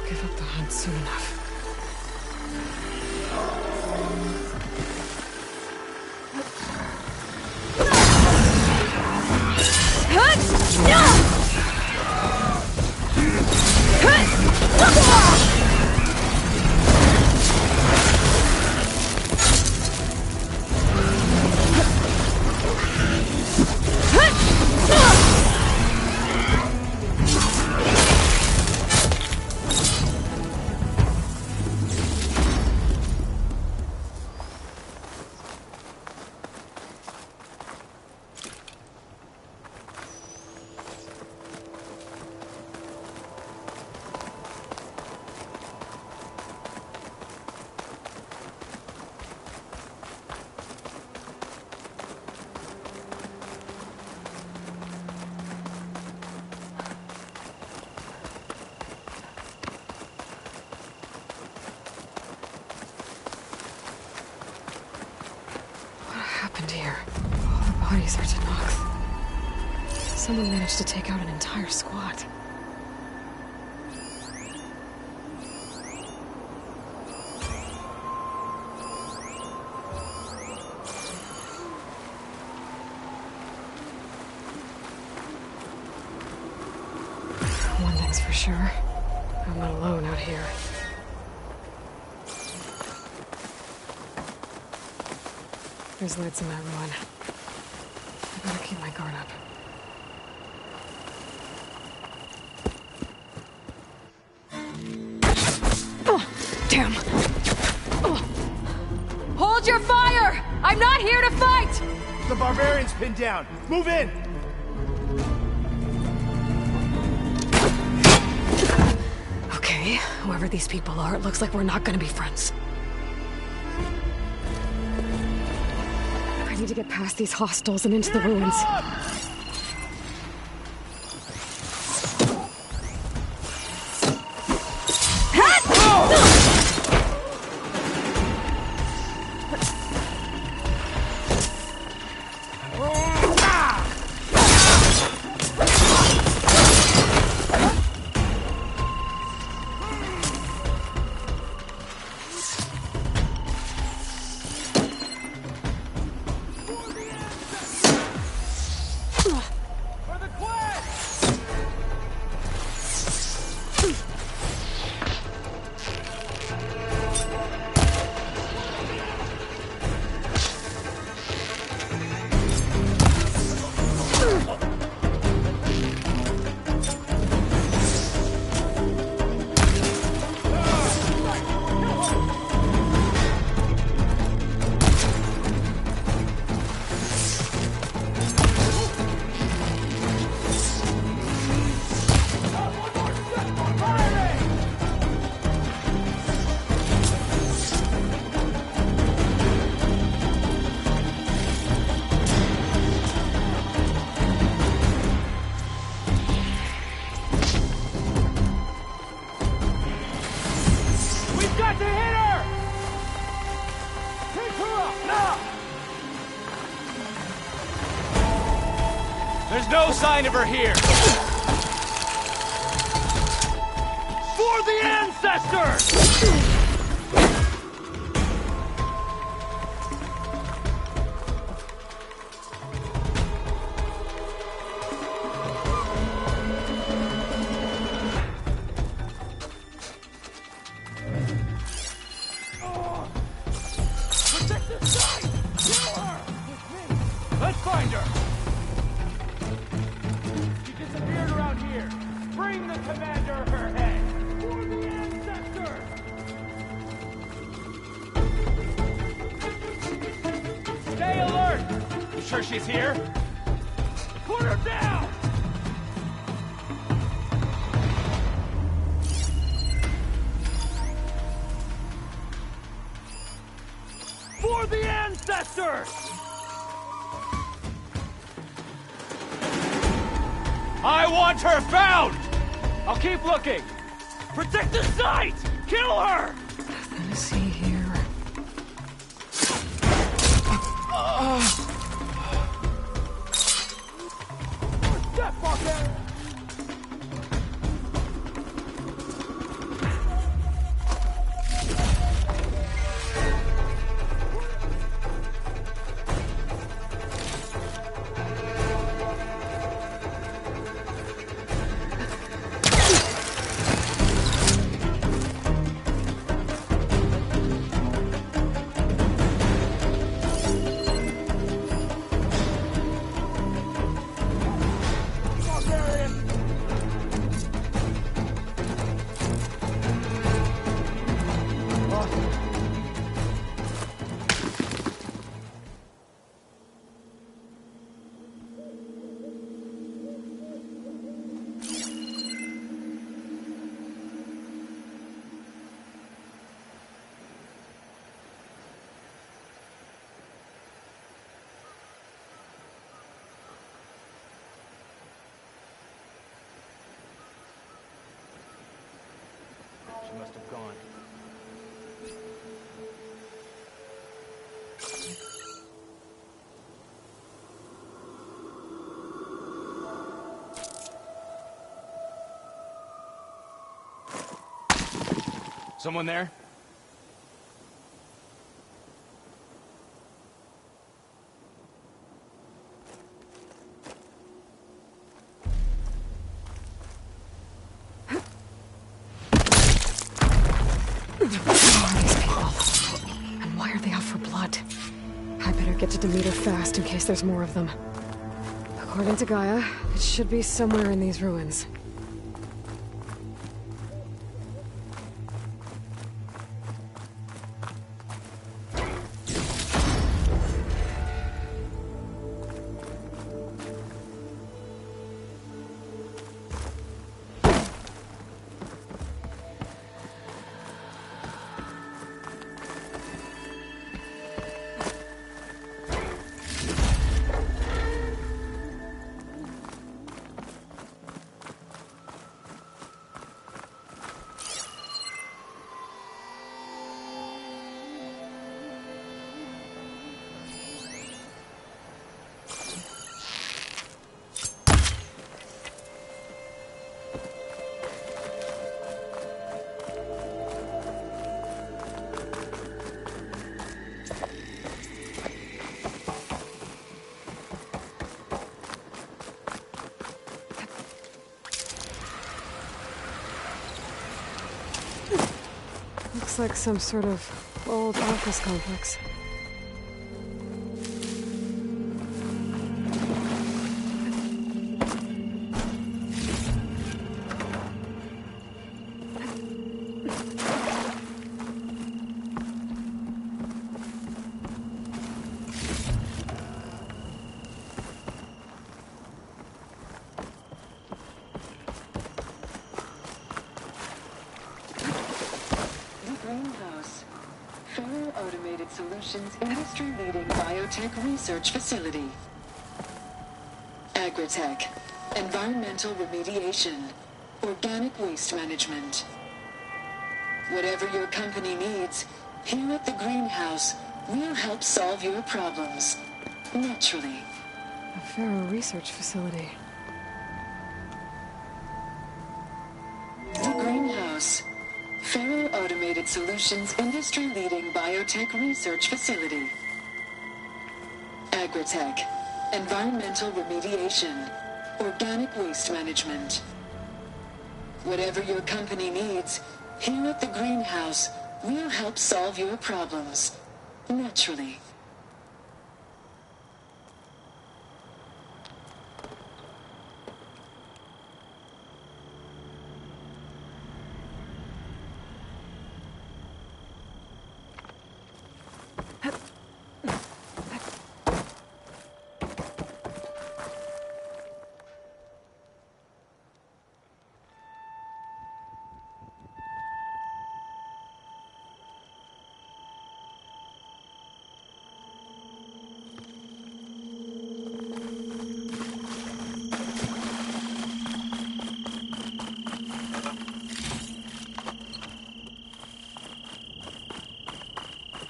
give up the hunt soon enough. Here. All the bodies are Tenakth. Someone managed to take out an entire squad. One thing's for sure, I'm not alone out here. There's lights in that ruin. I better keep my guard up. Oh, damn! Oh. Hold your fire! I'm not here to fight! The barbarian's pinned down. Move in! Okay, whoever these people are, it looks like we're not gonna be friends. I need to get past these hostiles and into the ruins. There's no sign of her here! For the ancestors! Protect this side! Kill her! Let's find her! Around here. Bring the commander her head. For the ancestors! Stay alert! You sure she's here? Put her down! For the ancestors! I want her found! I'll keep looking! Protect the site! Kill her! Nothing to see here. Step, barbarian! must have gone. Someone there? Get to Demeter fast in case there's more of them. According to Gaia, it should be somewhere in these ruins. Looks like some sort of old office complex. Solutions industry-leading biotech research facility. Agritech, environmental remediation, organic waste management. Whatever your company needs, here at the greenhouse, we'll help solve your problems. Naturally. A Faro research facility. The greenhouse. Faro Automated Solutions industry-leading biotech research facility. Agritech, environmental remediation, organic waste management. Whatever your company needs, here at the greenhouse, we'll help solve your problems. Naturally.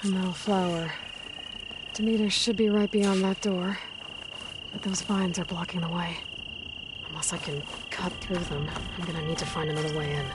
A metal flower. Demeter should be right beyond that door. But those vines are blocking the way. Unless I can cut through them, I'm gonna need to find another way in.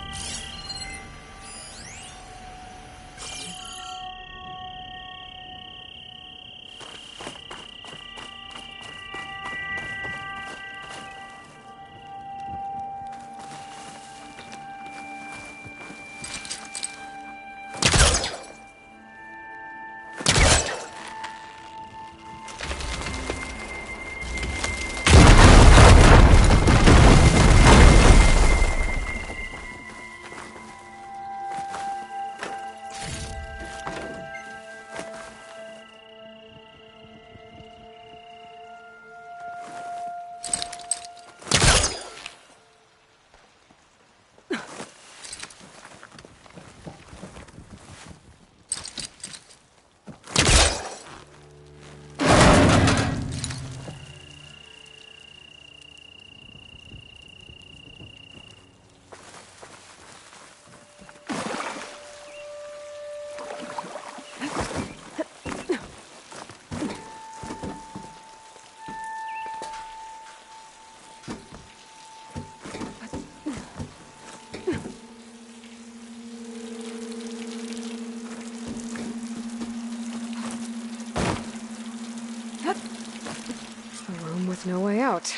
with no way out.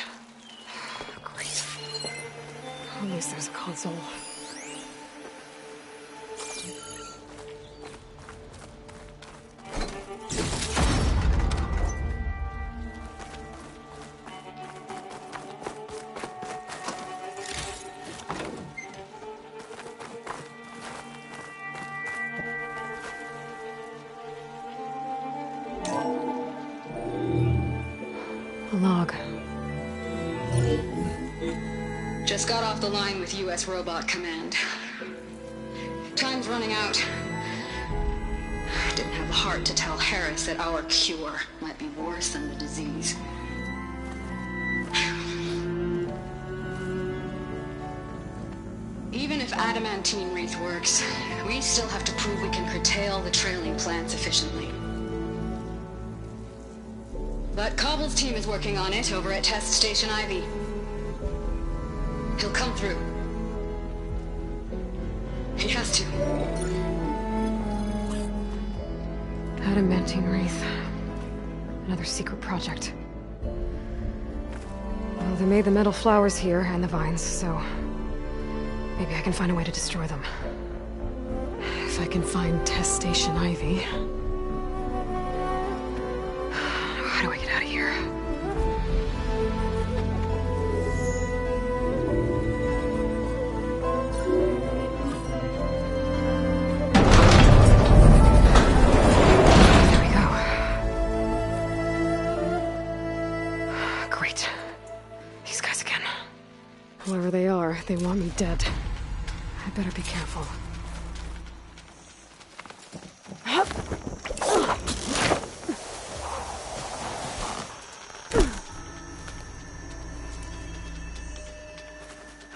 Great. At least there's a console. A log. Just got off the line with U.S. Robot Command. Time's running out. Didn't have the heart to tell Harris that our cure might be worse than the disease. Even if adamantine wreath works, we still have to prove we can curtail the trailing plants efficiently. But Cobble's team is working on it over at Test Station Ivy. He'll come through. He has to. Adamantine wreath. Another secret project. Well, they made the metal flowers here and the vines, so maybe I can find a way to destroy them. If I can find Test Station Ivy. How do I get out of here? There we go. Great. These guys again. Whoever they are, they want me dead. I better be careful.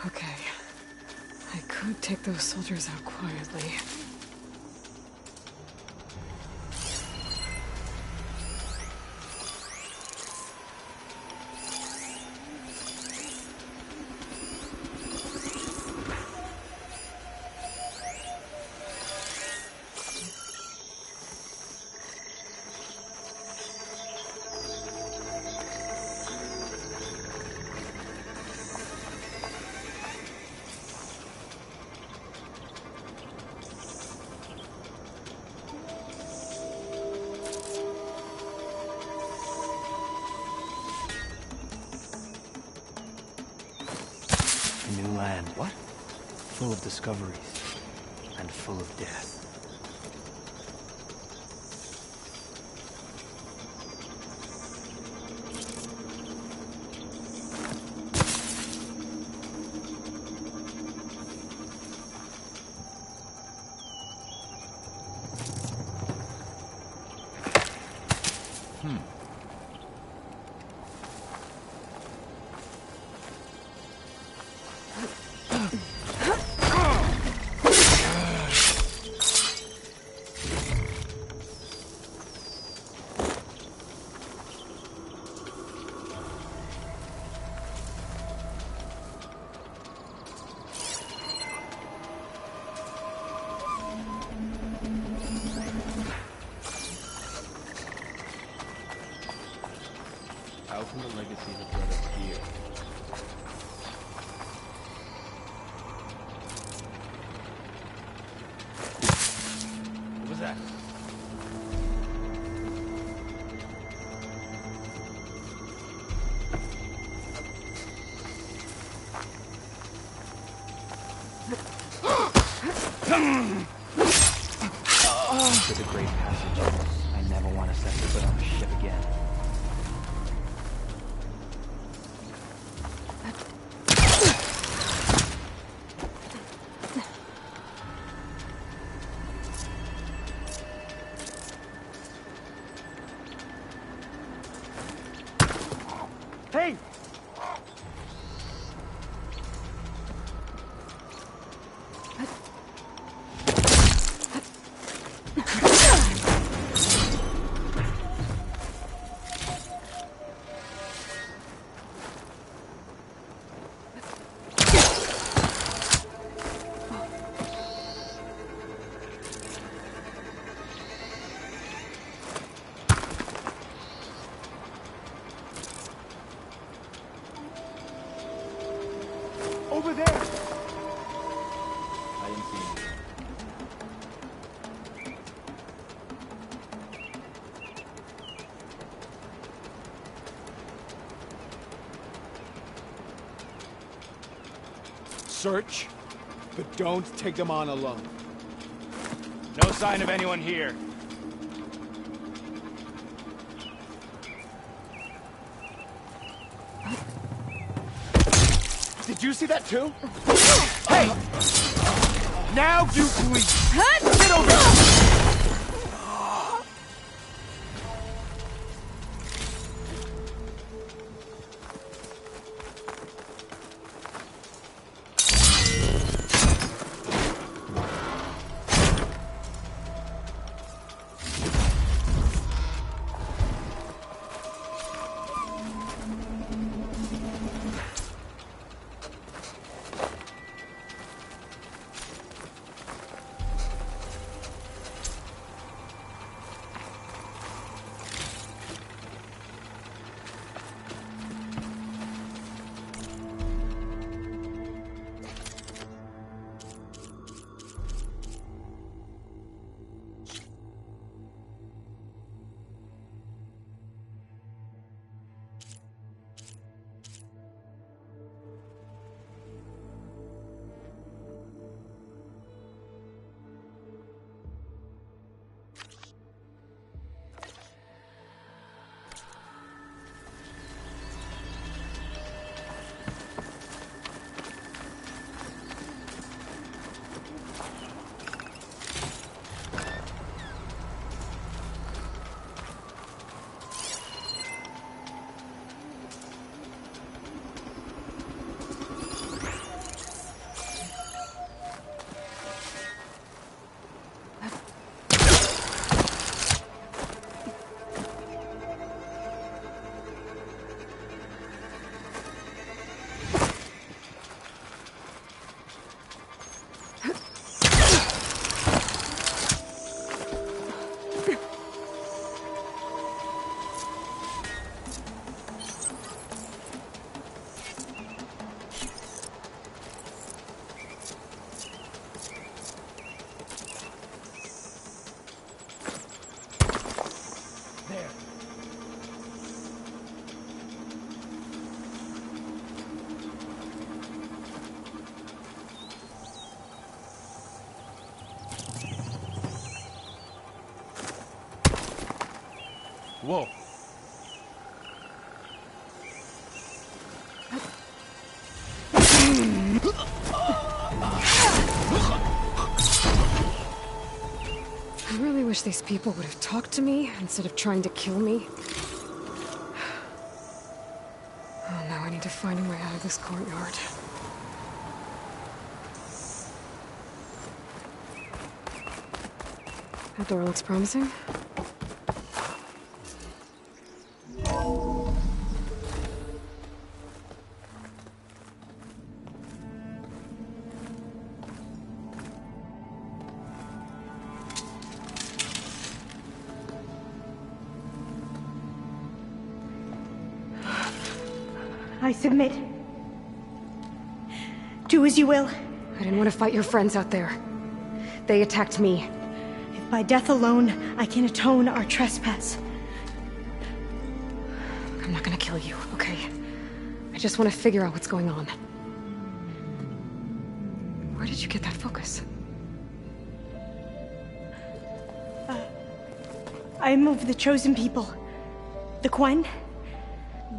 Okay. I could take those soldiers out quietly. A new land. What? Full of discoveries. And full of death. Out from the legacy that brought us here. What was that? To the Great Passage. I never want to set foot on a ship again. Hey! Search, but don't take them on alone. No sign of anyone here. Did you see that too? Hey! Now you please! Get over here! Whoa. I really wish these people would have talked to me instead of trying to kill me. Oh, now I need to find a way out of this courtyard. That door looks promising. I submit. Do as you will. I didn't want to fight your friends out there. They attacked me. If by death alone I can atone our trespass. I'm not gonna kill you, okay? I just want to figure out what's going on. Where did you get that focus? I am of the chosen people. The Quen.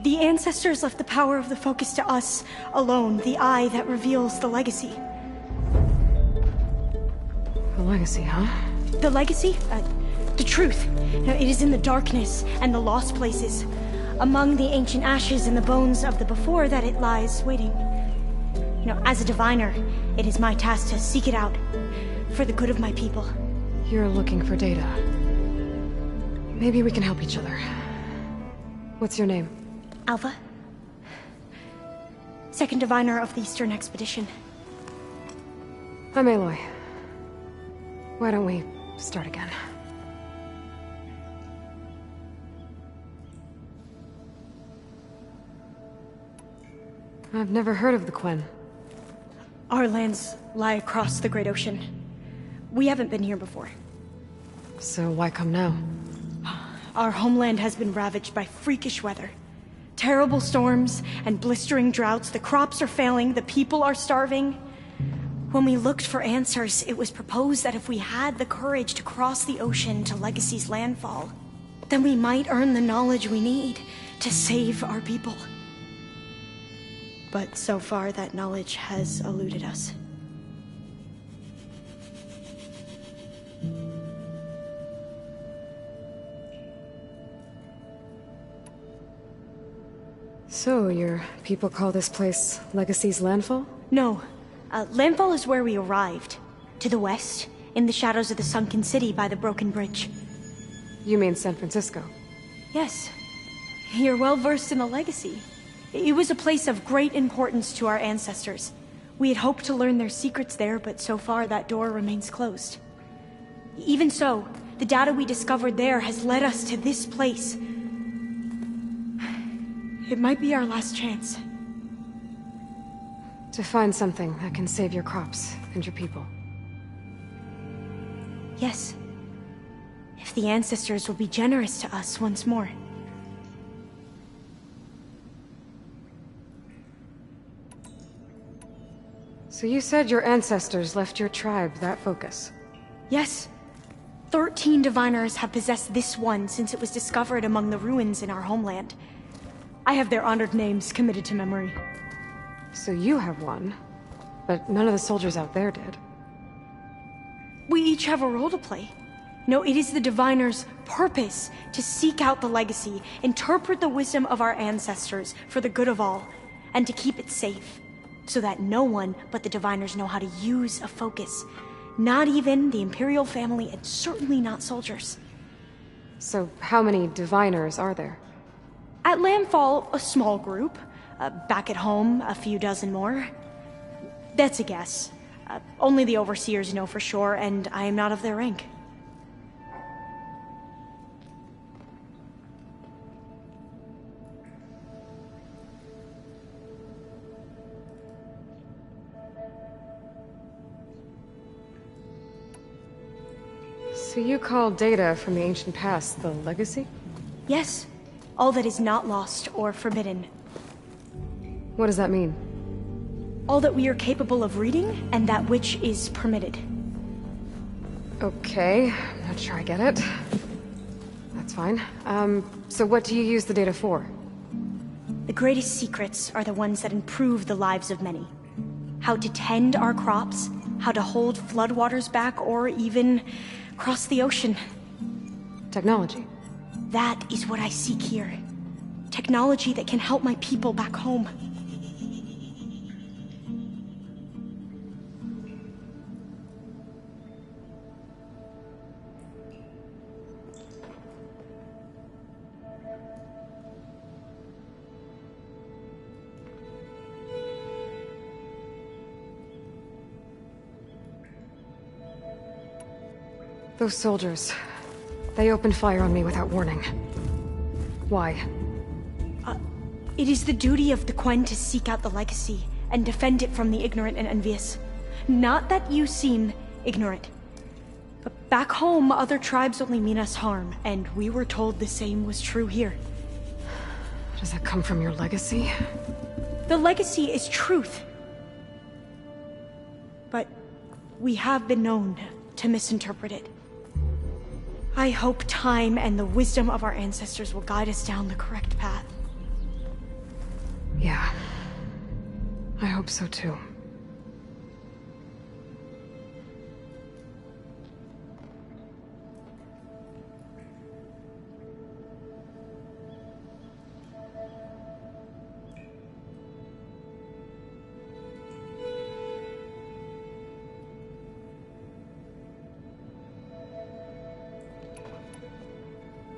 The ancestors left the power of the focus to us alone, the eye that reveals the legacy. The legacy, huh? The legacy? The truth. Now, it is in the darkness and the lost places. Among the ancient ashes and the bones of the before that it lies waiting. As a diviner, it is my task to seek it out for the good of my people. You're looking for data. Maybe we can help each other. What's your name? Alva. Second diviner of the Eastern Expedition. I'm Aloy. Why don't we start again? I've never heard of the Quen. Our lands lie across the Great Ocean. We haven't been here before. So why come now? Our homeland has been ravaged by freakish weather. Terrible storms and blistering droughts. The crops are failing, the people are starving. When we looked for answers, it was proposed that if we had the courage to cross the ocean to Legacy's landfall, then we might earn the knowledge we need to save our people. But so far, that knowledge has eluded us. So, your people call this place Legacy's landfall? No. Landfall is where we arrived. To the west, in the shadows of the sunken city by the broken bridge. You mean San Francisco? Yes. You're well versed in the Legacy. It was a place of great importance to our ancestors. We had hoped to learn their secrets there, but so far that door remains closed. Even so, the data we discovered there has led us to this place. It might be our last chance. To find something that can save your crops and your people. Yes. If the ancestors will be generous to us once more. So you said your ancestors left your tribe that focus? Yes. 13 diviners have possessed this one since it was discovered among the ruins in our homeland. I have their honored names committed to memory. So you have one, but none of the soldiers out there did. We each have a role to play. No, it is the diviner's purpose to seek out the Legacy, interpret the wisdom of our ancestors for the good of all, and to keep it safe, so that no one but the diviners know how to use a focus. Not even the Imperial family, and certainly not soldiers. So how many diviners are there? At Landfall, a small group. Back at home, a few dozen more. That's a guess. Only the overseers know for sure, and I am not of their rank. So you call data from the ancient past the Legacy? Yes. All that is not lost or forbidden. What does that mean? All that we are capable of reading, and that which is permitted. Okay, I'm not sure I get it. That's fine. So what do you use the data for? The greatest secrets are the ones that improve the lives of many. How to tend our crops, how to hold floodwaters back, or even cross the ocean. Technology. That is what I seek here. Technology that can help my people back home. Those soldiers, they opened fire on me without warning. Why? It is the duty of the Quen to seek out the Legacy and defend it from the ignorant and envious. Not that you seem ignorant. But back home, other tribes only mean us harm, and we were told the same was true here. Does that come from your legacy? The Legacy is truth. But we have been known to misinterpret it. I hope time and the wisdom of our ancestors will guide us down the correct path. Yeah. I hope so too.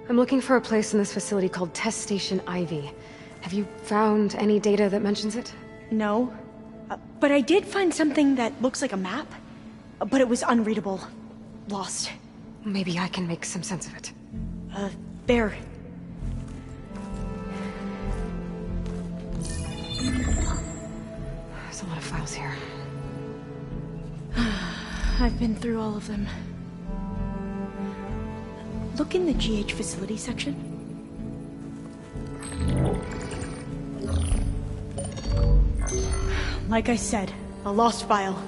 I'm looking for a place in this facility called Test Station Ivy. Have you found any data that mentions it? No. But I did find something that looks like a map. But it was unreadable. Lost. Maybe I can make some sense of it. There. There's a lot of files here. I've been through all of them. Look in the GH facility section. Like I said, a lost file.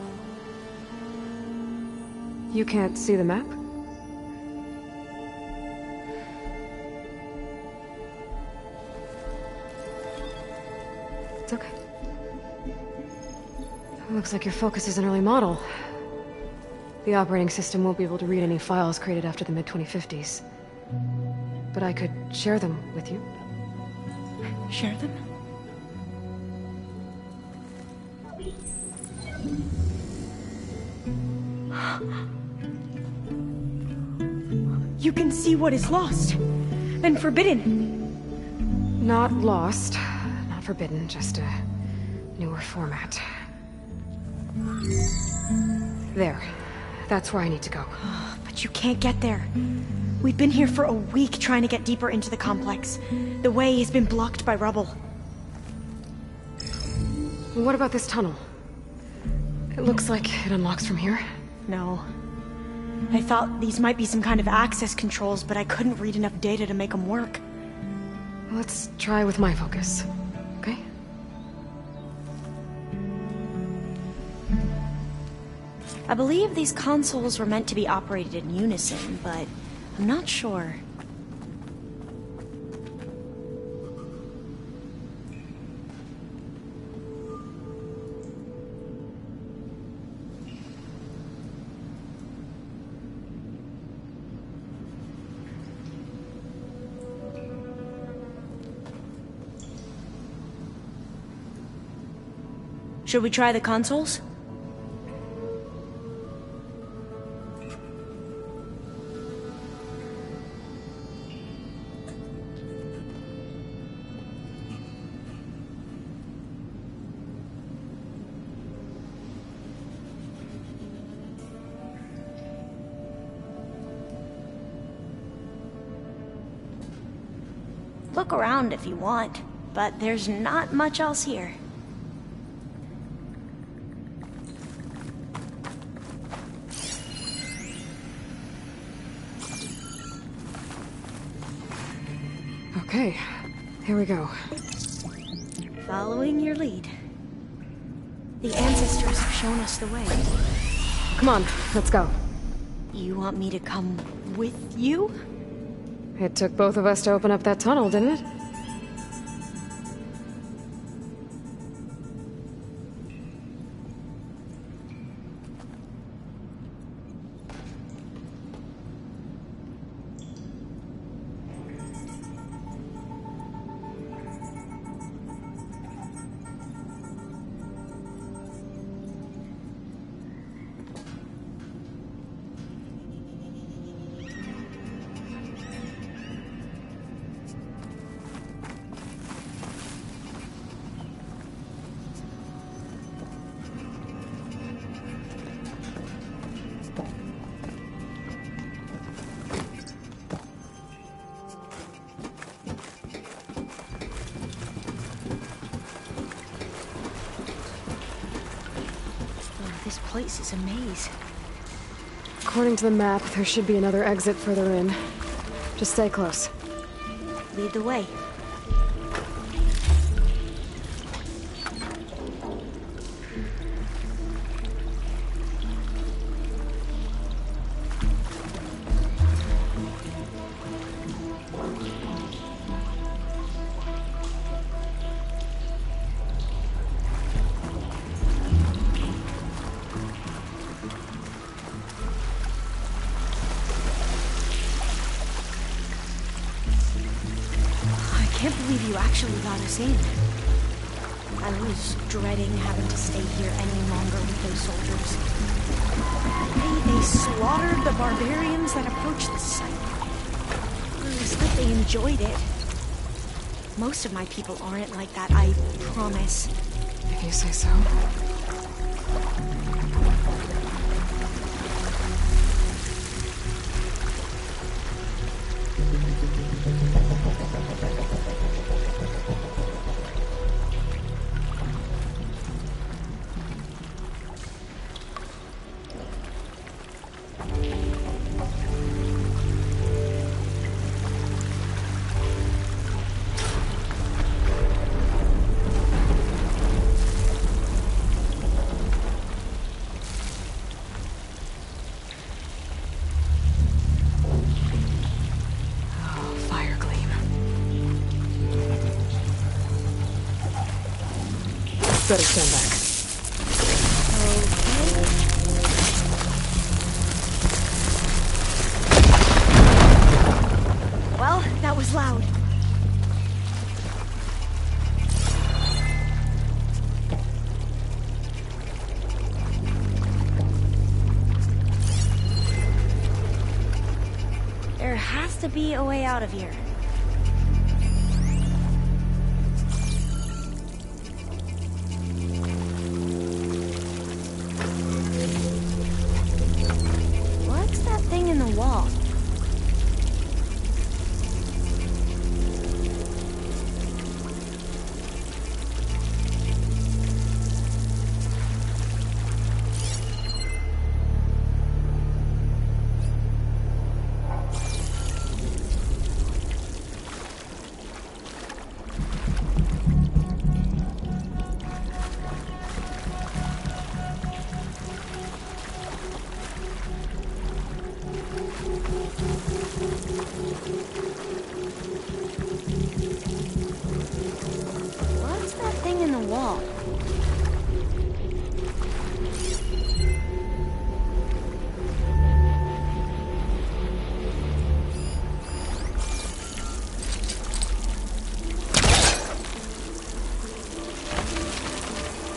You can't see the map? It's okay. Looks like your focus is an early model. The operating system won't be able to read any files created after the mid-2050s. But I could share them with you. Share them? You can see what is lost and forbidden. Not lost, not forbidden, just a newer format. There. That's where I need to go. But you can't get there. We've been here for a week trying to get deeper into the complex. The way has been blocked by rubble. What about this tunnel? It looks like it unlocks from here. No. I thought these might be some kind of access controls, but I couldn't read enough data to make them work. Let's try with my focus, okay? I believe these consoles were meant to be operated in unison, but I'm not sure. Should we try the consoles? Look around if you want, but there's not much else here. Okay, here we go. Following your lead. The ancestors have shown us the way. Come on, let's go. You want me to come with you? It took both of us to open up that tunnel, didn't it? This place is a maze. According to the map, there should be another exit further in. Just stay close. Lead the way. I can't believe you actually got us in. I was dreading having to stay here any longer with those soldiers. They slaughtered the barbarians that approached the site. It was like they enjoyed it. Most of my people aren't like that, I promise. If you say so. Better stand back. Okay. Well, that was loud. There has to be a way out of here. What's that thing in the wall? What's that thing in the wall?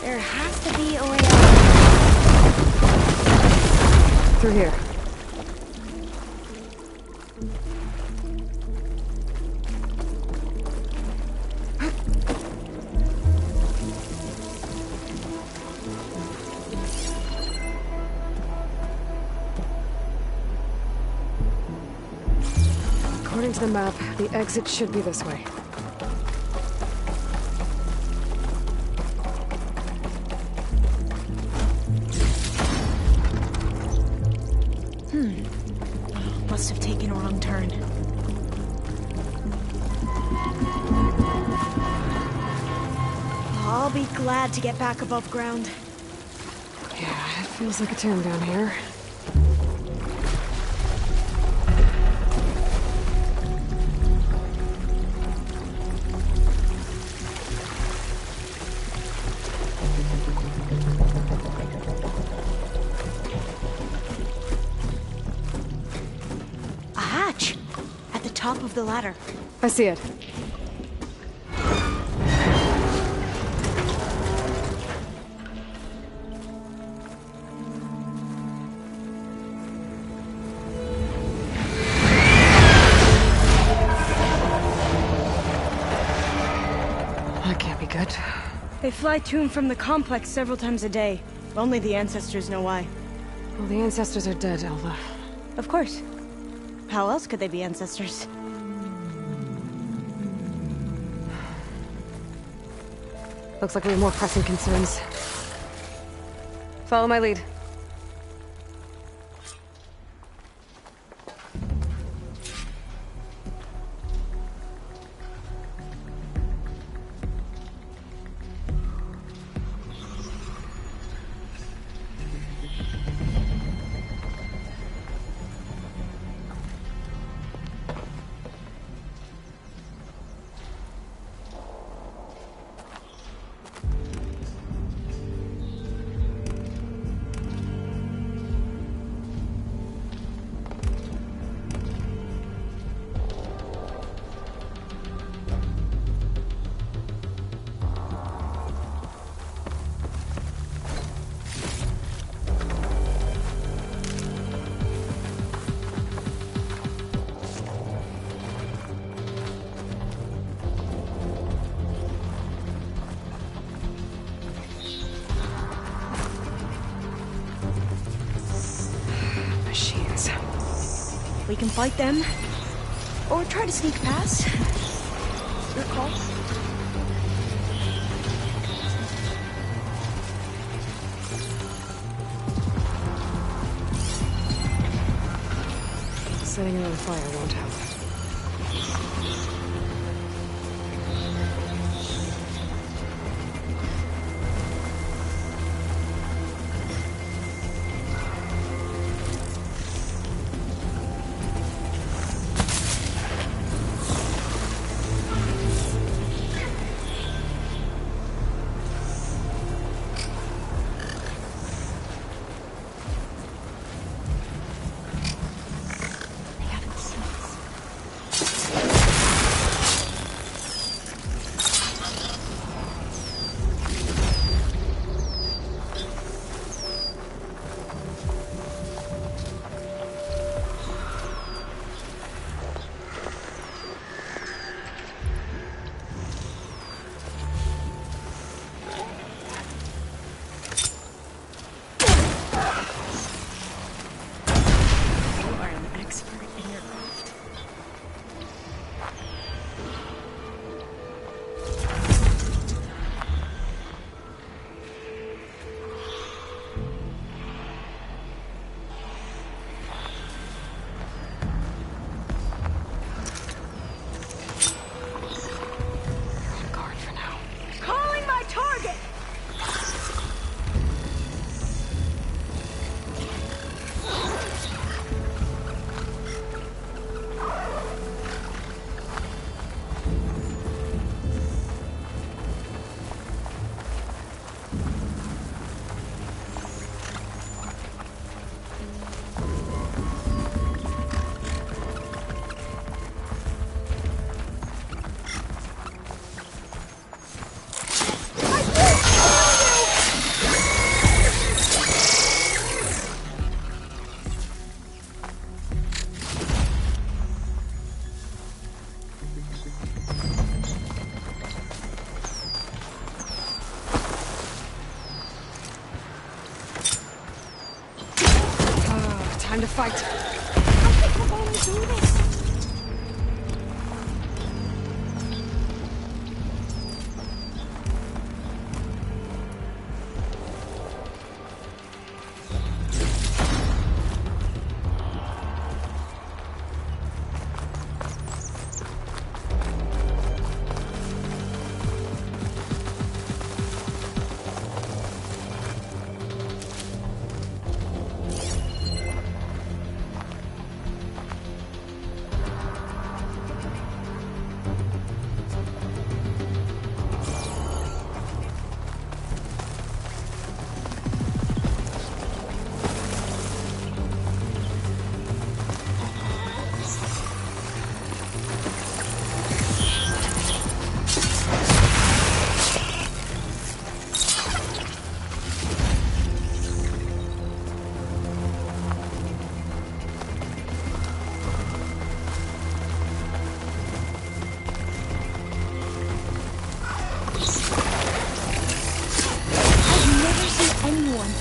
There has to be a way out. Through here. According to the map, the exit should be this way. Must have taken a wrong turn. I'll be glad to get back above ground. Yeah, it feels like a tomb down here. A hatch! At the top of the ladder. I see it. That can't be good. They fly to and from the complex several times a day. Only the ancestors know why. Well, the ancestors are dead, Alva. Of course. How else could they be ancestors? Looks like we have more pressing concerns. Follow my lead. Machines. We can fight them, or try to sneak past. Your call. Setting another fire won't help. fight. How could Havana do this?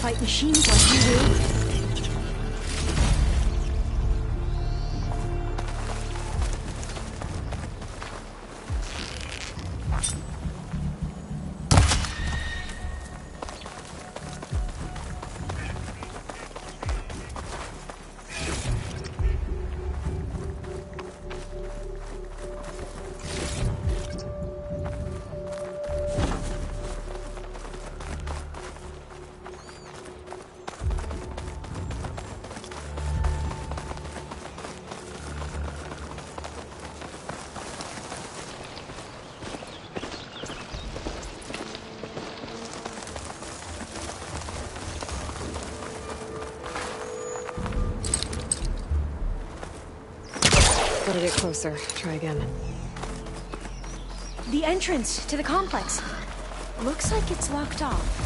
Fight machines like you do. Gotta get closer. Try again. The entrance to the complex. Looks like it's locked off.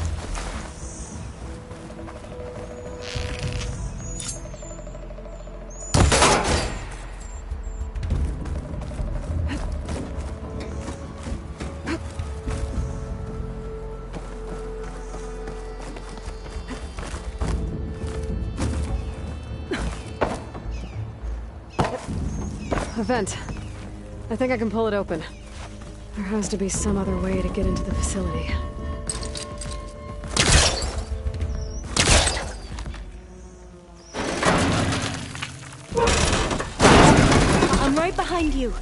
A vent. I think I can pull it open. There has to be some other way to get into the facility. I'm right behind you.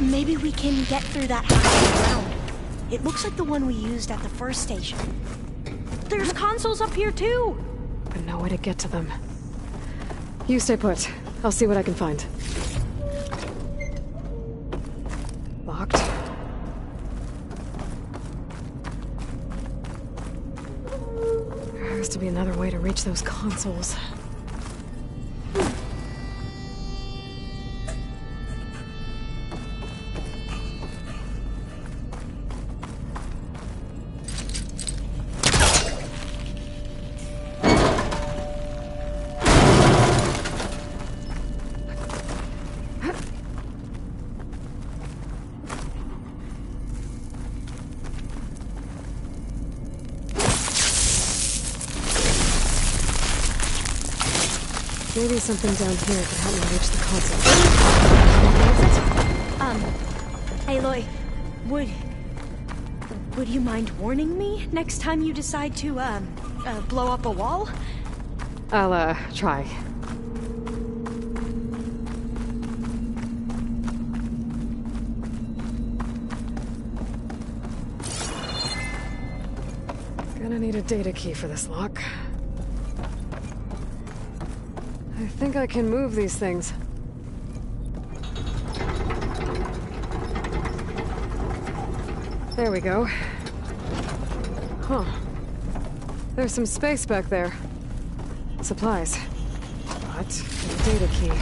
Maybe we can get through that hatch around. It looks like the one we used at the first station. There's consoles up here too! But no way to get to them. You stay put. I'll see what I can find. Locked. There has to be another way to reach those consoles. Maybe something down here could help me reach the console. Hey, Aloy, would you mind warning me next time you decide to, blow up a wall? I'll, try. Gonna need a data key for this lock. I think I can move these things. There we go. Huh. There's some space back there. Supplies. But no data key.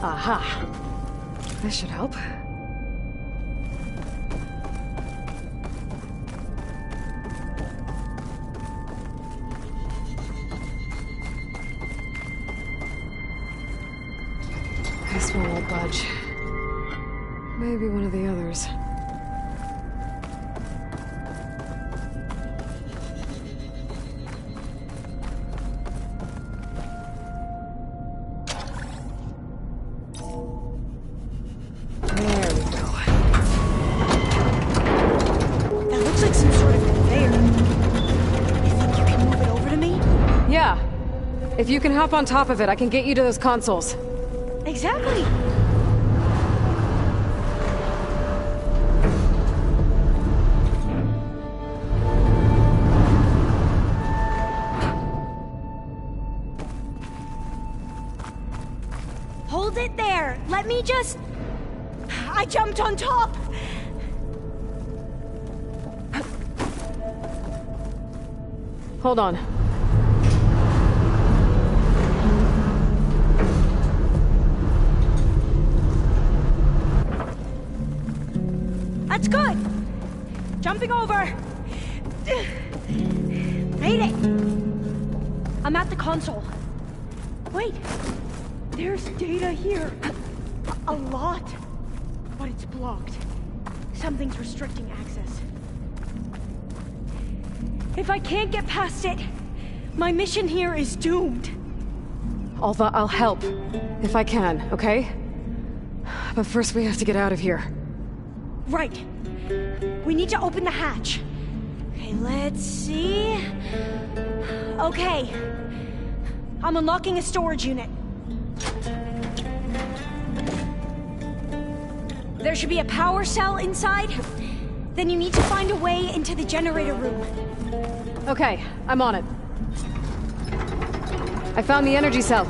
Aha. This should help. This one won't budge. Maybe one of the others. There we go. That looks like some sort of conveyor. You think you can move it over to me? Yeah. If you can hop on top of it, I can get you to those consoles. Exactly. Hold it there. Let me just... I jumped on top. Hold on. That's good. Jumping over. Made it. I'm at the console. Wait. There's data here. A lot. But it's blocked. Something's restricting access. If I can't get past it, my mission here is doomed. Alva, I'll help. If I can, okay? But first we have to get out of here. Right. We need to open the hatch. Okay, let's see. Okay. I'm unlocking a storage unit. There should be a power cell inside. Then you need to find a way into the generator room. Okay, I'm on it. I found the energy cell.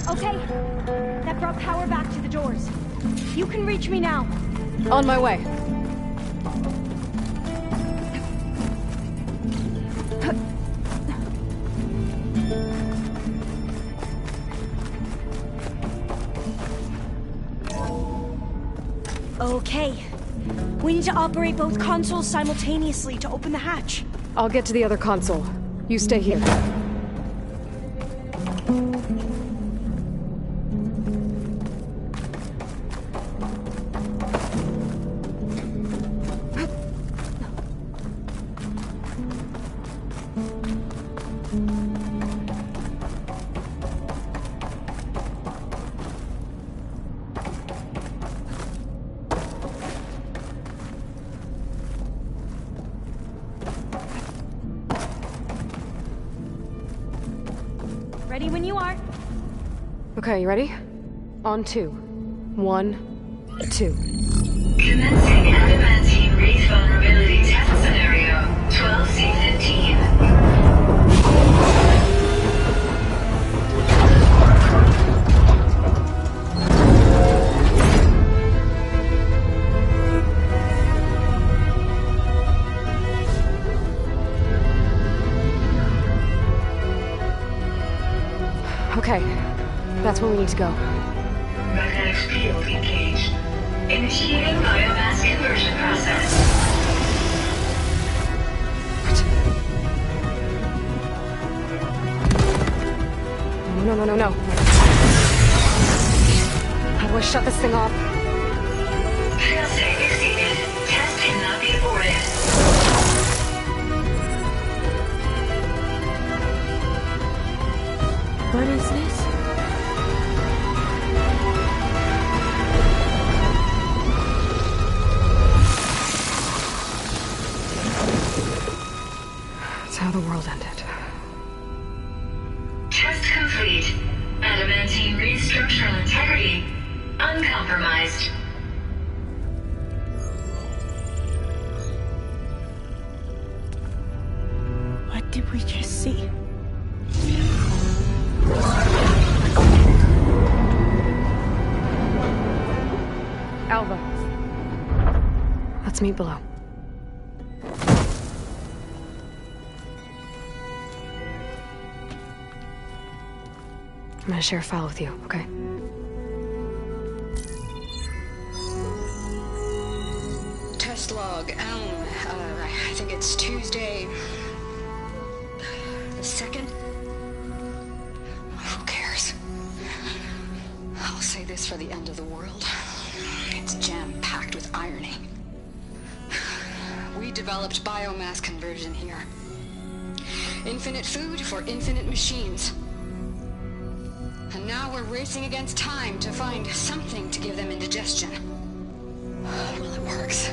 Okay. That brought power back to the doors. You can reach me now. On my way. Okay. We need to operate both consoles simultaneously to open the hatch. I'll get to the other console. You stay here. Ready when you are. Okay, you ready? On 2. 1, 2. Commencing adamantine wreath vulnerability test scenario 12C15. Okay, that's where we need to go. Magnetic field engaged. Initiating biomass conversion process. No. How do I shut this thing off? Failsafe exceeded. Test cannot be aborted. What is this? That's how the world ended. Test complete. Adamantine wreath structural integrity uncompromised. What did we just see? Let's meet below. I'm gonna share a file with you, okay? Test log, Elm. I think it's Tuesday the 2nd? Who cares? I'll say this for the end of the world. It's jam-packed with irony. We developed biomass conversion here. Infinite food for infinite machines. And now we're racing against time to find something to give them indigestion. Well, it works.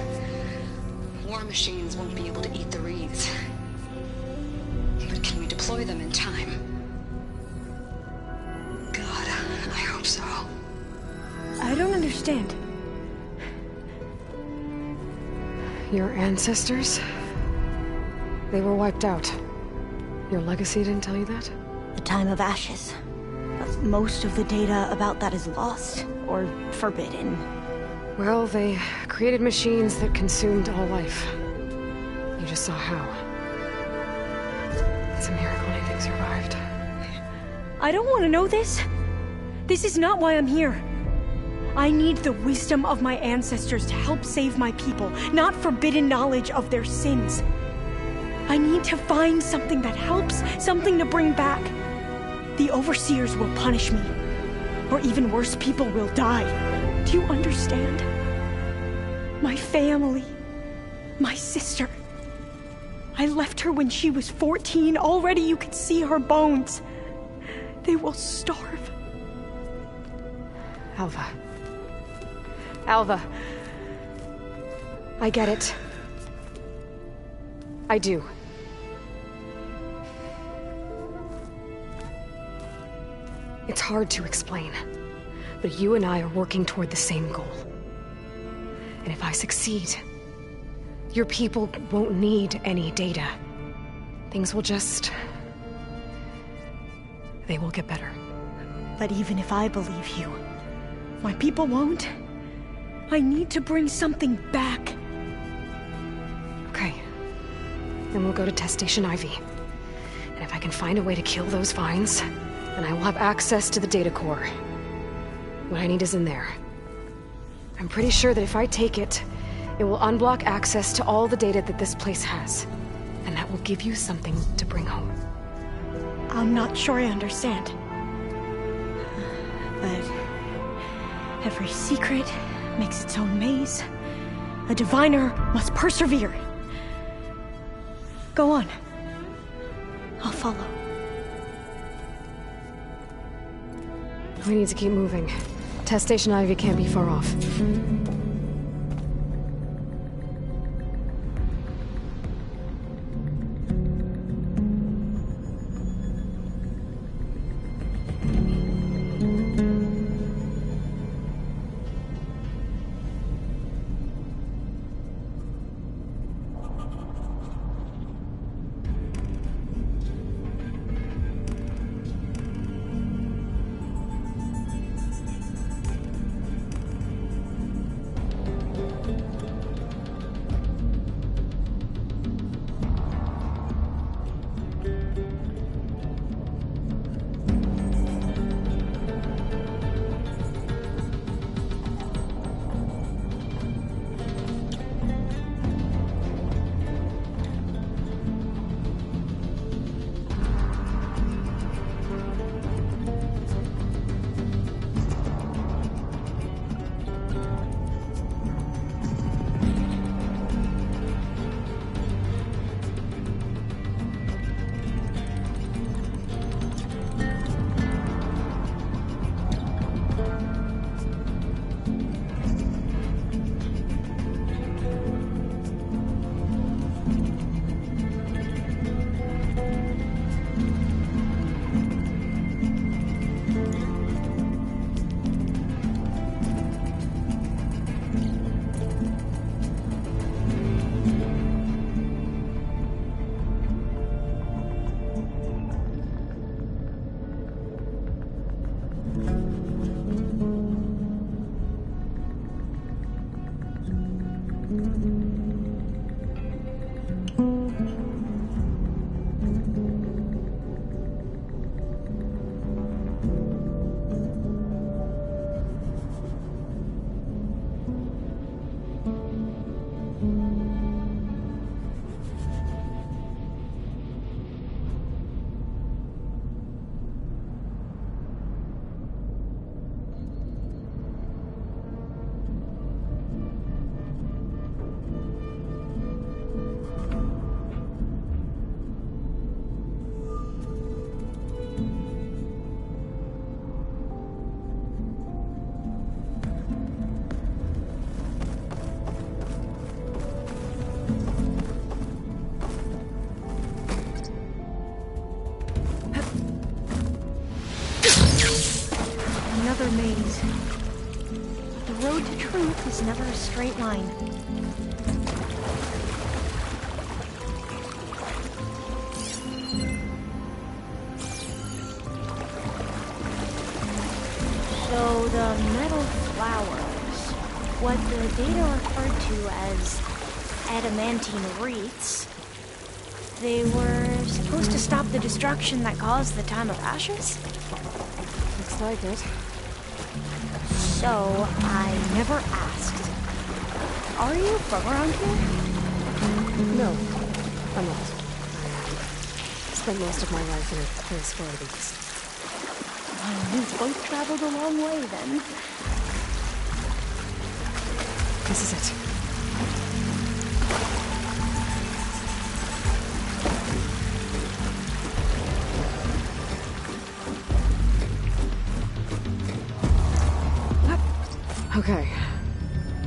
War machines won't be able to eat the reeds. But can we deploy them in time? God, I hope so. I don't understand. Your ancestors? They were wiped out. Your legacy didn't tell you that? The time of ashes. Most of the data about that is lost, or forbidden. Well, they created machines that consumed all life. You just saw how. It's a miracle anything survived. I don't want to know this. This is not why I'm here. I need the wisdom of my ancestors to help save my people, not forbidden knowledge of their sins. I need to find something that helps, something to bring back. The Overseers will punish me. Or even worse, people will die. Do you understand? My family. My sister. I left her when she was 14. Already you could see her bones. They will starve. Alva. Alva. I get it. I do. It's hard to explain, but you and I are working toward the same goal. And if I succeed, your people won't need any data. Things will just... they will get better. But even if I believe you, my people won't. I need to bring something back. Okay. Then we'll go to Test Station Ivy. And if I can find a way to kill those vines, then I will have access to the data core. What I need is in there. I'm pretty sure that if I take it, it will unblock access to all the data that this place has. And that will give you something to bring home. I'm not sure I understand. But every secret makes its own maze. A diviner must persevere. Go on. I'll follow. We need to keep moving. Test Station Ivy can't be far off. another maze. The road to truth is never a straight line. So the metal flowers, what the data referred to as adamantine wreaths, they were supposed to stop the destruction that caused the Time of Ashes? Looks like it. So, I never asked. Are you from around here? No, I'm not. I spent most of my life in a place far to the east. We've both traveled a long way, then. This is it. Okay.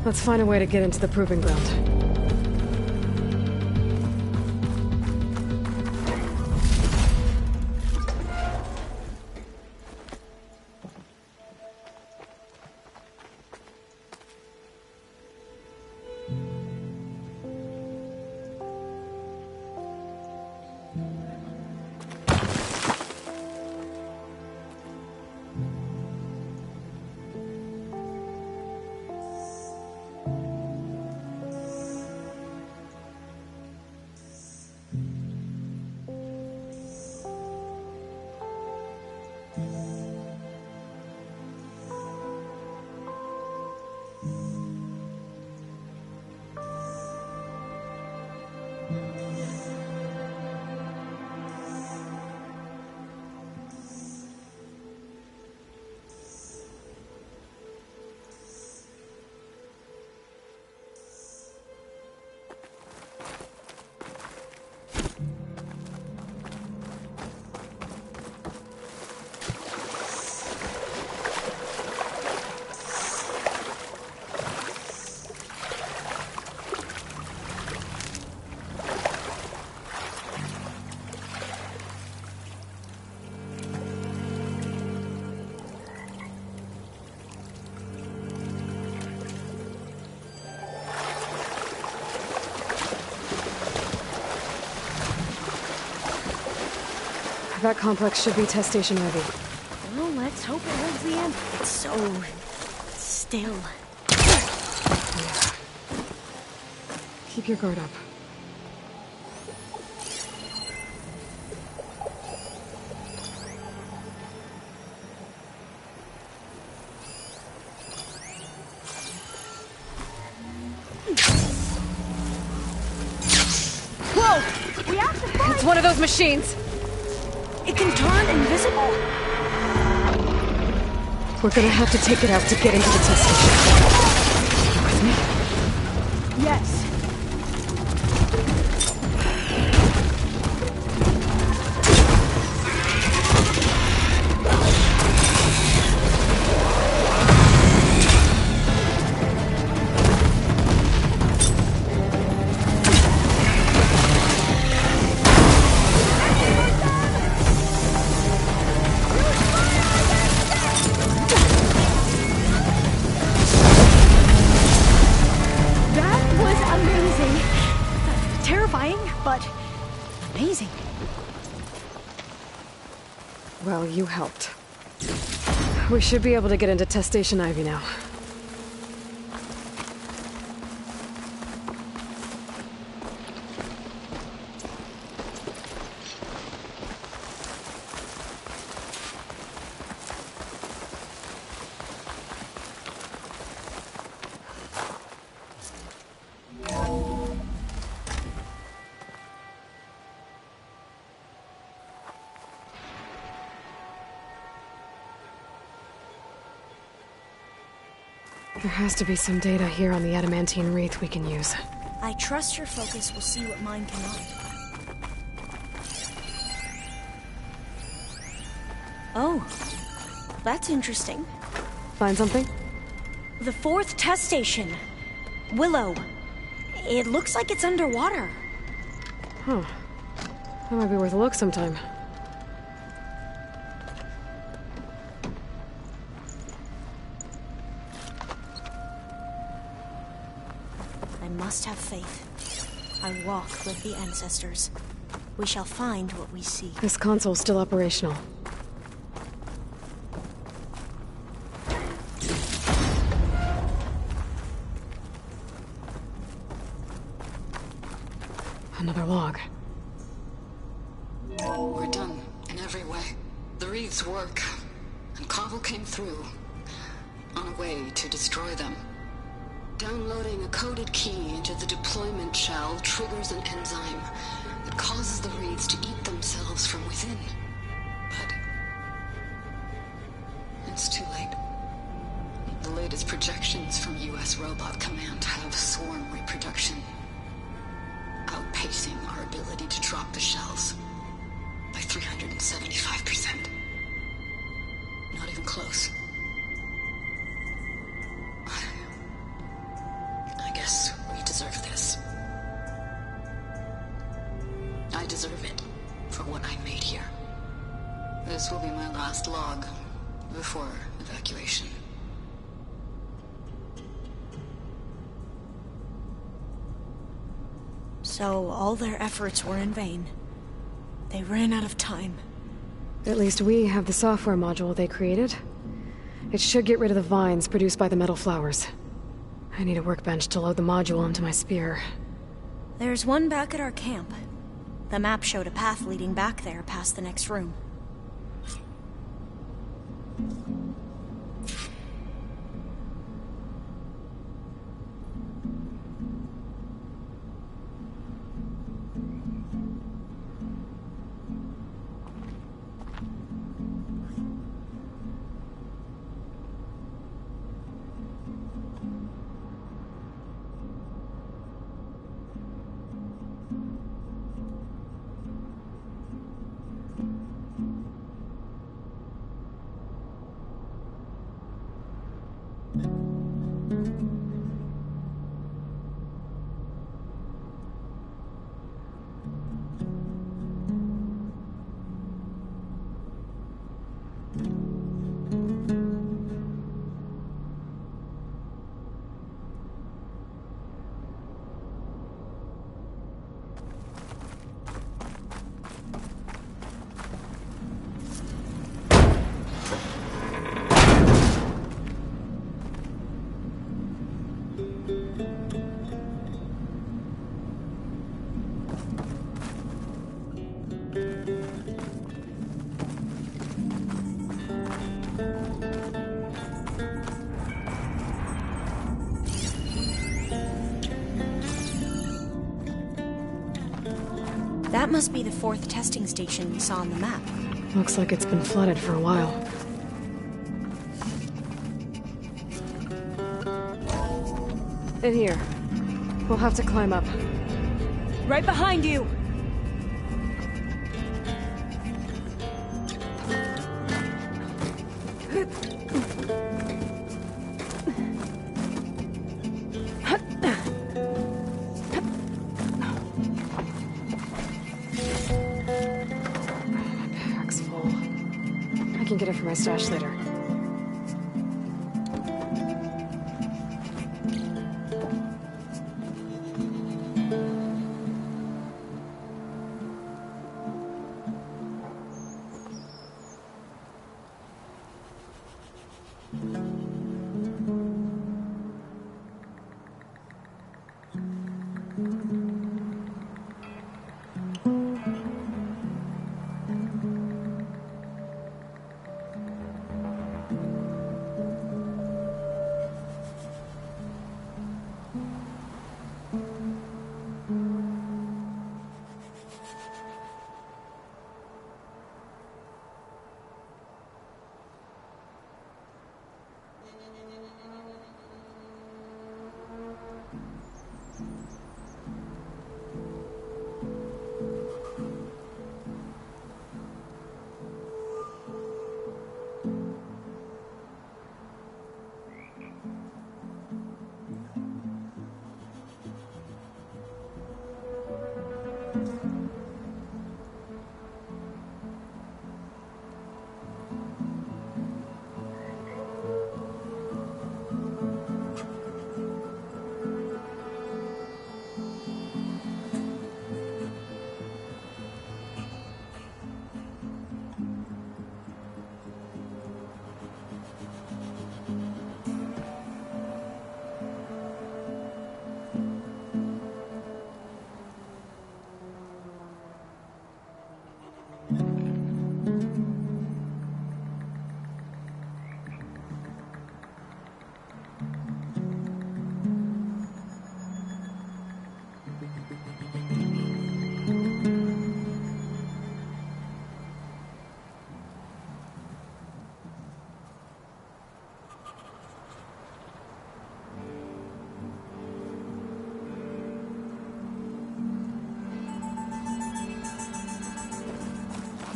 Let's find a way to get into the proving ground. That complex should be Test Station Ivy. Well, let's hope it holds the end. It's so still. Yeah. Keep your guard up. Whoa! We have to find... It's one of those machines! It can turn invisible? We're gonna have to take it out to get into the test station. You with me? Yes. Amazing. Well, you helped. We should be able to get into Test Station Ivy now. There has to be some data here on the adamantine wreath we can use. I trust your focus will see what mine cannot. Oh, that's interesting. Find something? The 4th test station. Willow. It looks like it's underwater. Huh. That might be worth a look sometime. must have faith. I walk with the ancestors. We shall find what we seek. This console's still operational. Another log. We're done, in every way. The wreaths work, and Cobble came through, on a way to destroy them. Downloading a coded key into the deployment shell triggers an enzyme that causes the wreaths to eat themselves from within. But it's too late. The latest projections from U.S. Robot Command have swarm reproduction, outpacing our ability to drop the shells by 375%. Not even close. I guess we deserve this. I deserve it for what I made here. This will be my last log before evacuation. So all their efforts were in vain. They ran out of time. At least we have the software module they created. It should get rid of the vines produced by the metal flowers. I need a workbench to load the module onto my spear. There's one back at our camp. The map showed a path leading back there past the next room. That must be the 4th testing station we saw on the map. Looks like it's been flooded for a while. In here. We'll have to climb up. Right behind you! Pack's full. I can get it from my stash later.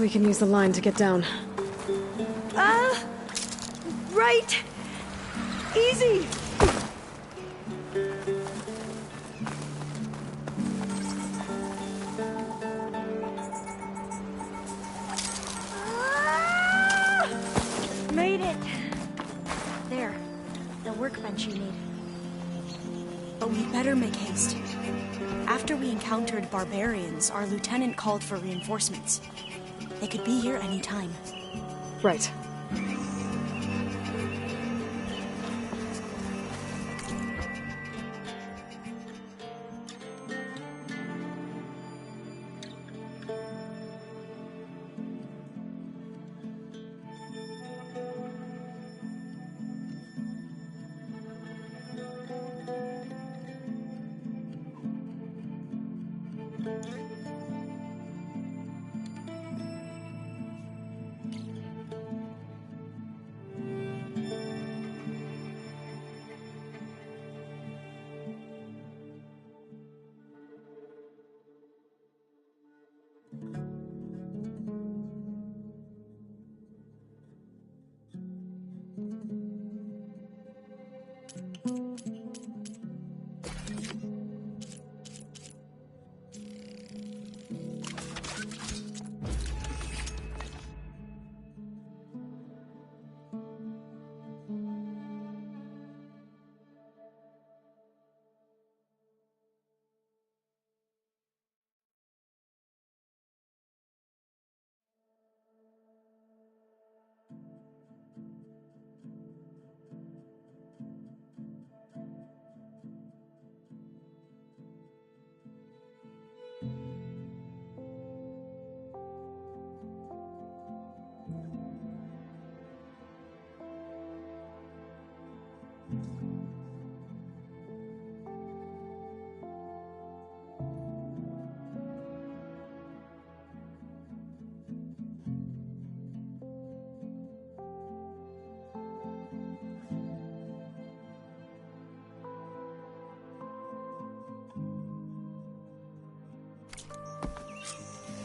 We can use the line to get down. Right. Easy. Made it. There. The workbench you need. But we'd better make haste. After we encountered barbarians, our lieutenant called for reinforcements. They could be here any time. Right.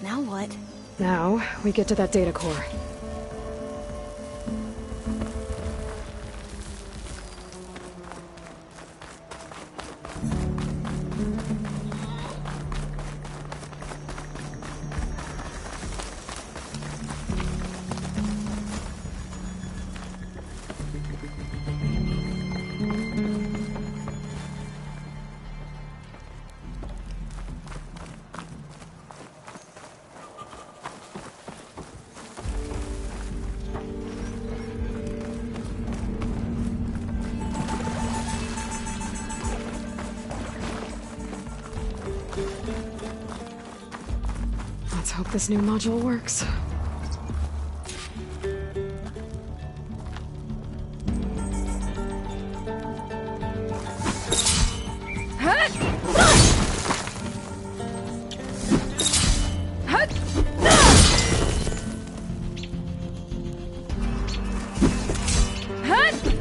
Now what? Now, we get to that data core. Let's hope this new module works.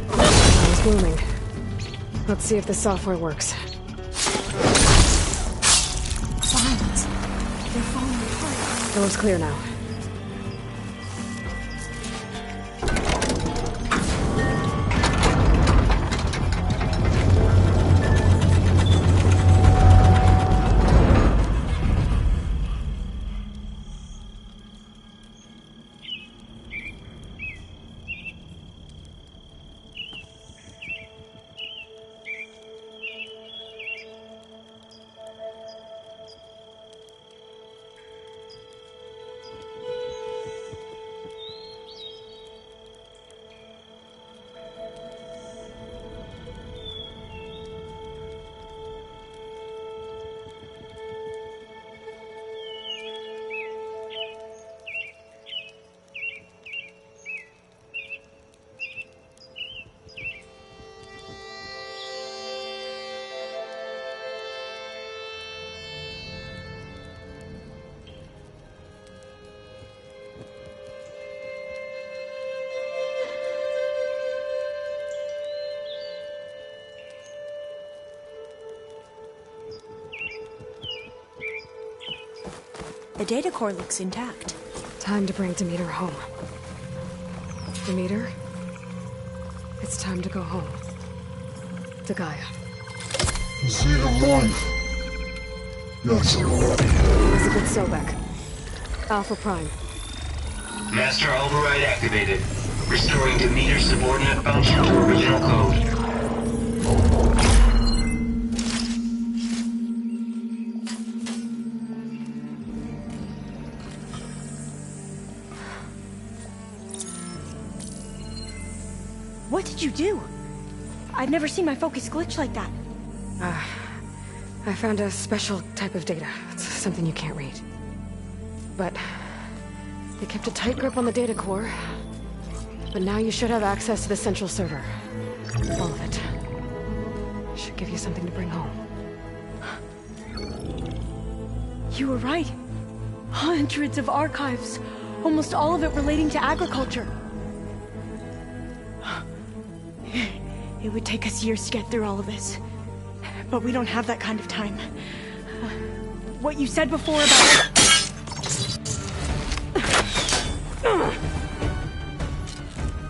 I was booming. Let's see if the software works. Vines. They're falling apart. Door's clear now. The data core looks intact. Time to bring Demeter home. Demeter? It's time to go home. To Gaia. The seed of life. Yes. Elizabeth Sobek. Alpha Prime. Master override activated. Restoring Demeter's subordinate function to original code. What did you do? I've never seen my focus glitch like that. I found a special type of data. It's something you can't read. But they kept a tight grip on the data core. But now you should have access to the central server. All of it. Should give you something to bring home. You were right. Hundreds of archives. Almost all of it relating to agriculture. It would take us years to get through all of this. But we don't have that kind of time. What you said before about...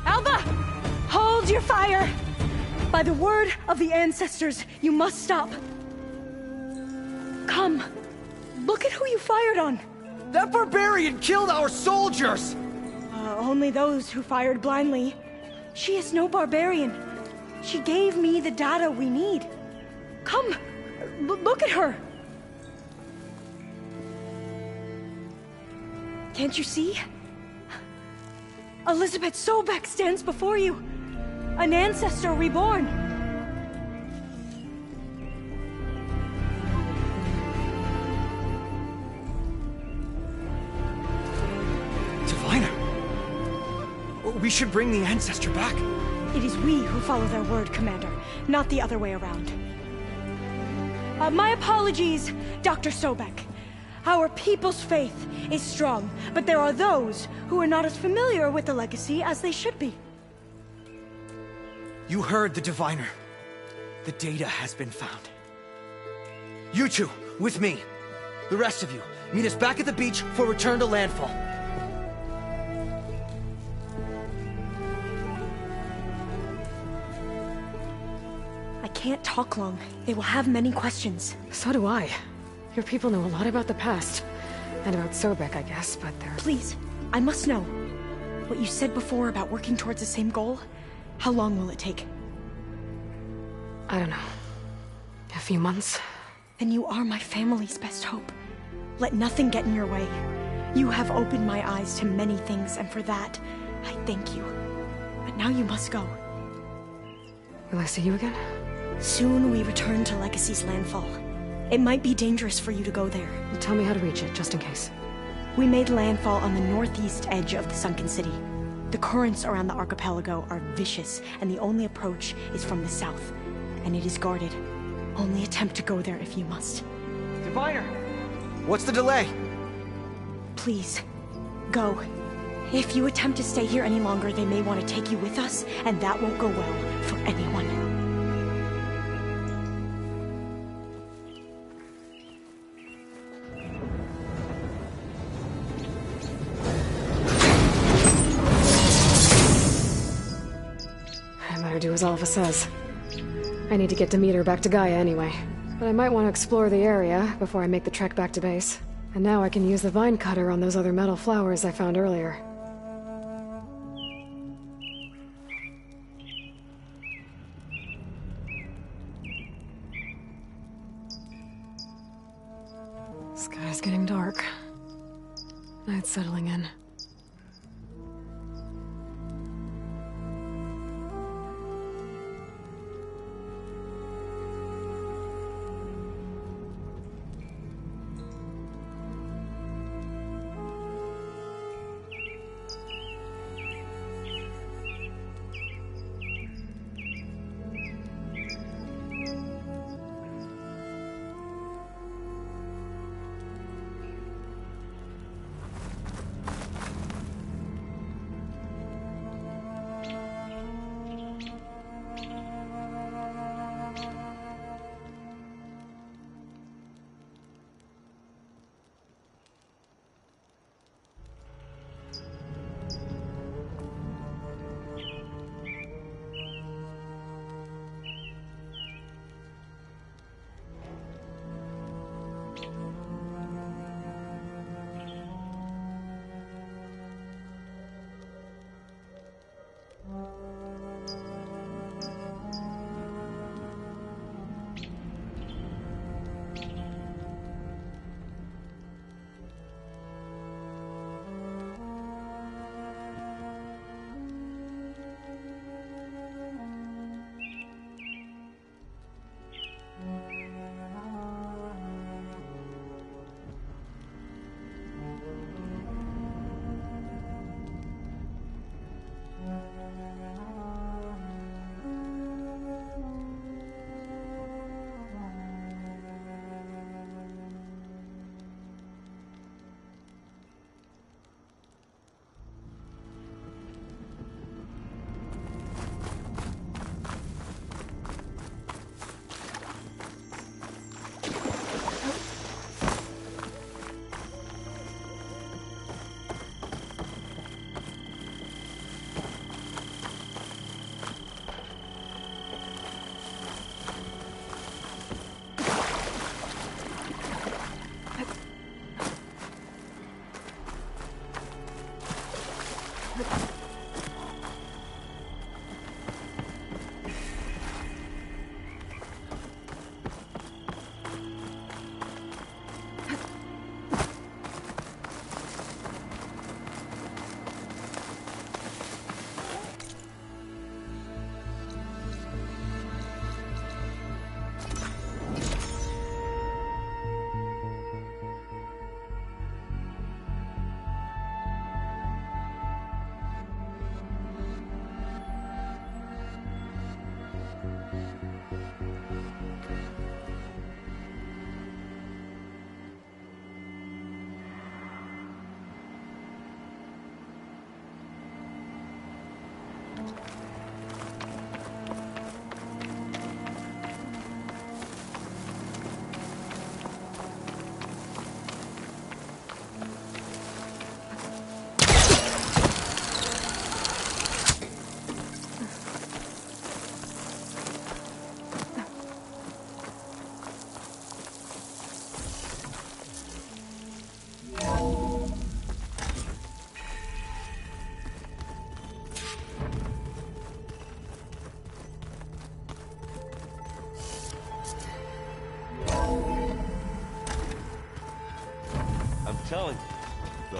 Alva! Hold your fire! By the word of the ancestors, you must stop. Come. Look at who you fired on. That barbarian killed our soldiers! Only those who fired blindly. She is no barbarian. She gave me the data we need. Come, look at her. Can't you see? Elizabeth Sobek stands before you. An ancestor reborn. Diviner! We should bring the ancestor back. It is we who follow their word, Commander, not the other way around. My apologies, Dr. Sobek. Our people's faith is strong, but there are those who are not as familiar with the legacy as they should be. You heard the Diviner. The data has been found. You two, with me. The rest of you, meet us back at the beach for return to landfall. I can't talk long. They will have many questions. So do I. Your people know a lot about the past. And about Sobek, I guess, but they're... Please, I must know. What you said before about working towards the same goal, how long will it take? I don't know. A few months? Then you are my family's best hope. Let nothing get in your way. You have opened my eyes to many things, and for that, I thank you. But now you must go. Will I see you again? Soon we return to Legacy's landfall. It might be dangerous for you to go there. Well, tell me how to reach it, just in case. We made landfall on the northeast edge of the sunken city. The currents around the archipelago are vicious, and the only approach is from the south. And it is guarded. Only attempt to go there if you must. Diviner! What's the delay? Please, go. If you attempt to stay here any longer, they may want to take you with us, and that won't go well for anyone. I better do as Alpha says. I need to get Demeter back to Gaia anyway. But I might want to explore the area before I make the trek back to base. And now I can use the vine cutter on those other metal flowers I found earlier. Sky's getting dark. Night's settling in.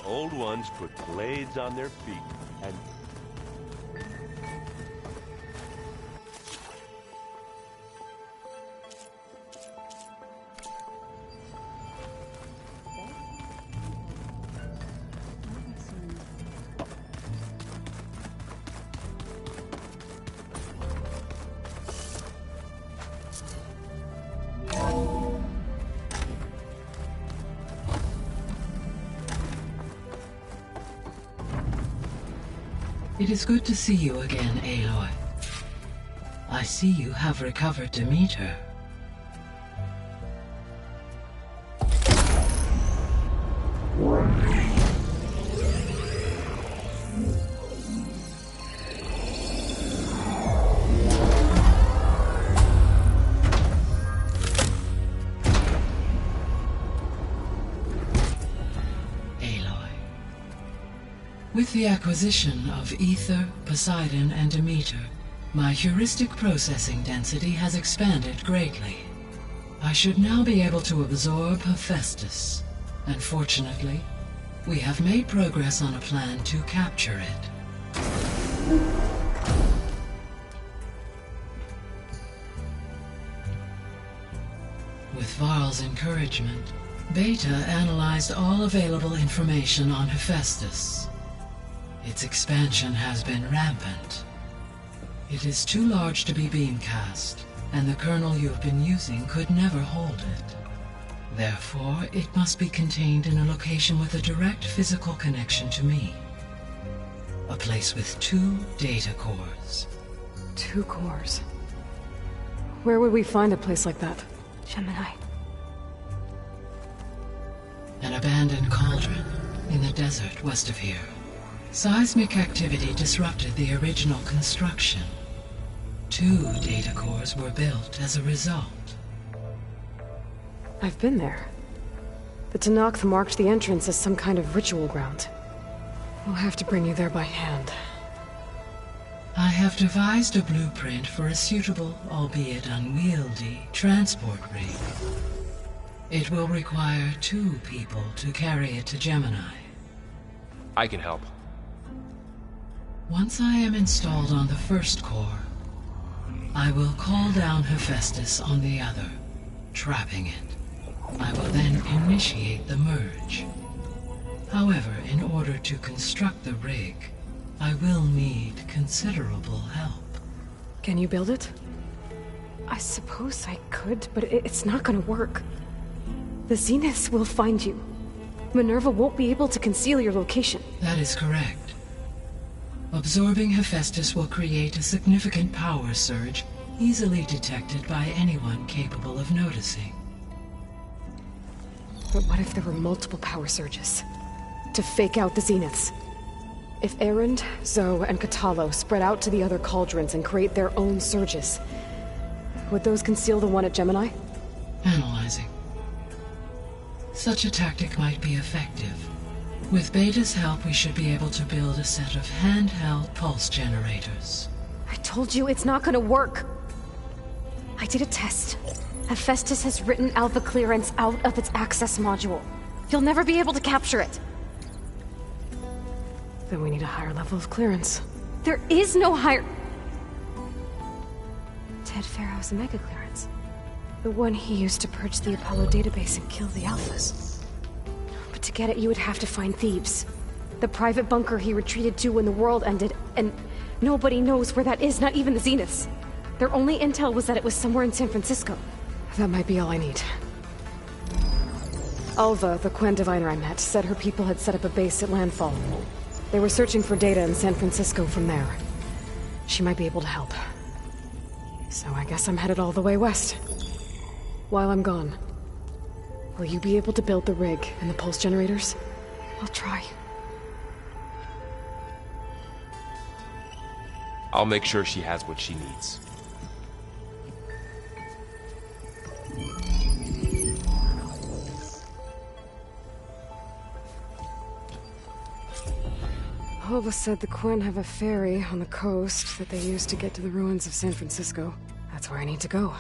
old ones put blades on their feet and... It is good to see you again, Aloy. I see you have recovered Demeter. With the acquisition of Ether, Poseidon, and Demeter, my heuristic processing density has expanded greatly. I should now be able to absorb Hephaestus, and fortunately, we have made progress on a plan to capture it. With Varl's encouragement, Beta analyzed all available information on Hephaestus. Its expansion has been rampant. It is too large to be beamcast, and the kernel you've been using could never hold it. Therefore, it must be contained in a location with a direct physical connection to me. A place with 2 data cores. 2 cores? Where would we find a place like that? Gemini. An abandoned cauldron in the desert west of here. Seismic activity disrupted the original construction. 2 data cores were built as a result. I've been there. The Tenakth marked the entrance as some kind of ritual ground. We'll have to bring you there by hand. I have devised a blueprint for a suitable, albeit unwieldy, transport rig. It will require 2 people to carry it to Gemini. I can help. Once I am installed on the first core, I will call down Hephaestus on the other, trapping it. I will then initiate the merge. However, in order to construct the rig, I will need considerable help. Can you build it? I suppose I could, but it's not gonna work. The Zeniths will find you. Minerva won't be able to conceal your location. That is correct. Absorbing Hephaestus will create a significant power surge, easily detected by anyone capable of noticing. But what if there were multiple power surges? To fake out the Zeniths? If Erend, Zoe, and Katalo spread out to the other cauldrons and create their own surges, would those conceal the one at Gemini? Analyzing. Such a tactic might be effective. With Beta's help, we should be able to build a set of handheld pulse generators. I told you it's not gonna work! I did a test. Hephaestus has written Alpha clearance out of its access module. You'll never be able to capture it. Then we need a higher level of clearance. There is no higher... Ted Pharaoh's Mega Clearance. The one he used to purge the Apollo database and kill the Alphas. But to get it, you would have to find Thebes. The private bunker he retreated to when the world ended, and nobody knows where that is, not even the Zeniths. Their only intel was that it was somewhere in San Francisco. That might be all I need. Alva, the Quen diviner I met, said her people had set up a base at Landfall. They were searching for data in San Francisco from there. She might be able to help. So I guess I'm headed all the way west. While I'm gone, will you be able to build the rig and the pulse generators? I'll try. I'll make sure she has what she needs. Alva said the Quen have a ferry on the coast that they use to get to the ruins of San Francisco. That's where I need to go.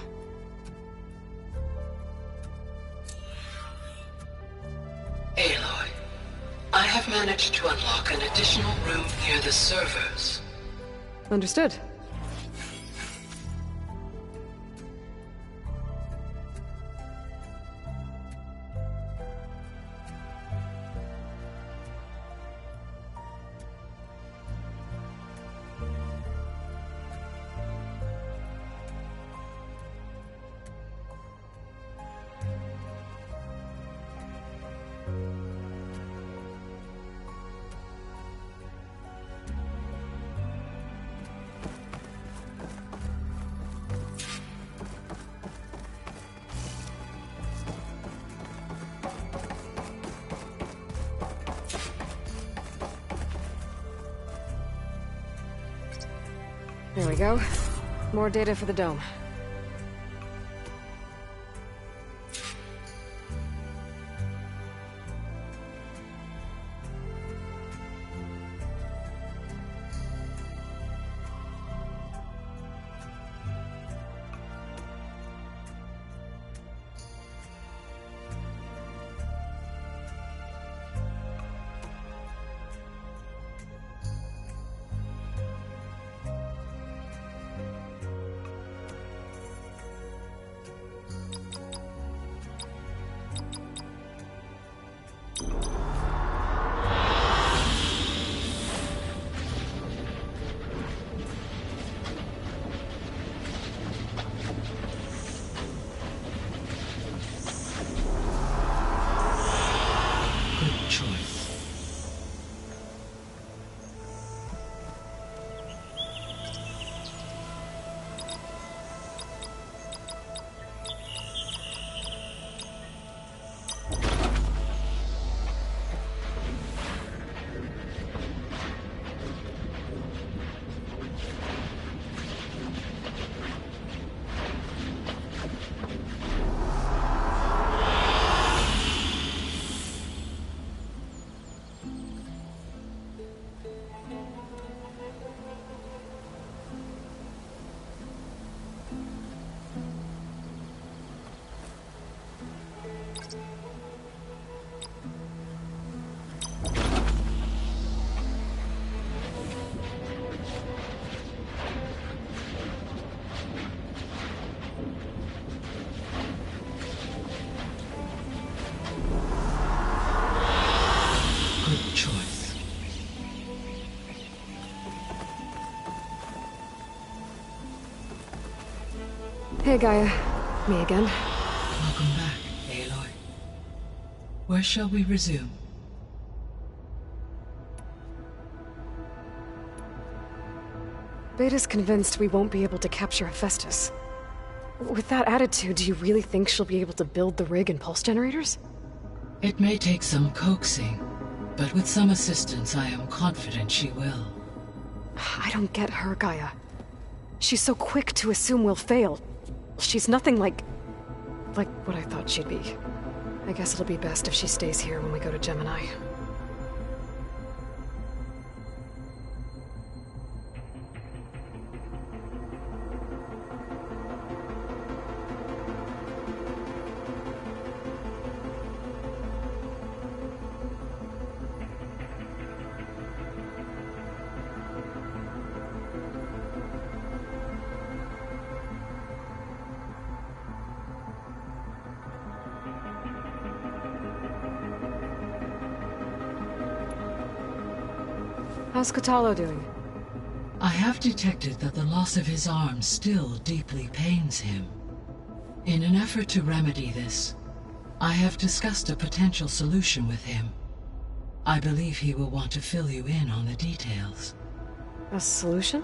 Aloy, I have managed to unlock an additional room near the servers. Understood. There we go. More data for the dome. Hey, Gaia. Me again. Welcome back, Aloy. Where shall we resume? Beta's convinced we won't be able to capture Hephaestus. With that attitude, do you really think she'll be able to build the rig and pulse generators? It may take some coaxing, but with some assistance, I am confident she will. I don't get her, Gaia. She's so quick to assume we'll fail. She's nothing like what I thought she'd be. I guess it'll be best if she stays here when we go to Gemini. How's Kotallo doing? I have detected that the loss of his arm still deeply pains him. In an effort to remedy this, I have discussed a potential solution with him. I believe he will want to fill you in on the details. A solution?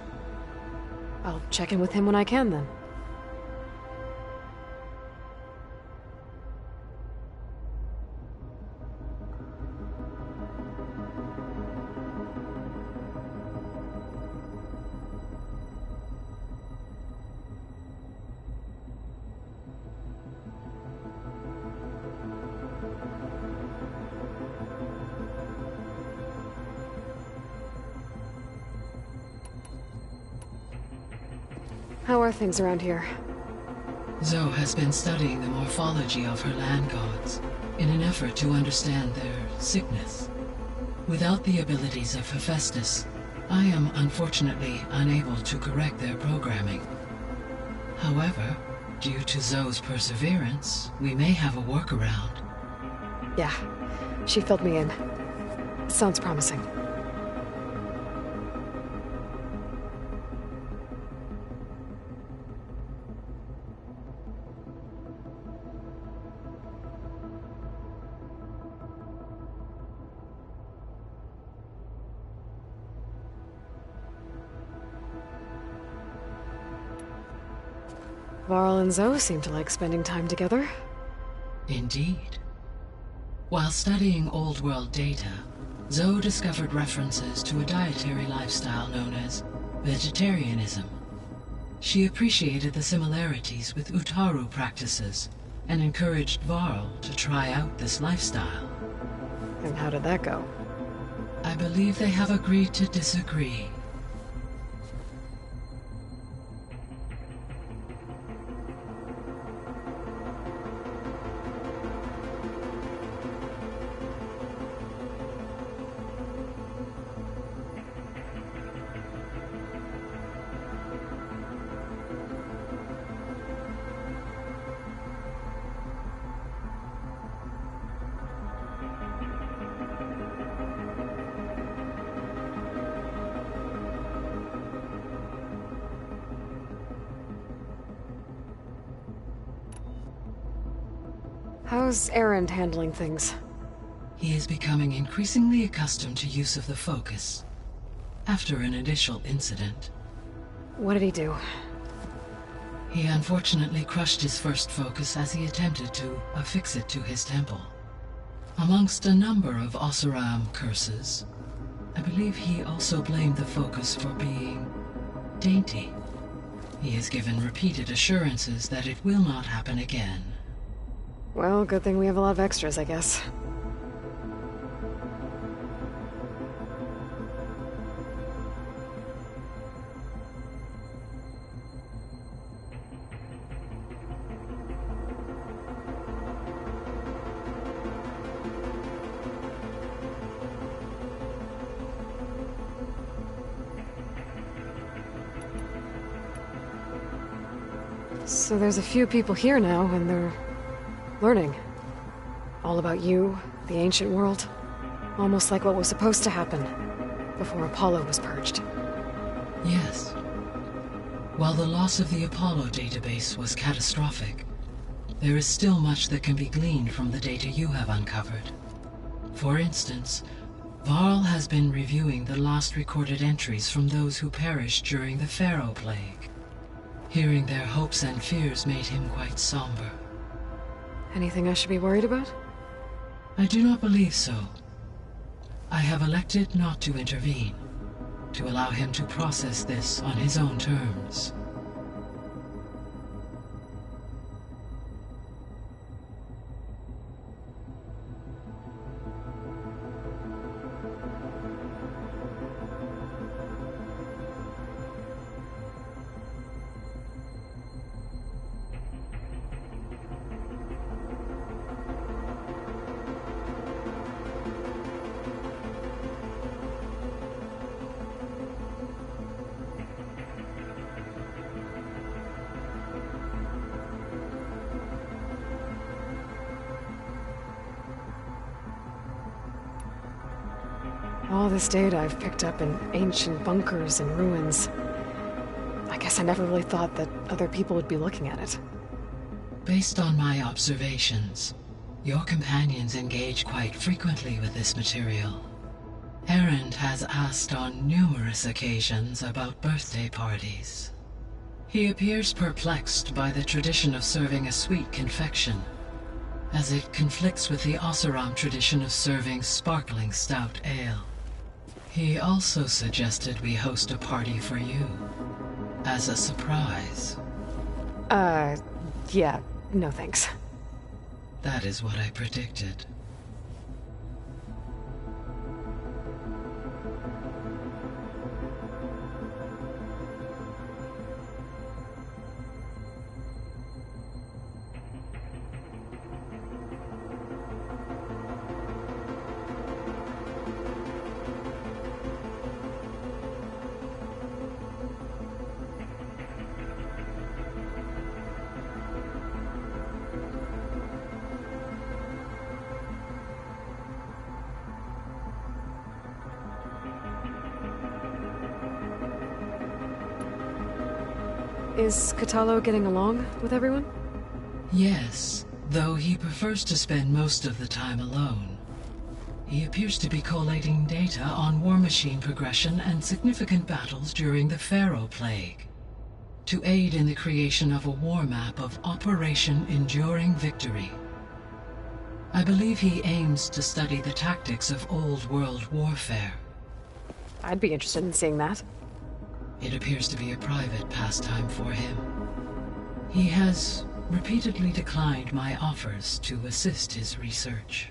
I'll check in with him when I can, then. How are things around here? Zoe has been studying the morphology of her land gods in an effort to understand their sickness. Without the abilities of Hephaestus, I am unfortunately unable to correct their programming. However, due to Zoe's perseverance, we may have a workaround. Yeah, she filled me in. Sounds promising. Varl and Zoe seem to like spending time together. Indeed. While studying Old World data, Zoe discovered references to a dietary lifestyle known as vegetarianism. She appreciated the similarities with Utaru practices and encouraged Varl to try out this lifestyle. And how did that go? I believe they have agreed to disagree. How's Erend handling things? He is becoming increasingly accustomed to use of the focus, after an initial incident. What did he do? He unfortunately crushed his first focus as he attempted to affix it to his temple. Amongst a number of Oseram curses, I believe he also blamed the focus for being dainty. He has given repeated assurances that it will not happen again. Well, good thing we have a lot of extras, I guess. So there's a few people here now, and they're learning. All about you, the ancient world. Almost like what was supposed to happen before Apollo was purged. Yes. While the loss of the Apollo database was catastrophic, there is still much that can be gleaned from the data you have uncovered. For instance, Varl has been reviewing the last recorded entries from those who perished during the Pharaoh Plague. Hearing their hopes and fears made him quite somber. Anything I should be worried about? I do not believe so. I have elected not to intervene, to allow him to process this on his own terms. All this data I've picked up in ancient bunkers and ruins. I guess I never really thought that other people would be looking at it. Based on my observations, your companions engage quite frequently with this material. Erend has asked on numerous occasions about birthday parties. He appears perplexed by the tradition of serving a sweet confection, as it conflicts with the Oseram tradition of serving sparkling stout ale. He also suggested we host a party for you, as a surprise. Yeah, no thanks. That is what I predicted. Is Katalo getting along with everyone? Yes, though he prefers to spend most of the time alone. He appears to be collating data on war machine progression and significant battles during the Pharaoh Plague, to aid in the creation of a war map of Operation Enduring Victory. I believe he aims to study the tactics of old world warfare. I'd be interested in seeing that. It appears to be a private pastime for him. He has repeatedly declined my offers to assist his research.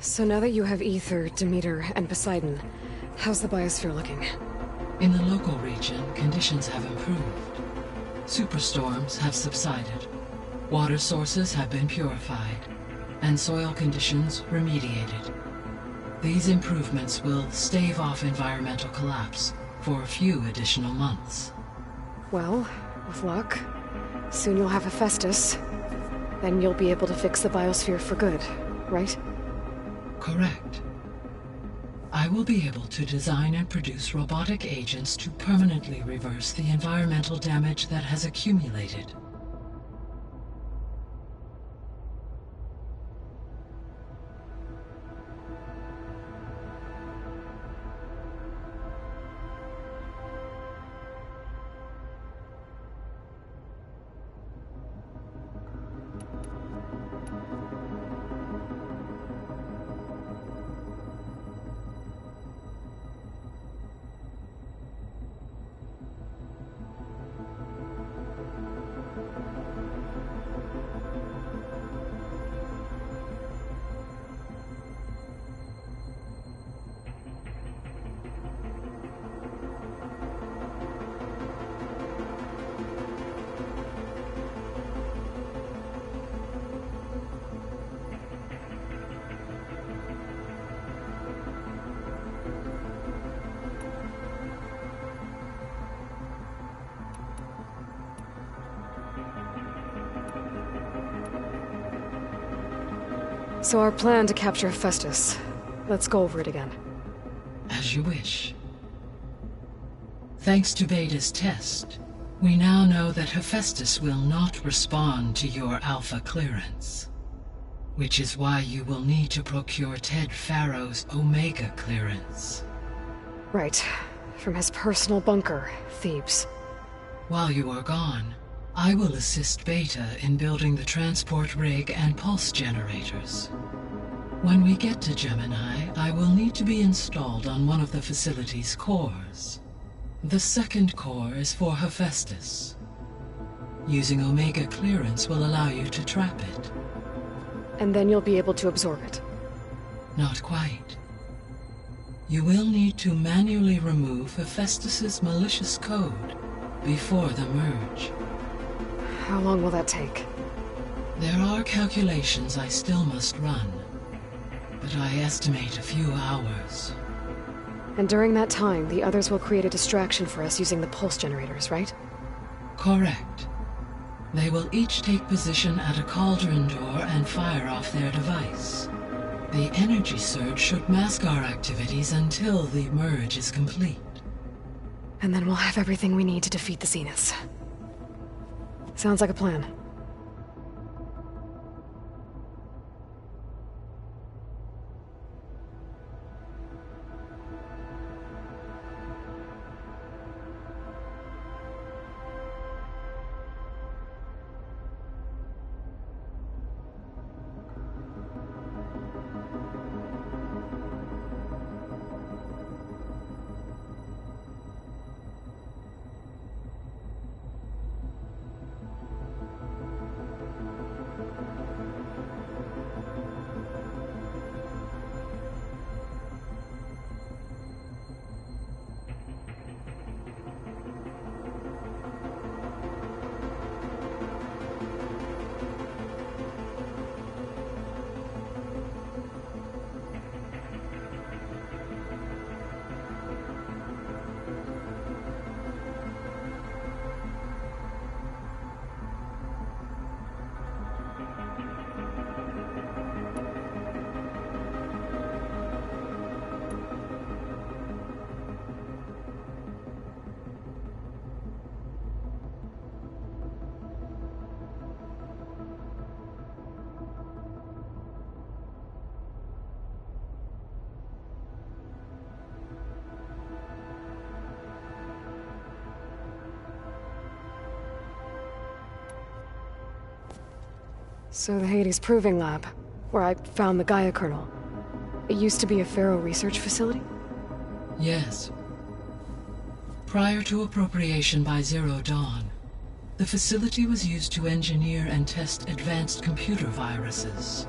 So now that you have Ether, Demeter, and Poseidon, how's the biosphere looking? In the local region, conditions have improved. Superstorms have subsided, water sources have been purified, and soil conditions remediated. These improvements will stave off environmental collapse for a few additional months. Well, with luck, soon you'll have Hephaestus. Then you'll be able to fix the biosphere for good, right? Correct. I will be able to design and produce robotic agents to permanently reverse the environmental damage that has accumulated. So our plan to capture Hephaestus. Let's go over it again. As you wish. Thanks to Beta's test, we now know that Hephaestus will not respond to your Alpha clearance. Which is why you will need to procure Ted Pharaoh's Omega clearance. Right. From his personal bunker, Thebes. While you are gone, I will assist Beta in building the transport rig and pulse generators. When we get to Gemini, I will need to be installed on one of the facility's cores. The second core is for Hephaestus. Using Omega clearance will allow you to trap it. And then you'll be able to absorb it. Not quite. You will need to manually remove Hephaestus's malicious code before the merge. How long will that take? There are calculations I still must run, but I estimate a few hours. And during that time, the others will create a distraction for us using the pulse generators, right? Correct. They will each take position at a cauldron door and fire off their device. The energy surge should mask our activities until the merge is complete. And then we'll have everything we need to defeat the Zeniths. Sounds like a plan. So the Hades Proving Lab, where I found the Gaia kernel, it used to be a Pharaoh research facility? Yes. Prior to appropriation by Zero Dawn, the facility was used to engineer and test advanced computer viruses.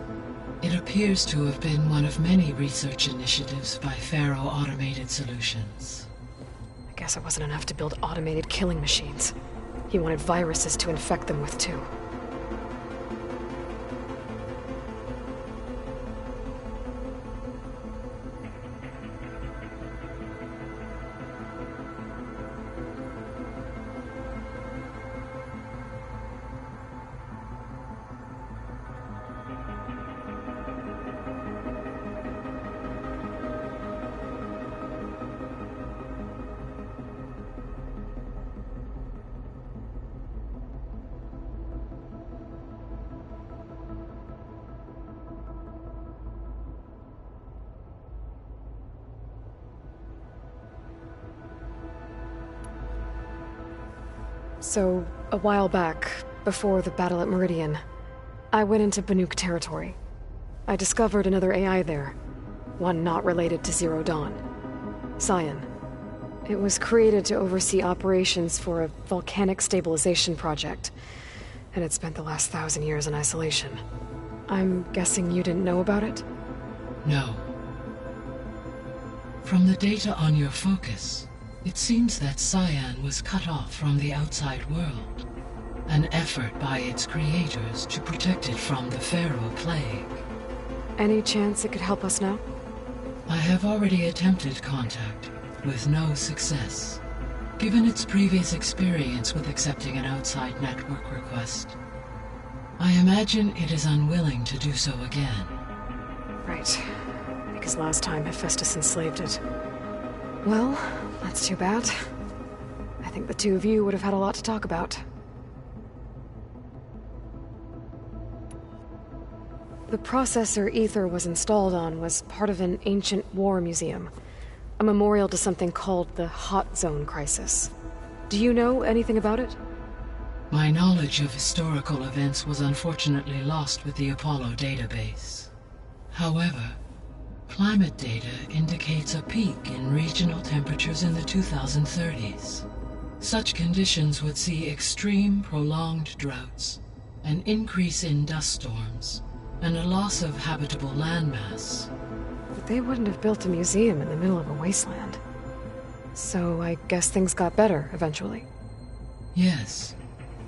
It appears to have been one of many research initiatives by Pharaoh Automated Solutions. I guess it wasn't enough to build automated killing machines. He wanted viruses to infect them with too. So, a while back, before the battle at Meridian, I went into Banuk territory. I discovered another AI there, one not related to Zero Dawn. Cyan. It was created to oversee operations for a volcanic stabilization project, and it spent the last 1,000 years in isolation. I'm guessing you didn't know about it? No. From the data on your focus, it seems that Cyan was cut off from the outside world, an effort by its creators to protect it from the Pharaoh Plague. Any chance it could help us now? I have already attempted contact, with no success. Given its previous experience with accepting an outside network request, I imagine it is unwilling to do so again. Right. Because last time Hephaestus enslaved it. Well, that's too bad. I think the two of you would have had a lot to talk about. The processor Ether was installed on was part of an ancient war museum. A memorial to something called the Hot Zone Crisis. Do you know anything about it? My knowledge of historical events was unfortunately lost with the Apollo database. However, climate data indicates a peak in regional temperatures in the 2030s. Such conditions would see extreme, prolonged droughts, an increase in dust storms, and a loss of habitable landmass. But they wouldn't have built a museum in the middle of a wasteland. So I guess things got better eventually. Yes.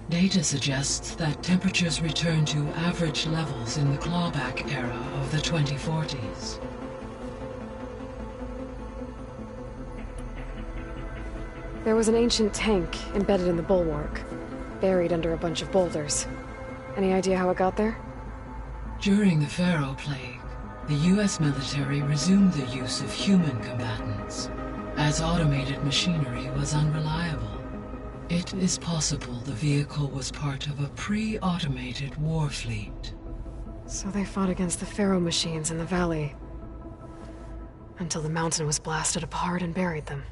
Data suggests that temperatures returned to average levels in the clawback era of the 2040s. There was an ancient tank embedded in the bulwark, buried under a bunch of boulders. Any idea how it got there? During the Pharaoh Plague, the US military resumed the use of human combatants, as automated machinery was unreliable. It is possible the vehicle was part of a pre-automated war fleet. So they fought against the Pharaoh machines in the valley, until the mountain was blasted apart and buried them.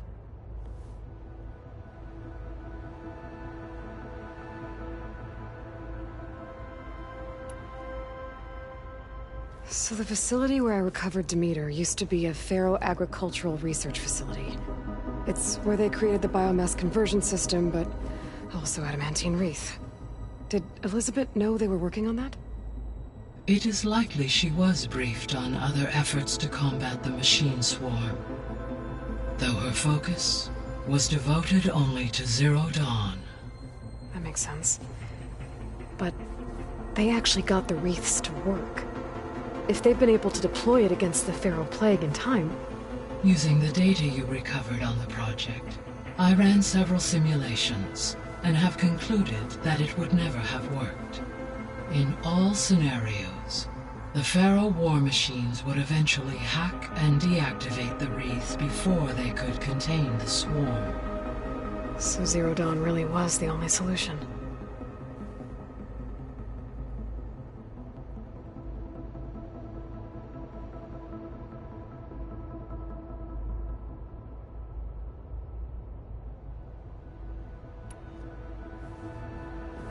So the facility where I recovered Demeter used to be a Pharaoh agricultural research facility. It's where they created the biomass conversion system, but also Adamantine Wreath. Did Elizabeth know they were working on that? It is likely she was briefed on other efforts to combat the machine swarm, though her focus was devoted only to Zero Dawn. That makes sense. But they actually got the wreaths to work. If they've been able to deploy it against the Pharaoh Plague in time... Using the data you recovered on the project, I ran several simulations and have concluded that it would never have worked. In all scenarios, the Pharaoh war machines would eventually hack and deactivate the wreath before they could contain the swarm. So Zero Dawn really was the only solution.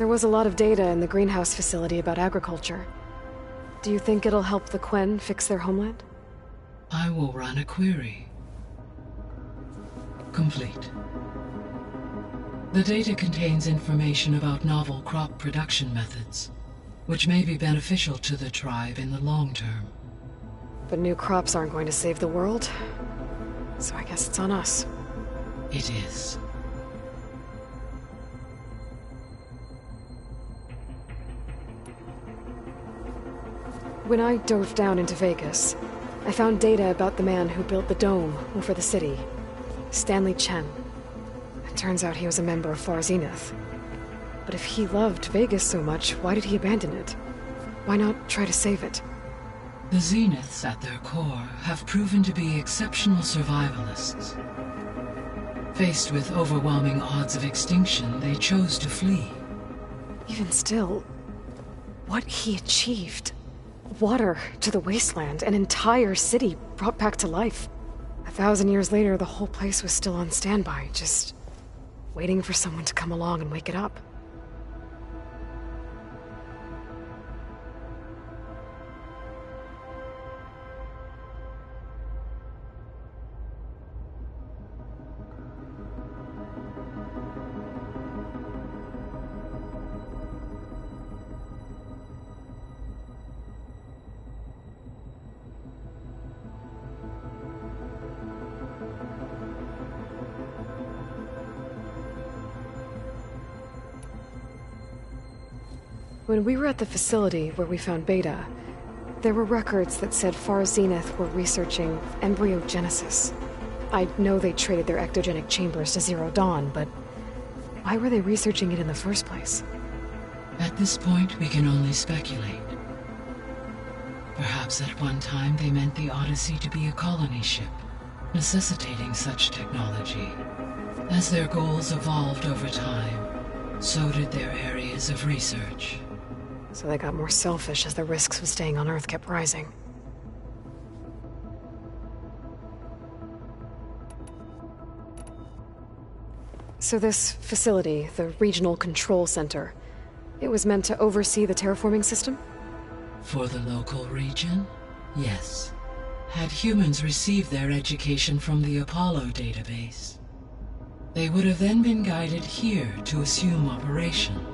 There was a lot of data in the greenhouse facility about agriculture. Do you think it'll help the Quen fix their homeland? I will run a query. Complete. The data contains information about novel crop production methods, which may be beneficial to the tribe in the long term. But new crops aren't going to save the world, so I guess it's on us. It is. When I dove down into Vegas, I found data about the man who built the dome over the city, Stanley Chen. It turns out he was a member of Far Zenith. But if he loved Vegas so much, why did he abandon it? Why not try to save it? The Zeniths, at their core, have proven to be exceptional survivalists. Faced with overwhelming odds of extinction, they chose to flee. Even still, what he achieved. Water to the wasteland, an entire city brought back to life. 1,000 years later, the whole place was still on standby, just waiting for someone to come along and wake it up. When we were at the facility where we found Beta, there were records that said Far Zenith were researching embryogenesis. I know they traded their ectogenic chambers to Zero Dawn, but why were they researching it in the first place? At this point, we can only speculate. Perhaps at one time they meant the Odyssey to be a colony ship, necessitating such technology. As their goals evolved over time, so did their areas of research. So they got more selfish as the risks of staying on Earth kept rising. So this facility, the Regional Control Center, it was meant to oversee the terraforming system? For the local region, yes. Had humans received their education from the Apollo database, they would have then been guided here to assume operation.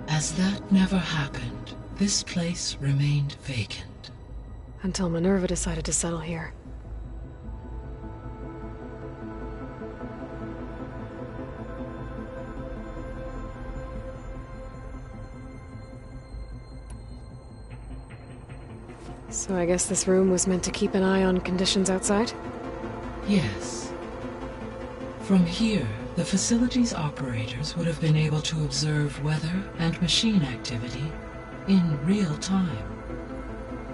As that never happened, this place remained vacant. Until Minerva decided to settle here. So I guess this room was meant to keep an eye on conditions outside? Yes. From here, the facility's operators would have been able to observe weather and machine activity in real time.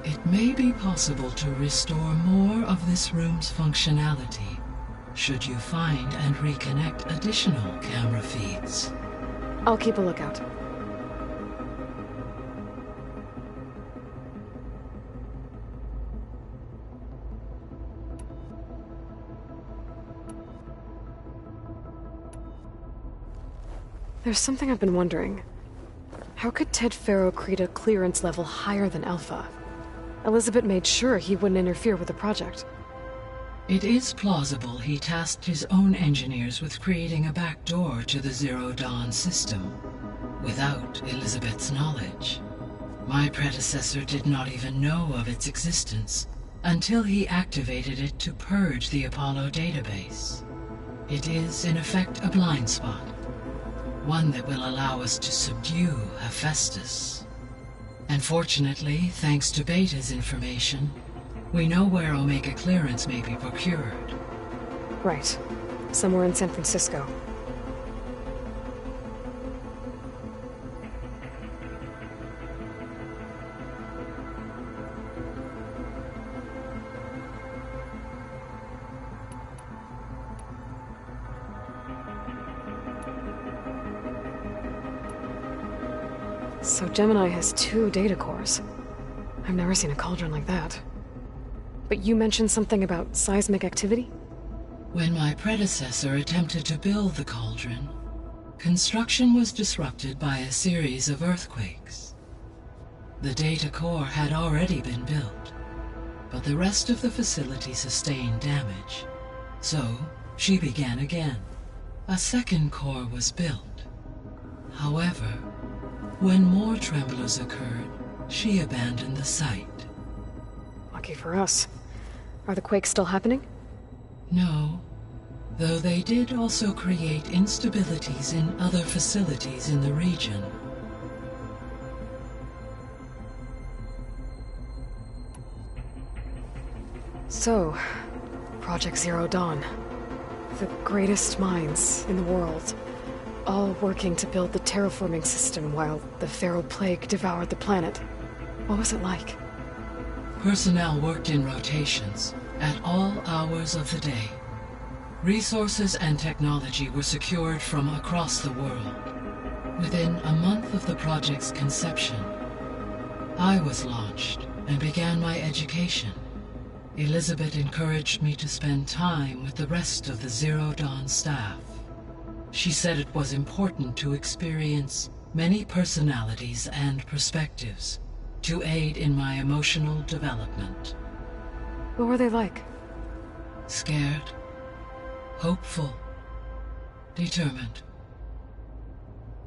It may be possible to restore more of this room's functionality, should you find and reconnect additional camera feeds. I'll keep a lookout. There's something I've been wondering. How could Ted Faro create a clearance level higher than Alpha? Elizabeth made sure he wouldn't interfere with the project. It is plausible he tasked his own engineers with creating a backdoor to the Zero Dawn system, without Elizabeth's knowledge. My predecessor did not even know of its existence until he activated it to purge the Apollo database. It is, in effect, a blind spot. One that will allow us to subdue Hephaestus. And fortunately, thanks to Beta's information, we know where Omega clearance may be procured. Right. Somewhere in San Francisco. So Gemini has 2 data cores. I've never seen a cauldron like that. But you mentioned something about seismic activity? When my predecessor attempted to build the cauldron, Construction was disrupted by a series of earthquakes. The data core had already been built, but the rest of the facility sustained damage. So, she began again. A second core was built. However, when more tremblers occurred, she abandoned the site. Lucky for us. Are the quakes still happening? No, though they did also create instabilities in other facilities in the region. So, Project Zero Dawn. The greatest minds in the world, all working to build the terraforming system while the Pharaoh Plague devoured the planet. What was it like? Personnel worked in rotations, at all hours of the day. Resources and technology were secured from across the world. Within a month of the project's conception, I was launched and began my education. Elizabeth encouraged me to spend time with the rest of the Zero Dawn staff. She said it was important to experience many personalities and perspectives to aid in my emotional development. What were they like? Scared, hopeful, determined.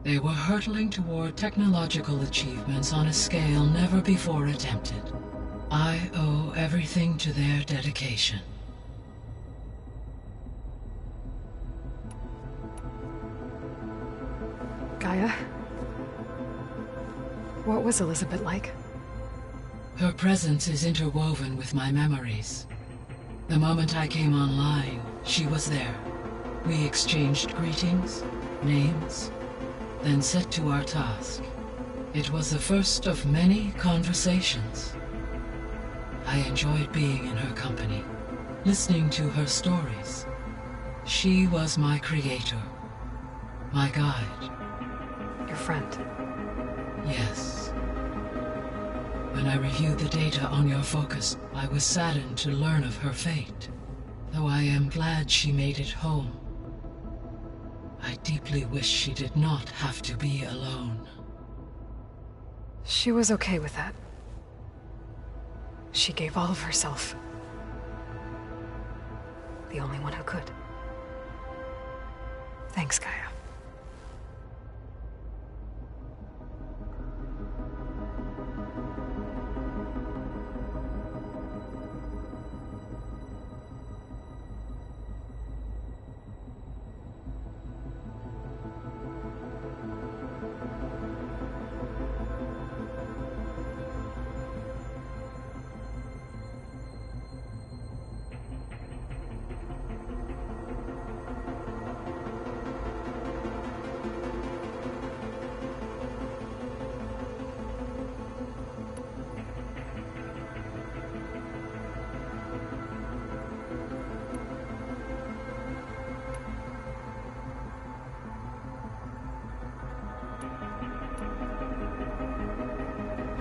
They were hurtling toward technological achievements on a scale never before attempted. I owe everything to their dedication. Gaia? What was Elizabeth like? Her presence is interwoven with my memories. The moment I came online, she was there. We exchanged greetings, names, then set to our task. It was the first of many conversations. I enjoyed being in her company, listening to her stories. She was my creator, my guide. Your friend? Yes. When I reviewed the data on your focus, I was saddened to learn of her fate, though I am glad she made it home. I deeply wish she did not have to be alone. She was okay with that. She gave all of herself. The only one who could. Thanks, Gaia.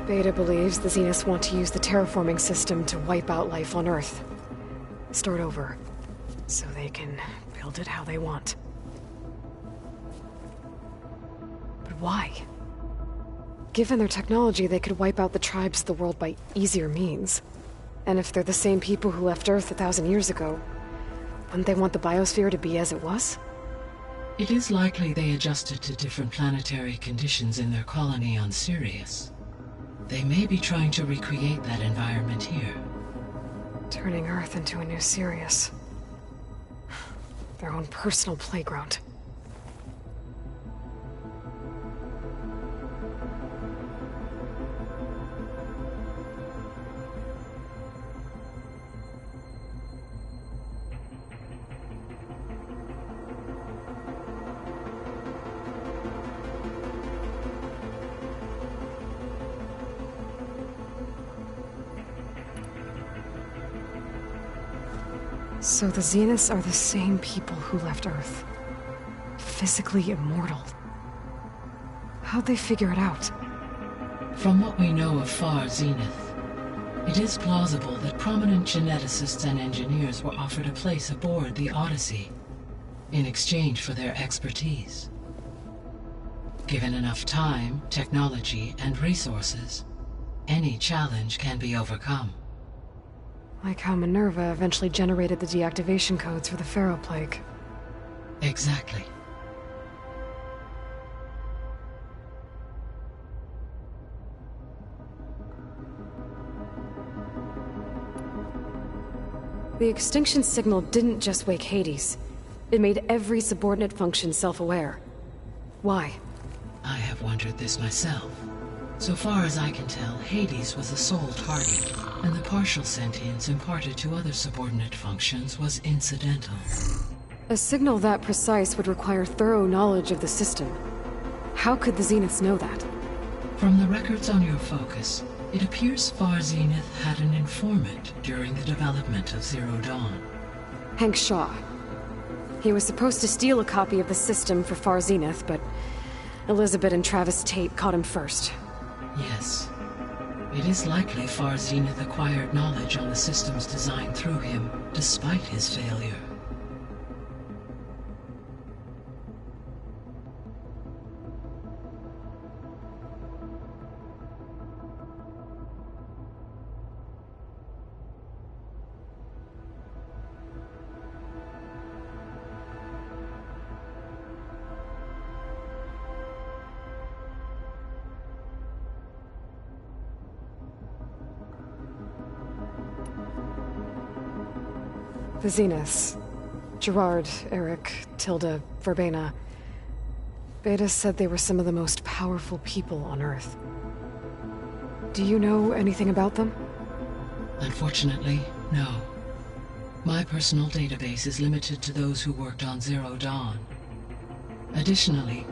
Beta believes the Zeniths want to use the terraforming system to wipe out life on Earth. Start over, so they can build it how they want. But why? Given their technology, they could wipe out the tribes of the world by easier means. And if they're the same people who left Earth 1,000 years ago, wouldn't they want the biosphere to be as it was? It is likely they adjusted to different planetary conditions in their colony on Sirius. They may be trying to recreate that environment here. Turning Earth into a new Sirius. Their own personal playground. So the Zeniths are the same people who left Earth. Physically immortal. How'd they figure it out? From what we know of Far Zenith, it is plausible that prominent geneticists and engineers were offered a place aboard the Odyssey in exchange for their expertise. Given enough time, technology, and resources, any challenge can be overcome. Like how Minerva eventually generated the deactivation codes for the Pharaoh Plague. Exactly. The extinction signal didn't just wake Hades. It made every subordinate function self-aware. Why? I have wondered this myself. So far as I can tell, Hades was the sole target, and the partial sentience imparted to other subordinate functions was incidental. A signal that precise would require thorough knowledge of the system. How could the Zeniths know that? From the records on your focus, it appears Far Zenith had an informant during the development of Zero Dawn. Hank Shaw. He was supposed to steal a copy of the system for Far Zenith, but Elizabeth and Travis Tate caught him first. Yes. It is likely Far Zenith acquired knowledge on the system's design through him, despite his failure. The Zeniths. Gerard, Eric, Tilda, Verbena. Beta said they were some of the most powerful people on Earth. Do you know anything about them? Unfortunately, no. My personal database is limited to those who worked on Zero Dawn. Additionally,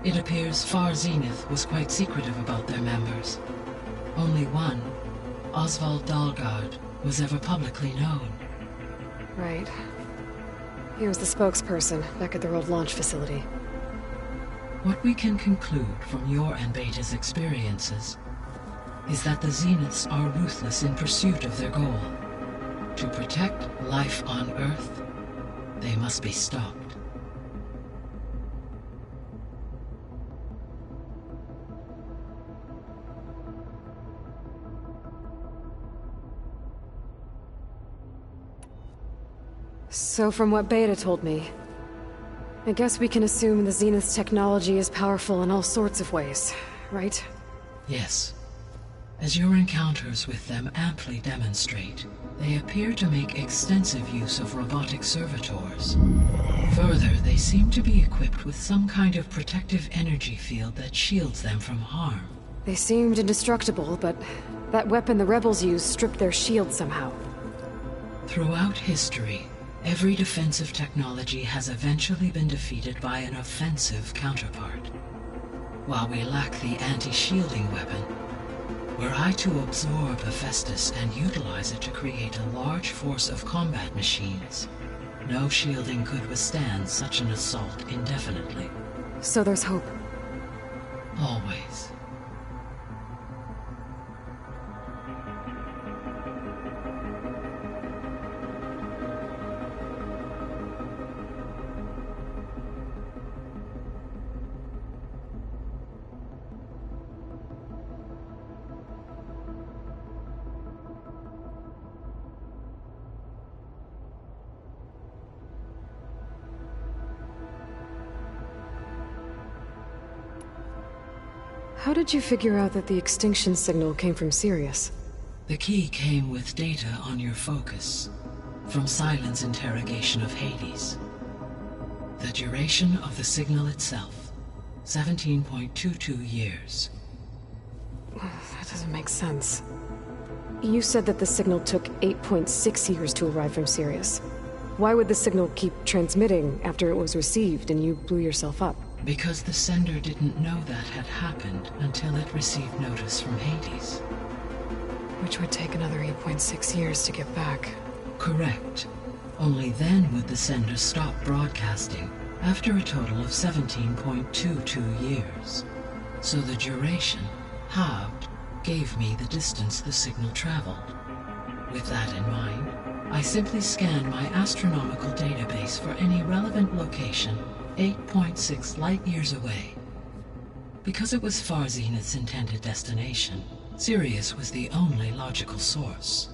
it appears Far Zenith was quite secretive about their members. Only one, Oswald Dahlgard, was ever publicly known. Right. He was the spokesperson back at their old launch facility. What we can conclude from your and Beta's experiences is that the Zeniths are ruthless in pursuit of their goal. To protect life on Earth, they must be stopped. So from what Beta told me, I guess we can assume the Zenith's technology is powerful in all sorts of ways, right? Yes. As your encounters with them amply demonstrate, they appear to make extensive use of robotic servitors. Further, they seem to be equipped with some kind of protective energy field that shields them from harm. They seemed indestructible, but that weapon the rebels used stripped their shield somehow. Throughout history, every defensive technology has eventually been defeated by an offensive counterpart. While we lack the anti-shielding weapon, were I to absorb Hephaestus and utilize it to create a large force of combat machines, no shielding could withstand such an assault indefinitely. So there's hope. Always. How did you figure out that the extinction signal came from Sirius? The key came with data on your focus, from Silent's interrogation of Hades. The duration of the signal itself, 17.22 years. That doesn't make sense. You said that the signal took 8.6 years to arrive from Sirius. Why would the signal keep transmitting after it was received and you blew yourself up? Because the sender didn't know that had happened until it received notice from Hades. Which would take another 8.6 years to get back. Correct. Only then would the sender stop broadcasting, after a total of 17.22 years. So the duration, halved, gave me the distance the signal traveled. With that in mind, I simply scanned my astronomical database for any relevant location 8.6 light-years away. Because it was Far Zenith's intended destination, Sirius was the only logical source.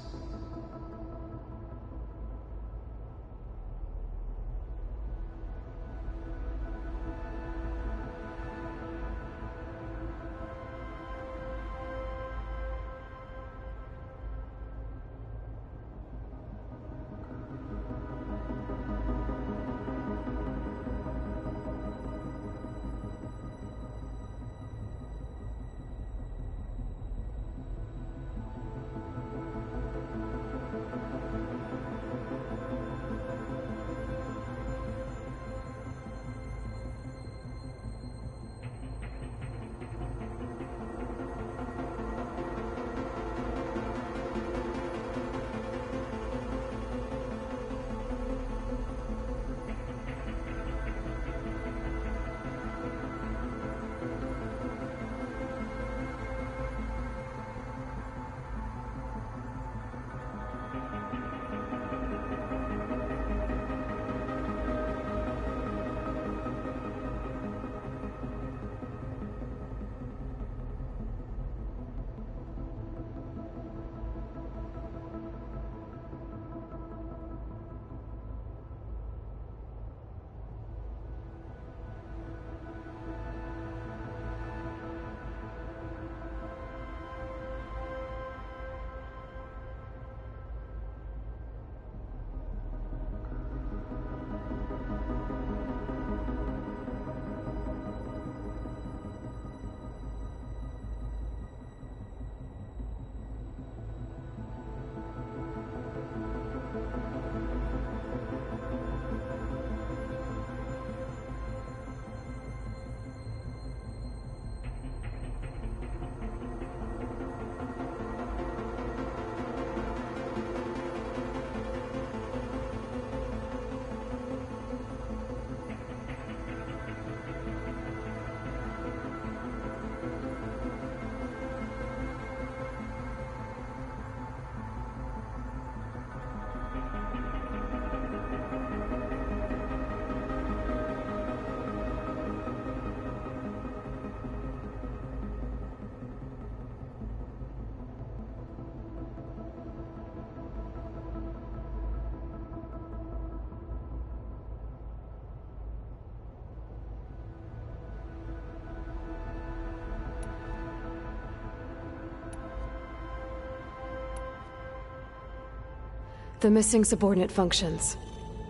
The missing subordinate functions.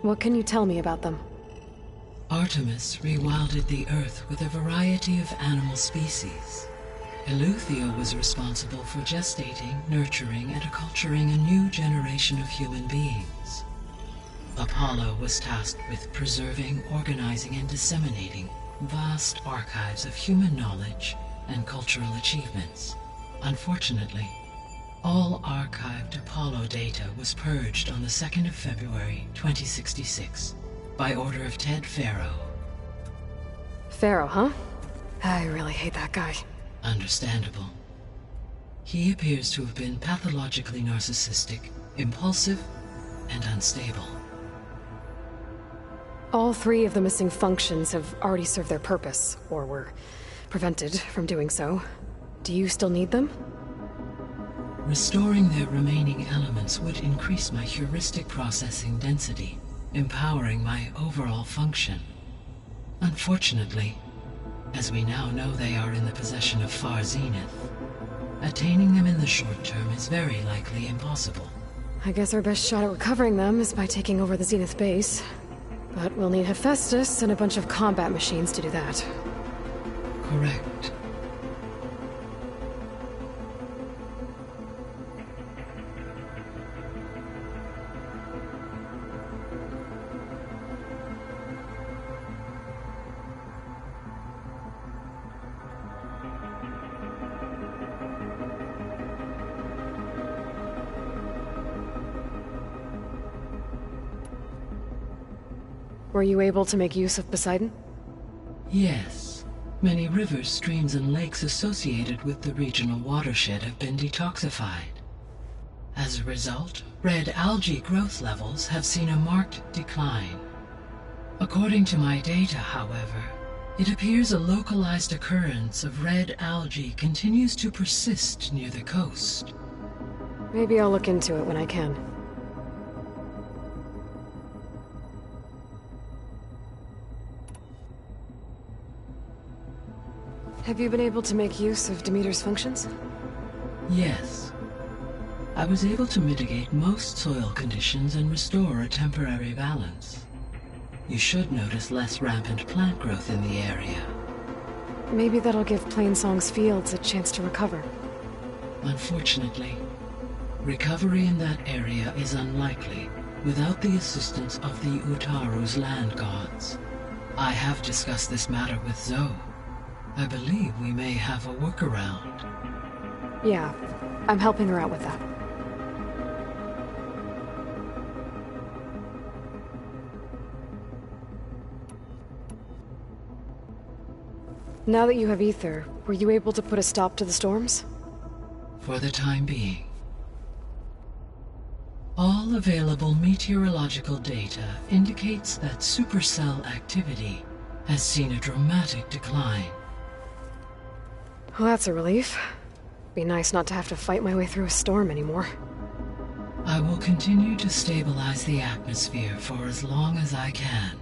What can you tell me about them? Artemis rewilded the Earth with a variety of animal species. Eleuthia was responsible for gestating, nurturing, and acculturating a new generation of human beings. Apollo was tasked with preserving, organizing, and disseminating vast archives of human knowledge and cultural achievements. Unfortunately, all archived Apollo data was purged on the 2nd of February, 2066, by order of Ted Faro. Faro, huh? I really hate that guy. Understandable. He appears to have been pathologically narcissistic, impulsive, and unstable. All 3 of the missing functions have already served their purpose, or were prevented from doing so. Do you still need them? Restoring their remaining elements would increase my heuristic processing density, empowering my overall function. Unfortunately, as we now know they are in the possession of Far Zenith, attaining them in the short term is very likely impossible. I guess our best shot at recovering them is by taking over the Zenith base. But we'll need Hephaestus and a bunch of combat machines to do that. Correct. Were you able to make use of Poseidon? Yes. Many rivers, streams, and lakes associated with the regional watershed have been detoxified. As a result, red algae growth levels have seen a marked decline. According to my data, however, It appears a localized occurrence of red algae continues to persist near the coast. Maybe I'll look into it when I can. Have you been able to make use of Demeter's functions? Yes. I was able to mitigate most soil conditions and restore a temporary balance. You should notice less rampant plant growth in the area. Maybe that'll give Plainsong's fields a chance to recover. Unfortunately, recovery in that area is unlikely without the assistance of the Utaru's land gods. I have discussed this matter with Zoe. I believe we may have a workaround. Yeah, I'm helping her out with that. Now that you have Ether, were you able to put a stop to the storms? For the time being. All available meteorological data indicates that supercell activity has seen a dramatic decline. Well, that's a relief. Be nice not to have to fight my way through a storm anymore. I will continue to stabilize the atmosphere for as long as I can.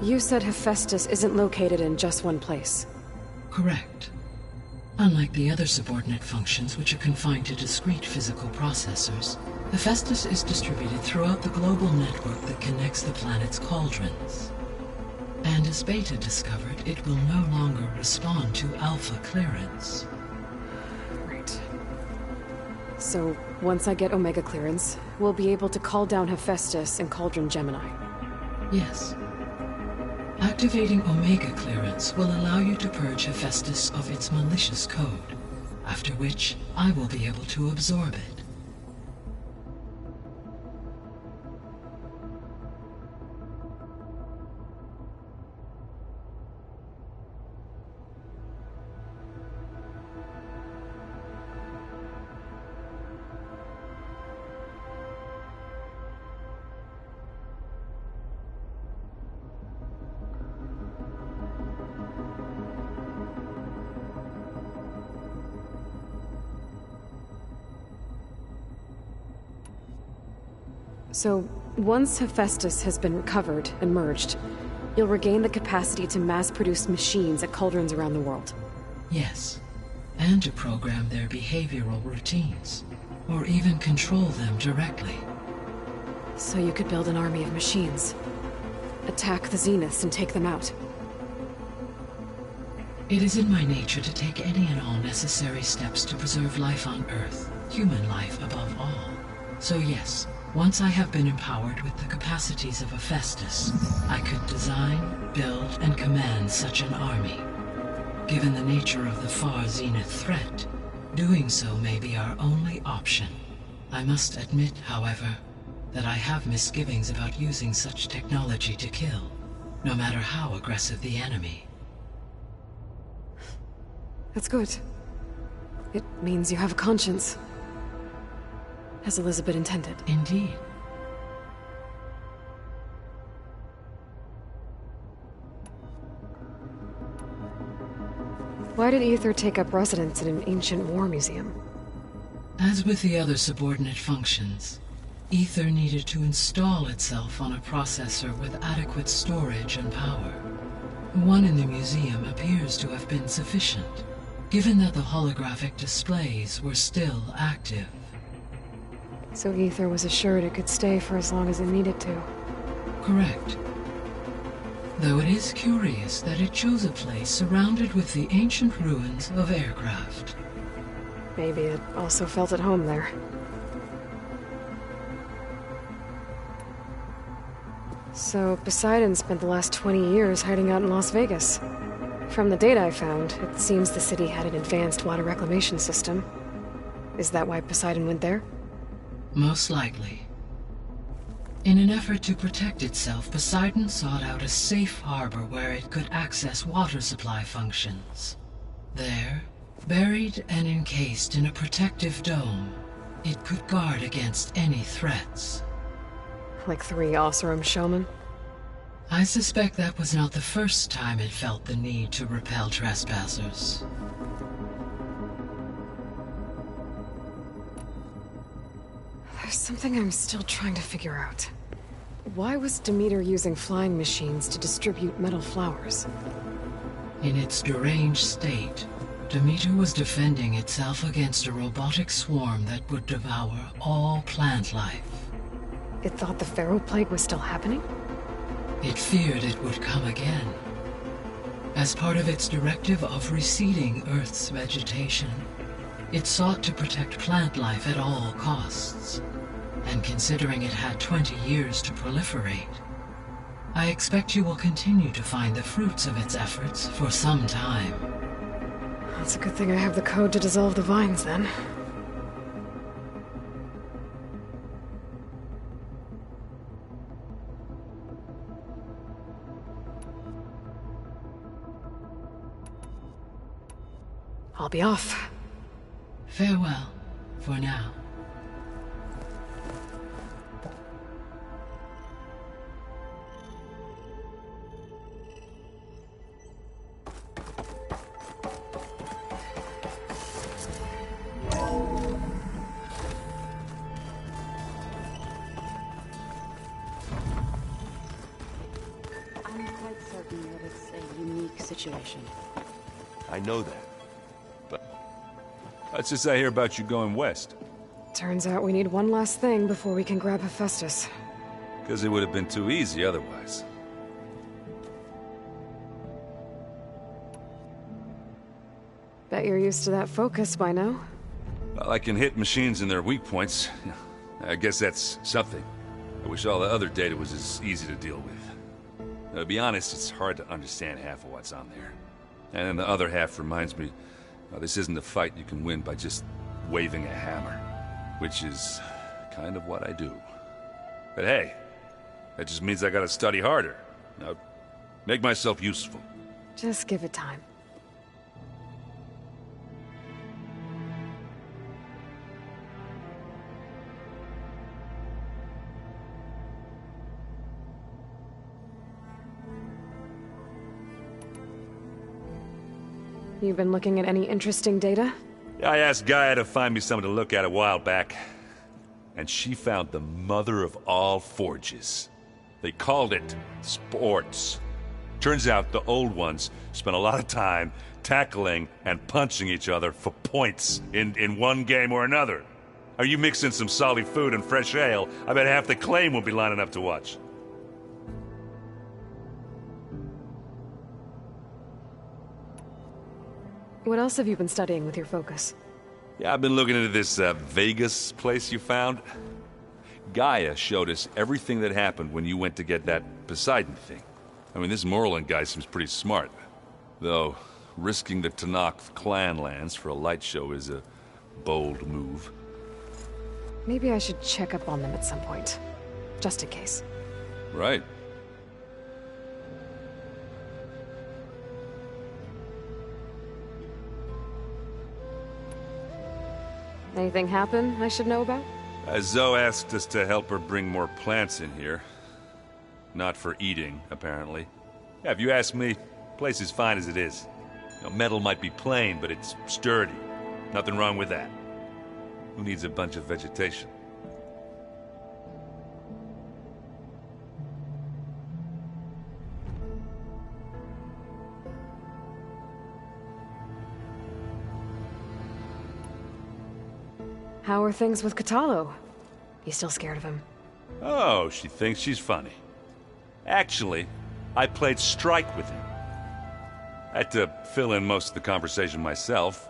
You said Hephaestus isn't located in just one place. Correct. Unlike the other subordinate functions, which are confined to discrete physical processors, Hephaestus is distributed throughout the global network that connects the planet's cauldrons. And as Beta discovered, it will no longer respond to Alpha clearance. Right. So, once I get Omega clearance, we'll be able to call down Hephaestus and Cauldron Gemini. Yes. Activating Omega clearance will allow you to purge Hephaestus of its malicious code, after which I will be able to absorb it. So, once Hephaestus has been recovered and merged, you'll regain the capacity to mass-produce machines at cauldrons around the world. Yes, and to program their behavioral routines, or even control them directly. So you could build an army of machines, attack the Zeniths and take them out. It is in my nature to take any and all necessary steps to preserve life on Earth, human life above all. So yes, once I have been empowered with the capacities of Hephaestus, I could design, build, and command such an army. Given the nature of the far Zenith threat, doing so may be our only option. I must admit, however, that I have misgivings about using such technology to kill, no matter how aggressive the enemy. That's good. It means you have a conscience. As Elizabeth intended. Indeed. Why did Ether take up residence in an ancient war museum? As with the other subordinate functions, Ether needed to install itself on a processor with adequate storage and power. One in the museum appears to have been sufficient, given that the holographic displays were still active. So Ether was assured it could stay for as long as it needed to. Correct. Though it is curious that it chose a place surrounded with the ancient ruins of aircraft. Maybe it also felt at home there. So Poseidon spent the last 20 years hiding out in Las Vegas. From the data I found, it seems the city had an advanced water reclamation system. Is that why Poseidon went there? Most likely. In an effort to protect itself, Poseidon sought out a safe harbor where it could access water supply functions. There, buried and encased in a protective dome, it could guard against any threats. Like 3 Oseram showmen? I suspect that was not the first time it felt the need to repel trespassers. There's something I'm still trying to figure out. Why was Demeter using flying machines to distribute metal flowers? In its deranged state, Demeter was defending itself against a robotic swarm that would devour all plant life. It thought the Pharaoh Plague was still happening? It feared it would come again. As part of its directive of receding Earth's vegetation, it sought to protect plant life at all costs. And considering it had 20 years to proliferate, I expect you will continue to find the fruits of its efforts for some time. That's a good thing I have the code to dissolve the vines, then. I'll be off. Farewell, for now. I'm quite certain that it's a unique situation. I know that. But let's just say I hear about you going west. Turns out we need one last thing before we can grab Hephaestus. Because it would have been too easy otherwise. Bet you're used to that focus by now. Well, I can hit machines in their weak points. I guess that's something. I wish all the other data was as easy to deal with. To be honest, it's hard to understand half of what's on there. And then the other half reminds me, this isn't a fight you can win by just waving a hammer. Which is kind of what I do. But hey, that just means I gotta study harder. Now, make myself useful. Just give it time. You been looking at any interesting data? I asked Gaia to find me something to look at a while back. And she found the mother of all forges. They called it sports. Turns out the old ones spent a lot of time tackling and punching each other for points in one game or another. Are you mixing some solid food and fresh ale? I bet half the claim will be lining up to watch. What else have you been studying with your focus? Yeah, I've been looking into this Vegas place you found. Gaia showed us everything that happened when you went to get that Poseidon thing. I mean, this Merlin guy seems pretty smart. Though, risking the Tenakth clan lands for a light show is a bold move. Maybe I should check up on them at some point. Just in case. Right. Anything happen I should know about? Zoe asked us to help her bring more plants in here. Not for eating, apparently. Yeah, if you ask me, the place is fine as it is. You know, metal might be plain, but it's sturdy. Nothing wrong with that. Who needs a bunch of vegetation? How are things with Kotallo? You still scared of him? Oh, she thinks she's funny. Actually, I played strike with him. I had to fill in most of the conversation myself,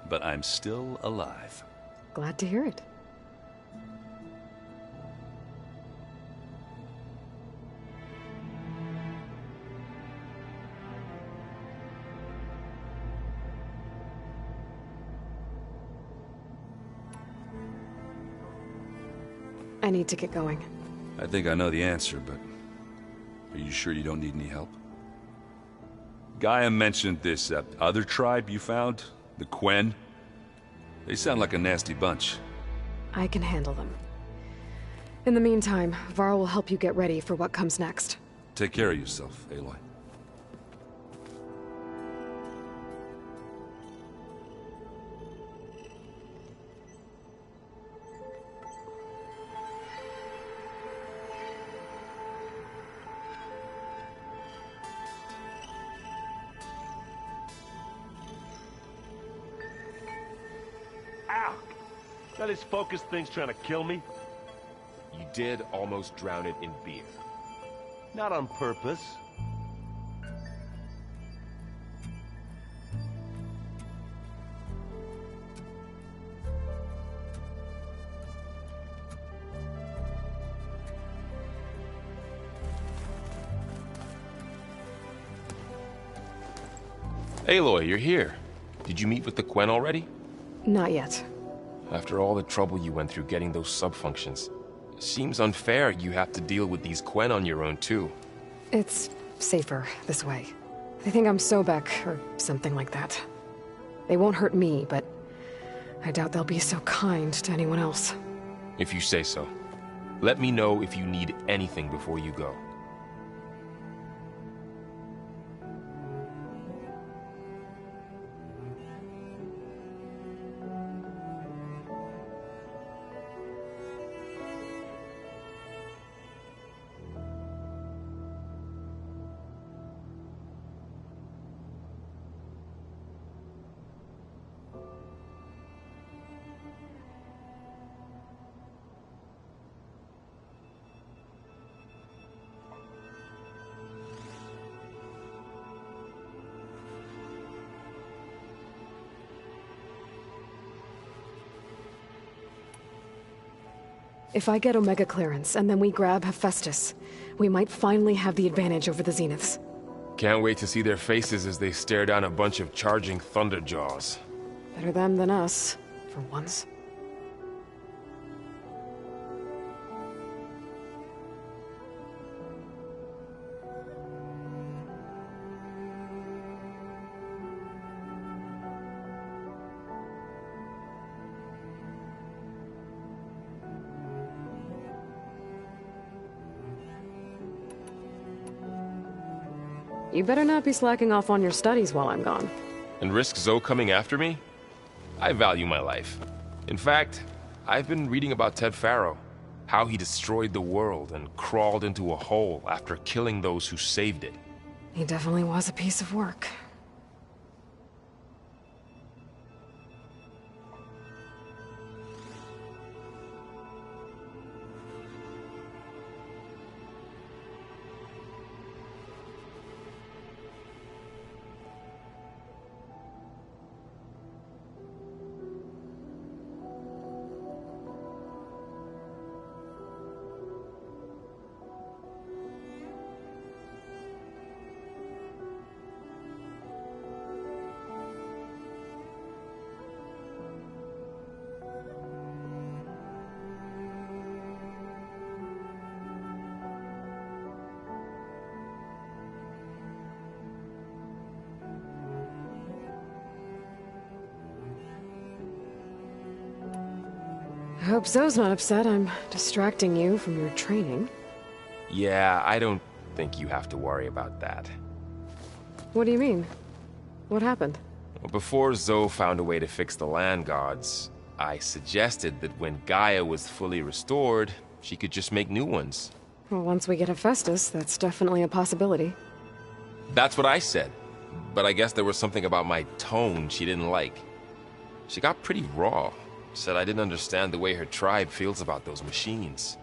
but I'm still alive. Glad to hear it. I need to get going. I think I know the answer, but are you sure you don't need any help? Gaia mentioned this other tribe you found, the Quen. They sound like a nasty bunch. I can handle them. In the meantime, Varl will help you get ready for what comes next. Take care of yourself, Aloy. Ow! Now this focus thing's trying to kill me? You did almost drown it in beer. Not on purpose. Aloy, you're here. Did you meet with the Quen already? Not yet. After all the trouble you went through getting those sub-functions, it seems unfair you have to deal with these Quen on your own too. It's safer this way. They think I'm Sobek, or something like that. They won't hurt me, but I doubt they'll be so kind to anyone else. If you say so. Let me know if you need anything before you go. If I get Omega clearance, and then we grab Hephaestus, we might finally have the advantage over the Zeniths. Can't wait to see their faces as they stare down a bunch of charging Thunderjaws. Better them than us, for once. You better not be slacking off on your studies while I'm gone. And risk Zoe coming after me? I value my life. In fact, I've been reading about Ted Faro. How he destroyed the world and crawled into a hole after killing those who saved it. He definitely was a piece of work. I hope Zoe's not upset I'm distracting you from your training. Yeah, I don't think you have to worry about that. What do you mean? What happened? Well, before Zoe found a way to fix the land gods, I suggested that when Gaia was fully restored, she could just make new ones. Well, once we get Hephaestus, that's definitely a possibility. That's what I said. But I guess there was something about my tone she didn't like. She got pretty raw. Said I didn't understand the way her tribe feels about those machines.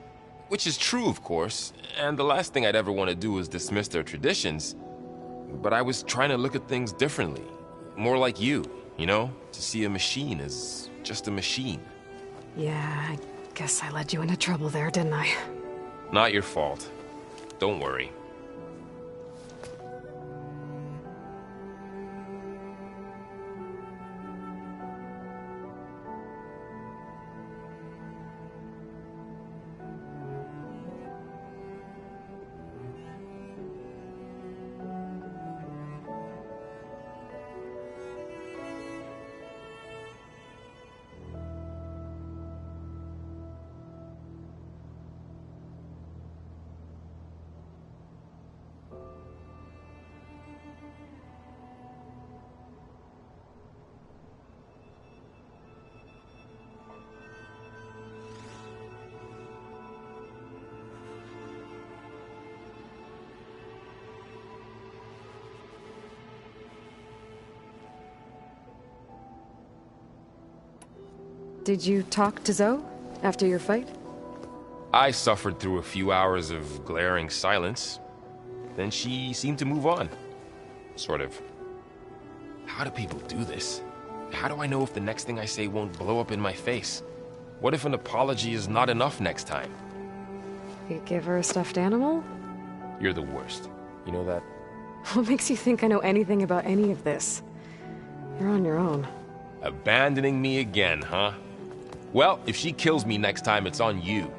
Which is true, of course, and the last thing I'd ever want to do is dismiss their traditions. But I was trying to look at things differently. More like you know? To see a machine as just a machine. Yeah, I guess I led you into trouble there, didn't I? Not your fault. Don't worry. Did you talk to Zoe after your fight? I suffered through a few hours of glaring silence. Then she seemed to move on. Sort of. How do people do this? How do I know if the next thing I say won't blow up in my face? What if an apology is not enough next time? You give her a stuffed animal? You're the worst. You know that? What makes you think I know anything about any of this? You're on your own. Abandoning me again, huh? Well, if she kills me next time, it's on you.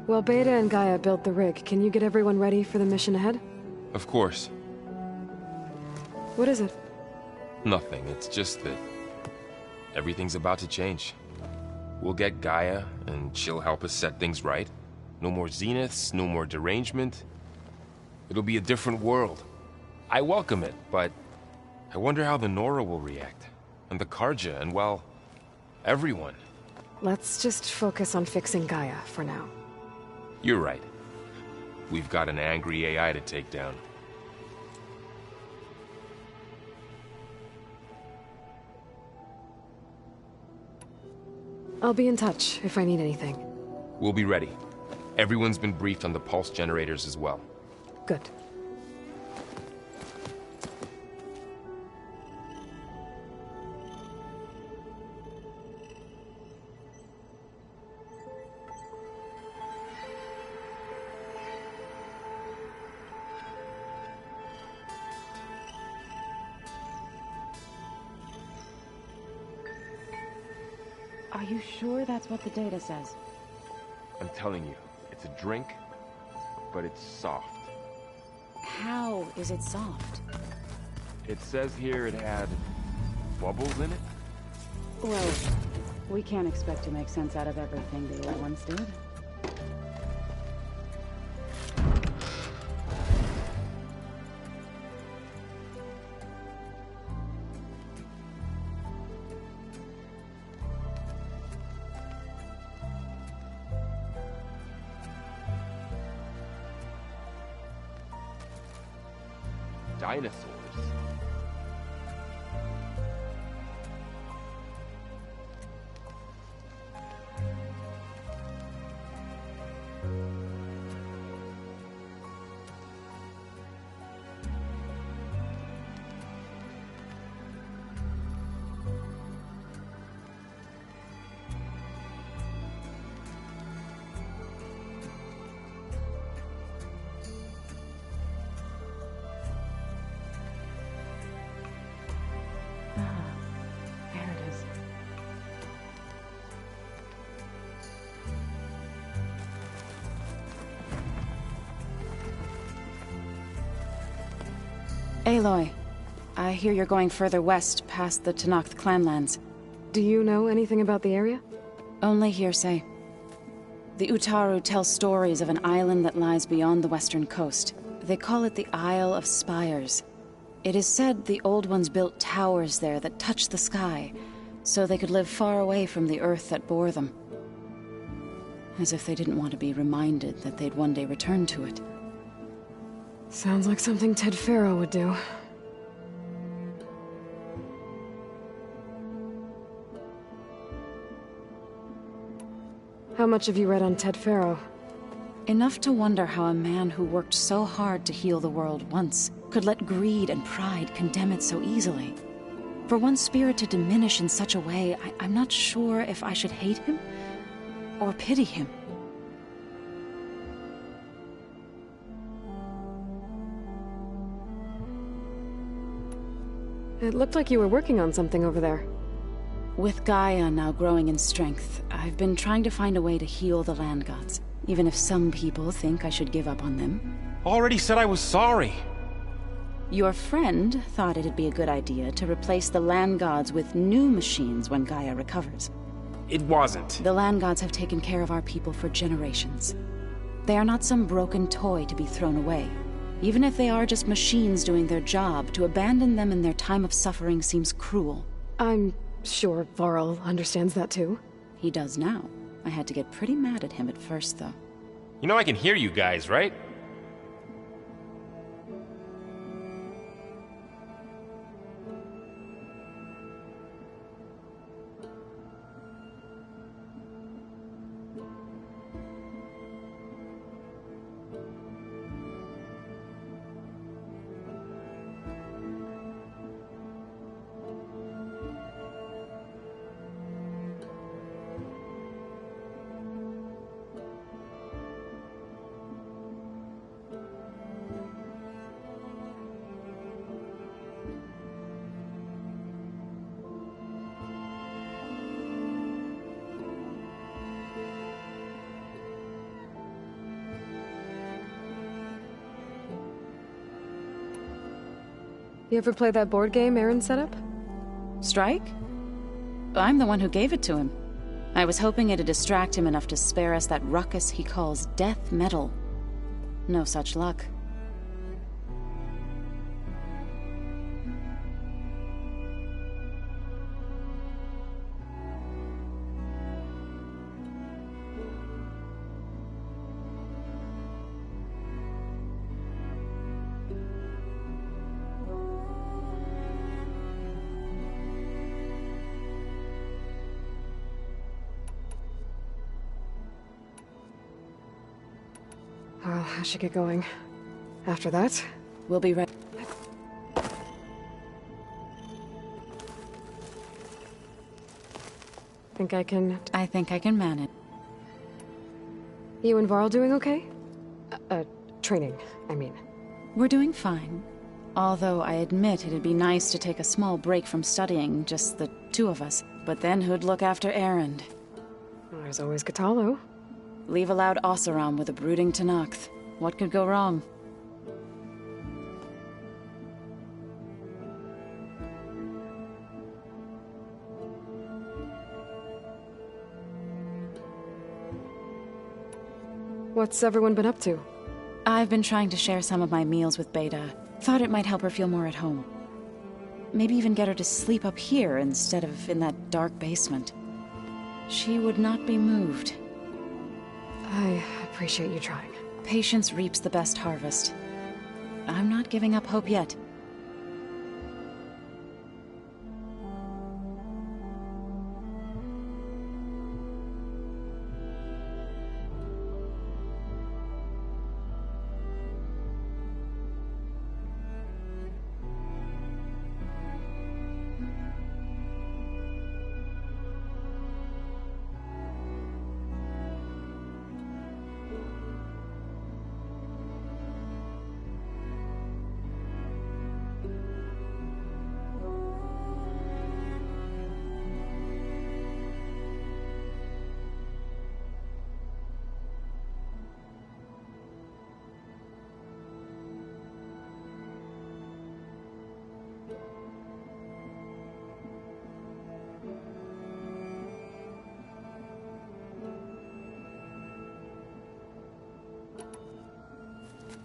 While Beta and Gaia build the rig, can you get everyone ready for the mission ahead? Of course. What is it? Nothing. It's just that everything's about to change. We'll get Gaia, and she'll help us set things right. No more Zeniths, no more derangement. It'll be a different world. I welcome it, but I wonder how the Nora will react. And the Karja, and well, everyone. Let's just focus on fixing Gaia for now. You're right. We've got an angry AI to take down. I'll be in touch if I need anything. We'll be ready. Everyone's been briefed on the pulse generators as well. Good. Are you sure that's what the data says? I'm telling you, it's a drink, but it's soft. How is it soft? It says here it had bubbles in it? Well, we can't expect to make sense out of everything the old ones did. Dinosaurs. Aloy, I hear you're going further west past the Tenakth clanlands. Do you know anything about the area? Only hearsay. The Utaru tell stories of an island that lies beyond the western coast. They call it the Isle of Spires. It is said the Old Ones built towers there that touch the sky, so they could live far away from the earth that bore them. As if they didn't want to be reminded that they'd one day return to it. Sounds like something Ted Faro would do. How much have you read on Ted Faro? Enough to wonder how a man who worked so hard to heal the world once could let greed and pride condemn it so easily. For one's spirit to diminish in such a way, I'm not sure if I should hate him or pity him. It looked like you were working on something over there. With Gaia now growing in strength, I've been trying to find a way to heal the land gods, even if some people think I should give up on them. Already said I was sorry. Your friend thought it'd be a good idea to replace the land gods with new machines when Gaia recovers. It wasn't. The land gods have taken care of our people for generations. They are not some broken toy to be thrown away. Even if they are just machines doing their job, to abandon them in their time of suffering seems cruel. I'm sure Varl understands that too. He does now. I had to get pretty mad at him at first, though. You know I can hear you guys, right? You ever play that board game Aaron set up? Strike? I'm the one who gave it to him. I was hoping it'd distract him enough to spare us that ruckus he calls death metal. No such luck. Well, I should get going. After that, we'll be ready. I think I can manage. You and Varl doing okay? Training, I mean. We're doing fine. Although I admit it'd be nice to take a small break from studying, just the two of us. But then who'd look after Erend? There's always Kotallo. Leave a loud Oseram with a brooding Tenakth. What could go wrong? What's everyone been up to? I've been trying to share some of my meals with Beta. Thought it might help her feel more at home. Maybe even get her to sleep up here instead of in that dark basement. She would not be moved. I appreciate you trying. Patience reaps the best harvest. I'm not giving up hope yet.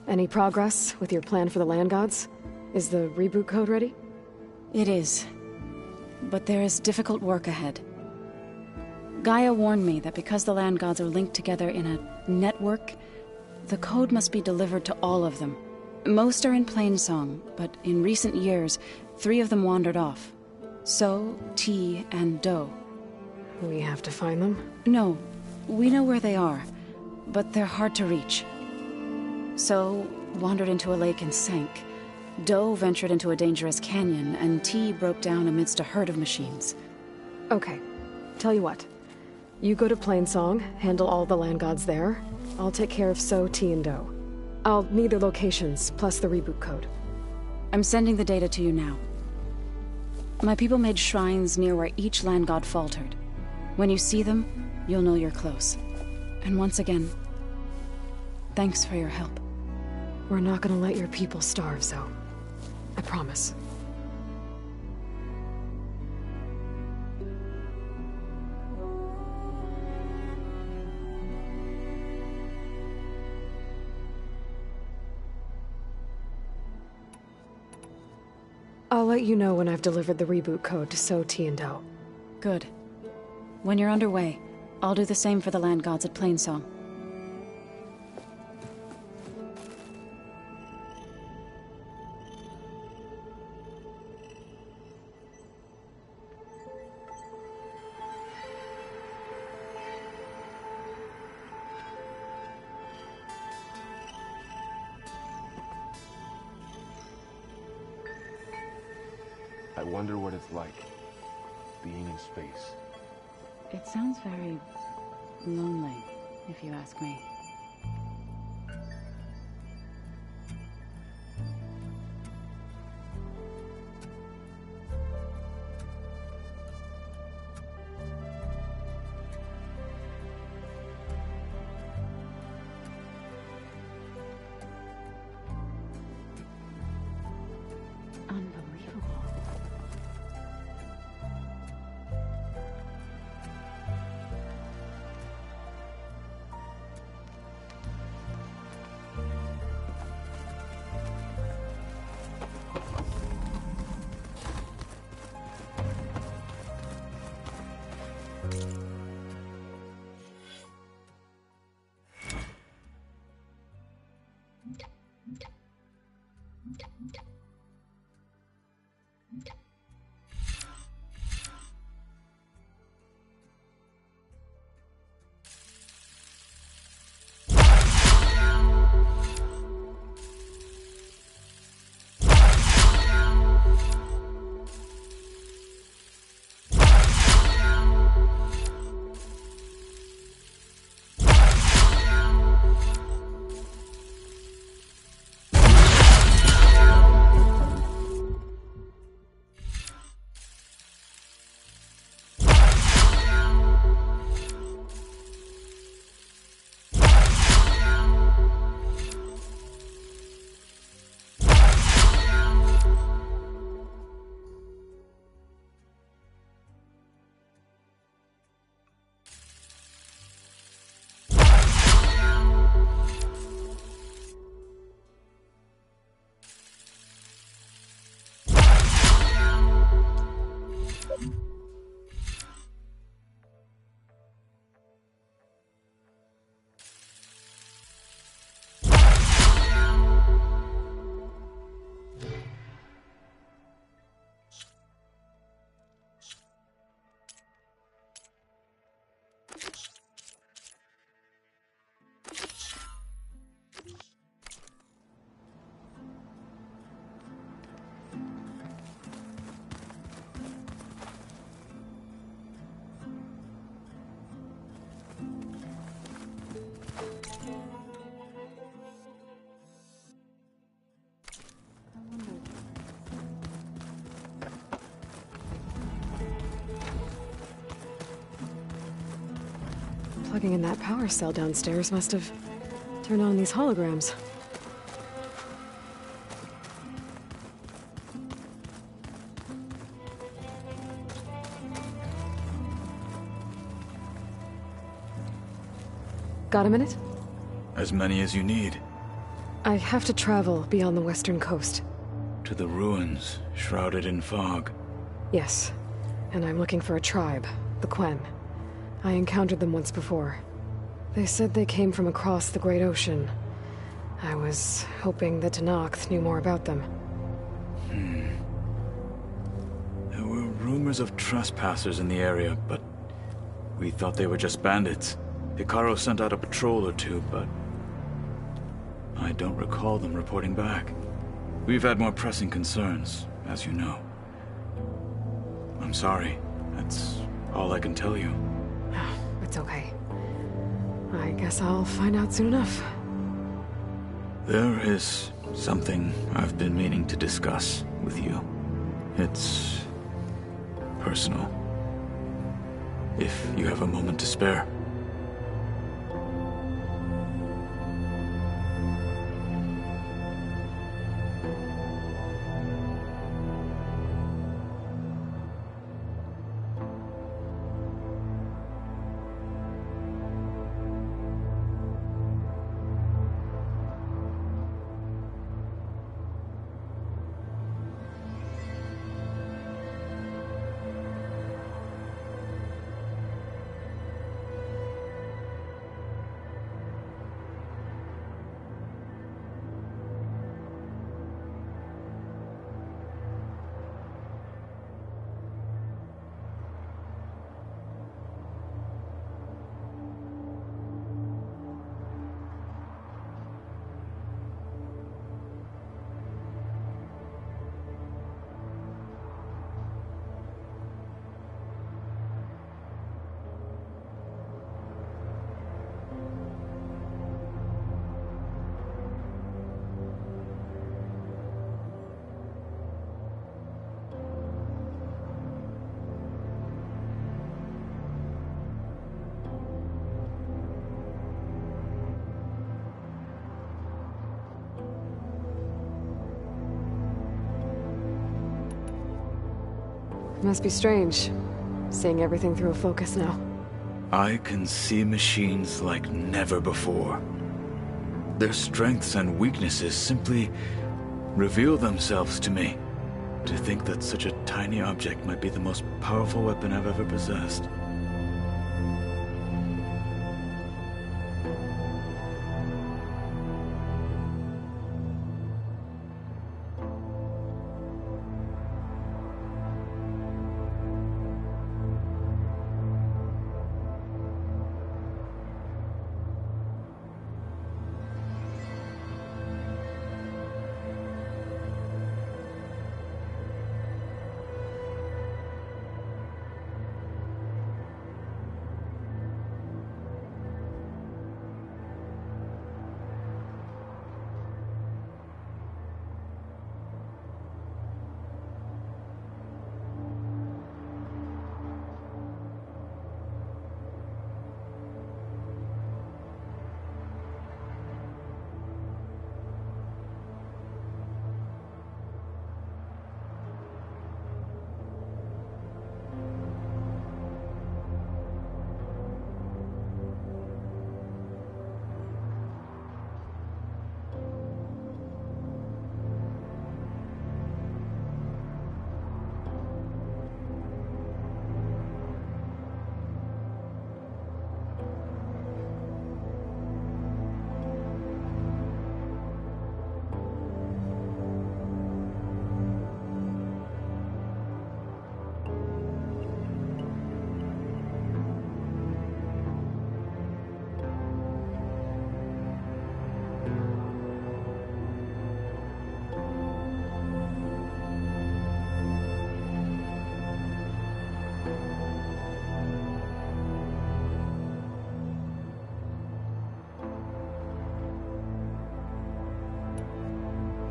Any progress with your plan for the land gods? Is the reboot code ready? It is. But there is difficult work ahead. Gaia warned me that because the land gods are linked together in a network, the code must be delivered to all of them. Most are in Plainsong, but in recent years, 3 of them wandered off. So, T, and Do. We have to find them? No, we know where they are, but they're hard to reach. So, wandered into a lake and sank. Do ventured into a dangerous canyon, and T broke down amidst a herd of machines. Okay, tell you what. You go to Plainsong, handle all the land gods there. I'll take care of So, T, and Do. I'll need their locations, plus the reboot code. I'm sending the data to you now. My people made shrines near where each land god faltered. When you see them, you'll know you're close. And once again, thanks for your help. We're not gonna let your people starve, Zo. I promise. I'll let you know when I've delivered the reboot code to So, T, and Do. Good. When you're underway, I'll do the same for the land gods at Plainsong. I wonder what it's like, being in space. It sounds very lonely, if you ask me. Plugging in that power cell downstairs must have turned on these holograms. Got a minute? As many as you need. I have to travel beyond the western coast. To the ruins, shrouded in fog. Yes, and I'm looking for a tribe, the Quen. I encountered them once before. They said they came from across the Great Ocean. I was hoping that Tenakth knew more about them. There were rumors of trespassers in the area, but we thought they were just bandits. Hekarro sent out a patrol or two, but I don't recall them reporting back. We've had more pressing concerns, as you know. I'm sorry. That's all I can tell you. It's okay. I guess I'll find out soon enough. There is something I've been meaning to discuss with you. It's personal. If you have a moment to spare. Must be strange, seeing everything through a focus now. I can see machines like never before. Their strengths and weaknesses simply reveal themselves to me. To think that such a tiny object might be the most powerful weapon I've ever possessed.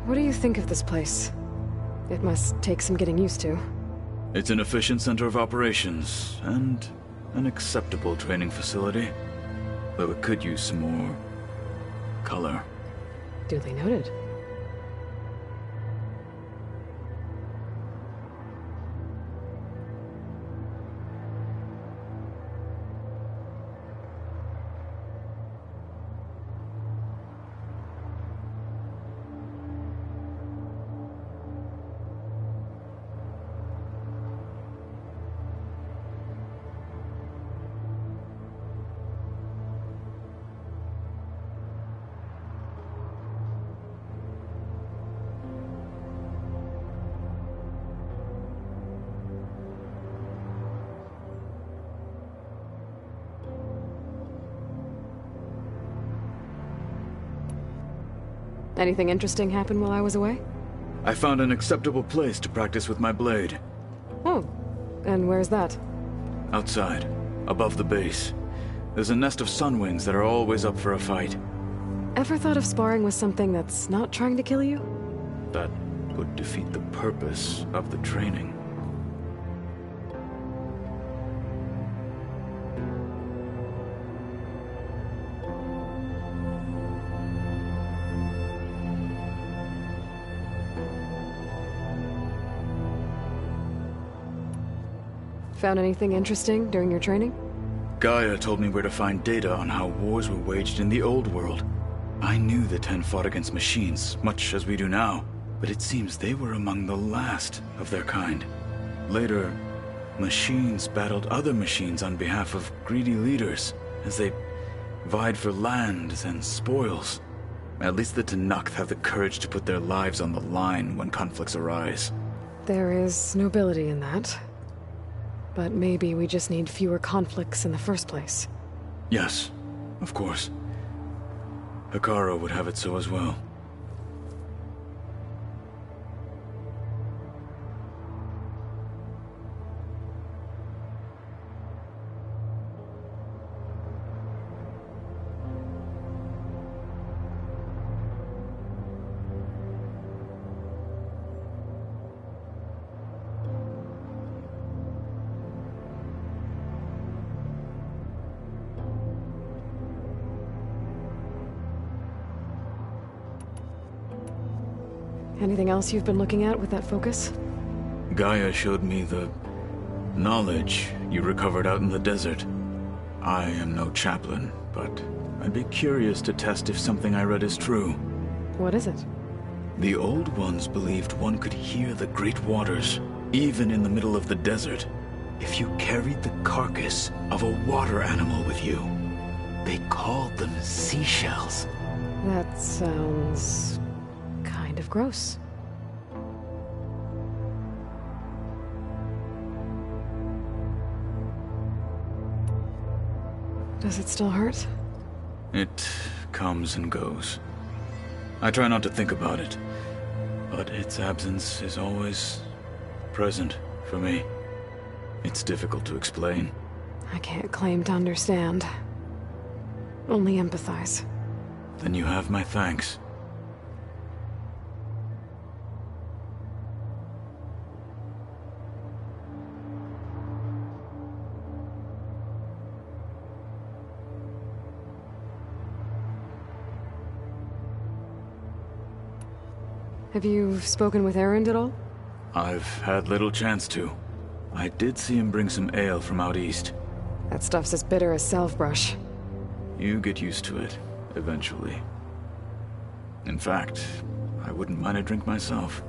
What do you think of this place? It must take some getting used to. It's an efficient center of operations, and an acceptable training facility. Though it could use some more color. Duly noted. Anything interesting happen while I was away? I found an acceptable place to practice with my blade. Oh, and where's that? Outside, above the base. There's a nest of sunwings that are always up for a fight. Ever thought of sparring with something that's not trying to kill you? That would defeat the purpose of the training. Found anything interesting during your training? Gaia told me where to find data on how wars were waged in the old world. I knew the Ten fought against machines, much as we do now, but it seems they were among the last of their kind. Later, machines battled other machines on behalf of greedy leaders, as they vied for lands and spoils. At least the Tenakth have the courage to put their lives on the line when conflicts arise. There is nobility in that. But maybe we just need fewer conflicts in the first place. Yes, of course. Hekarro would have it so as well. Anything else you've been looking at with that focus? Gaia showed me the knowledge you recovered out in the desert. I am no chaplain, but I'd be curious to test if something I read is true. What is it? The Old Ones believed one could hear the great waters, even in the middle of the desert, if you carried the carcass of a water animal with you. They called them seashells. That sounds kind of gross. Does it still hurt? It comes and goes. I try not to think about it, but its absence is always present for me. It's difficult to explain. I can't claim to understand. Only empathize. Then you have my thanks. Have you spoken with Erend at all? I've had little chance to. I did see him bring some ale from out east. That stuff's as bitter as salvebrush. You get used to it, eventually. In fact, I wouldn't mind a drink myself.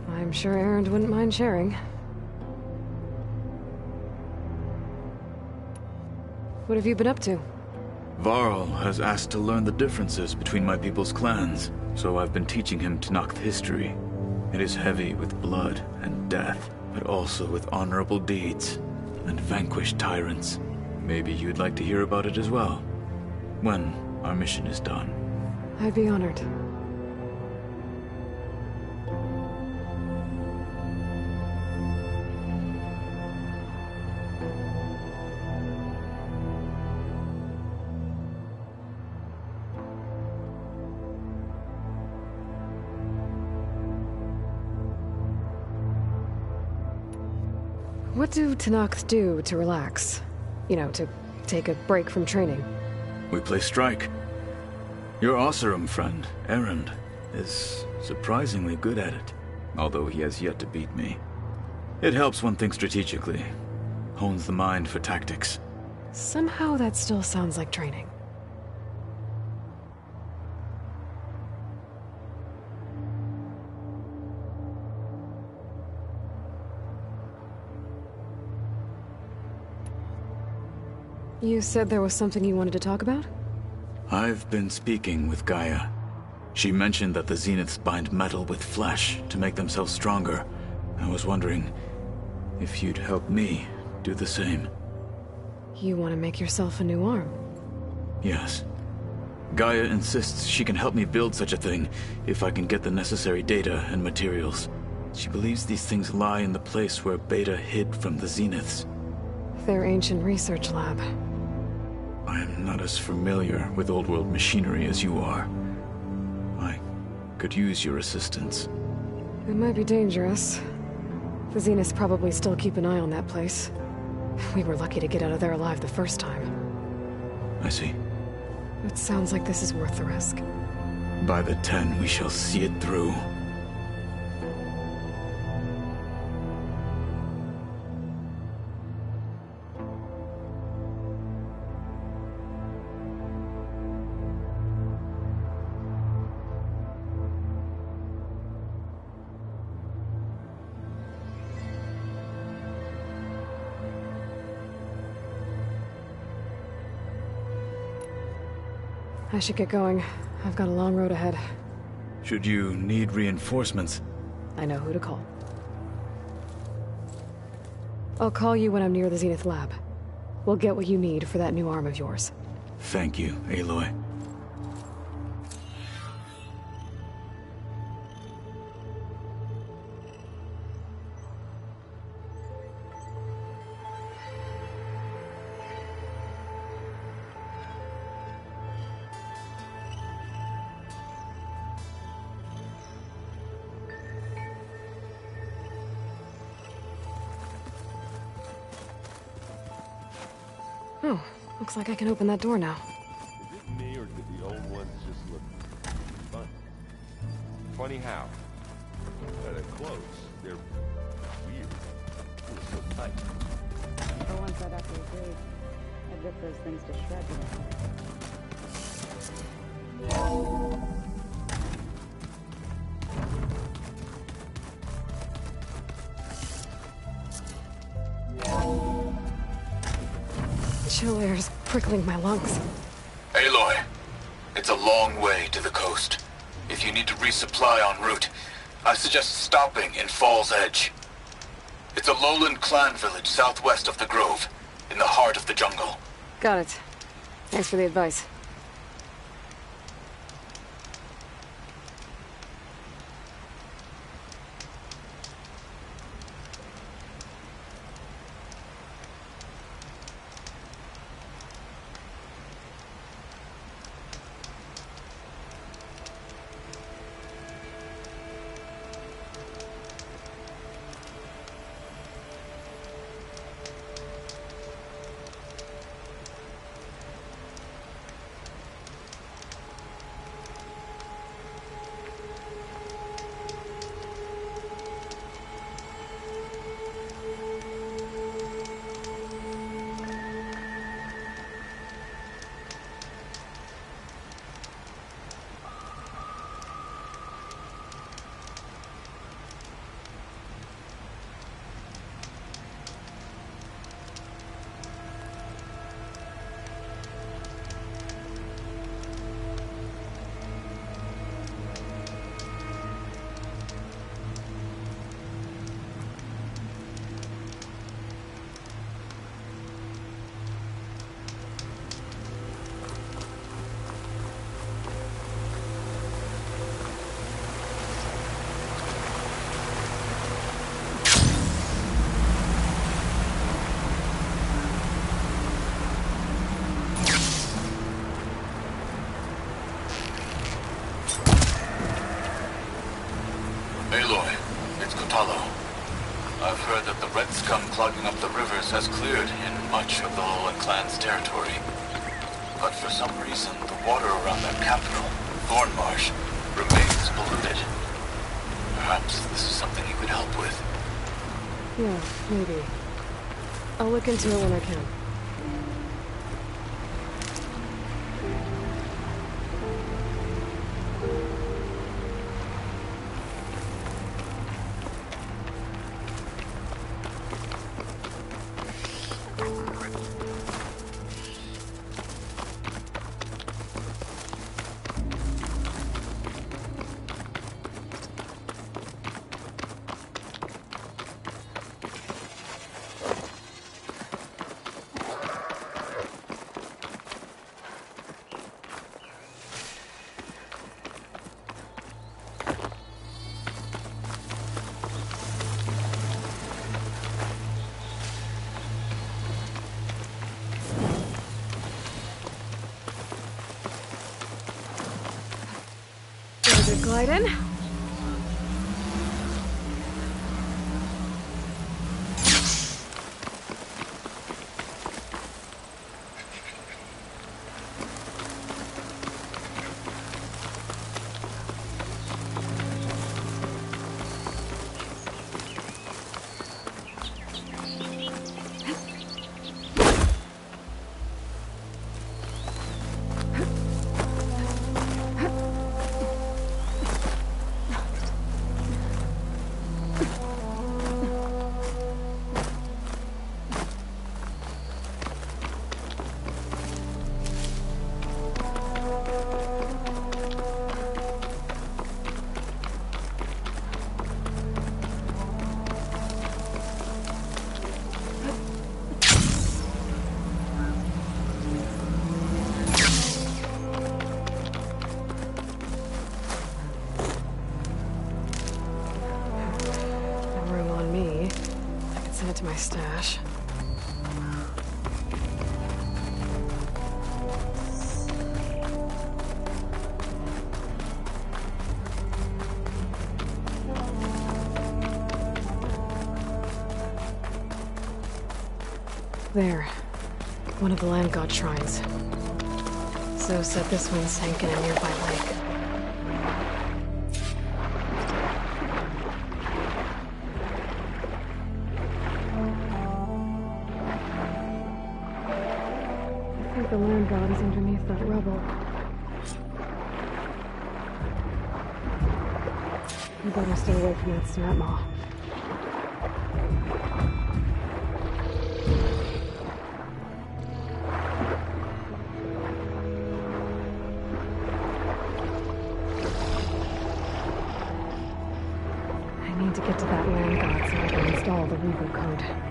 I'm sure Erend wouldn't mind sharing. What have you been up to? Varl has asked to learn the differences between my people's clans, so I've been teaching him Tenakth history. It is heavy with blood and death, but also with honorable deeds and vanquished tyrants. Maybe you'd like to hear about it as well, when our mission is done. I'd be honored. What do Tenakth do to relax? You know, to take a break from training? We play strike. Your Oseram friend, Erend, is surprisingly good at it, although he has yet to beat me. It helps one think strategically, hones the mind for tactics. Somehow that still sounds like training. You said there was something you wanted to talk about? I've been speaking with Gaia. She mentioned that the Zeniths bind metal with flesh to make themselves stronger. I was wondering if you'd help me do the same. You want to make yourself a new arm? Yes. Gaia insists she can help me build such a thing if I can get the necessary data and materials. She believes these things lie in the place where Beta hid from the Zeniths. Their ancient research lab. I am not as familiar with old world machinery as you are. I could use your assistance. It might be dangerous. The Zeniths probably still keep an eye on that place. We were lucky to get out of there alive the first time. I see. It sounds like this is worth the risk. By the 10, we shall see it through. I should get going. I've got a long road ahead. Should you need reinforcements? I know who to call. I'll call you when I'm near the Zenith lab. We'll get what you need for that new arm of yours. Thank you, Aloy. Oh, looks like I can open that door now. Is it me, or did the old ones just look fun? Funny how? At close, they're weird. They're so tight. For once right after a grave, I'd rip those things to shreds. Chill air's prickling my lungs. Aloy, it's a long way to the coast. If you need to resupply en route, I suggest stopping in Fall's Edge. It's a lowland clan village southwest of the Grove, in the heart of the jungle. Got it. Thanks for the advice. Aloy, it's Kotallo. I've heard that the red scum clogging up the rivers has cleared in much of the Lowland clan's territory. But for some reason, the water around their capital, Thornmarsh, remains polluted. Perhaps this is something you could help with. Yeah, maybe. I'll look into it when I can. to glide in. To my stash. There. One of the land god shrines. So said this one sank in a nearby lake. The land god is underneath that rubble. You better stay away from that snap maw. I need to get to that land god so I can install the reboot code.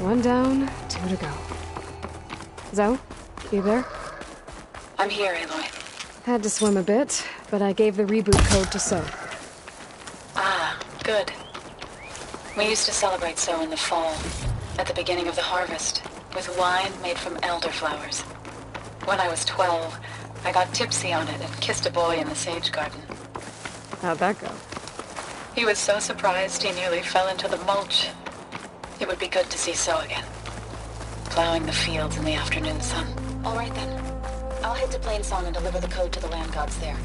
One down, two to go. Zoe, you there? I'm here, Aloy. Had to swim a bit, but I gave the reboot code to So. Ah, good. We used to celebrate So in the fall, at the beginning of the harvest, with wine made from elderflowers. When I was 12, I got tipsy on it and kissed a boy in the sage garden. How'd that go? He was so surprised he nearly fell into the mulch. It would be good to see So again. Plowing the fields in the afternoon sun. All right then. I'll head to Plainsong and deliver the code to the land gods there.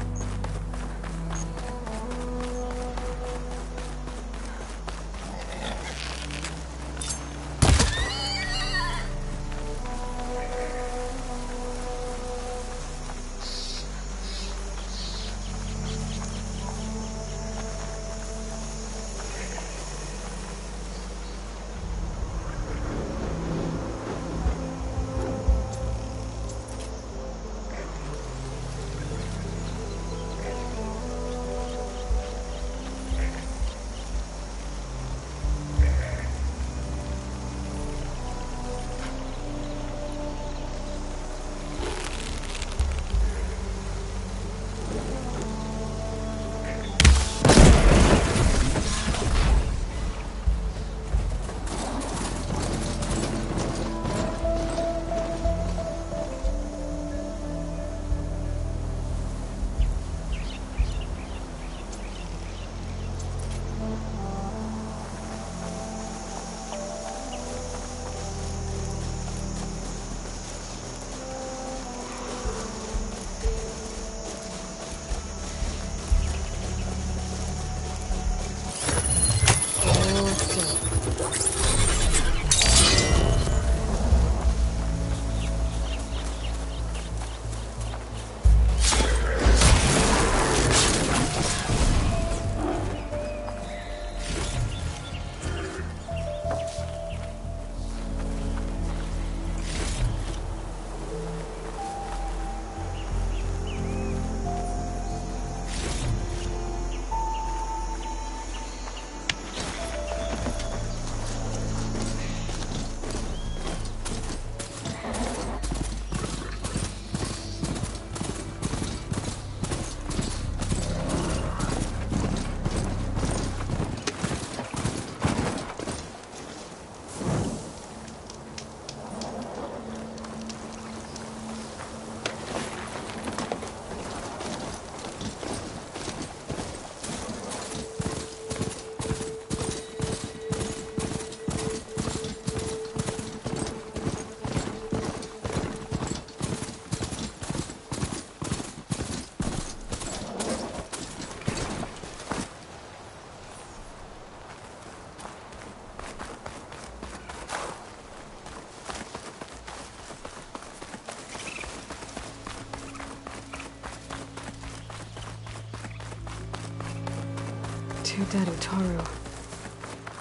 2 dead Utaru.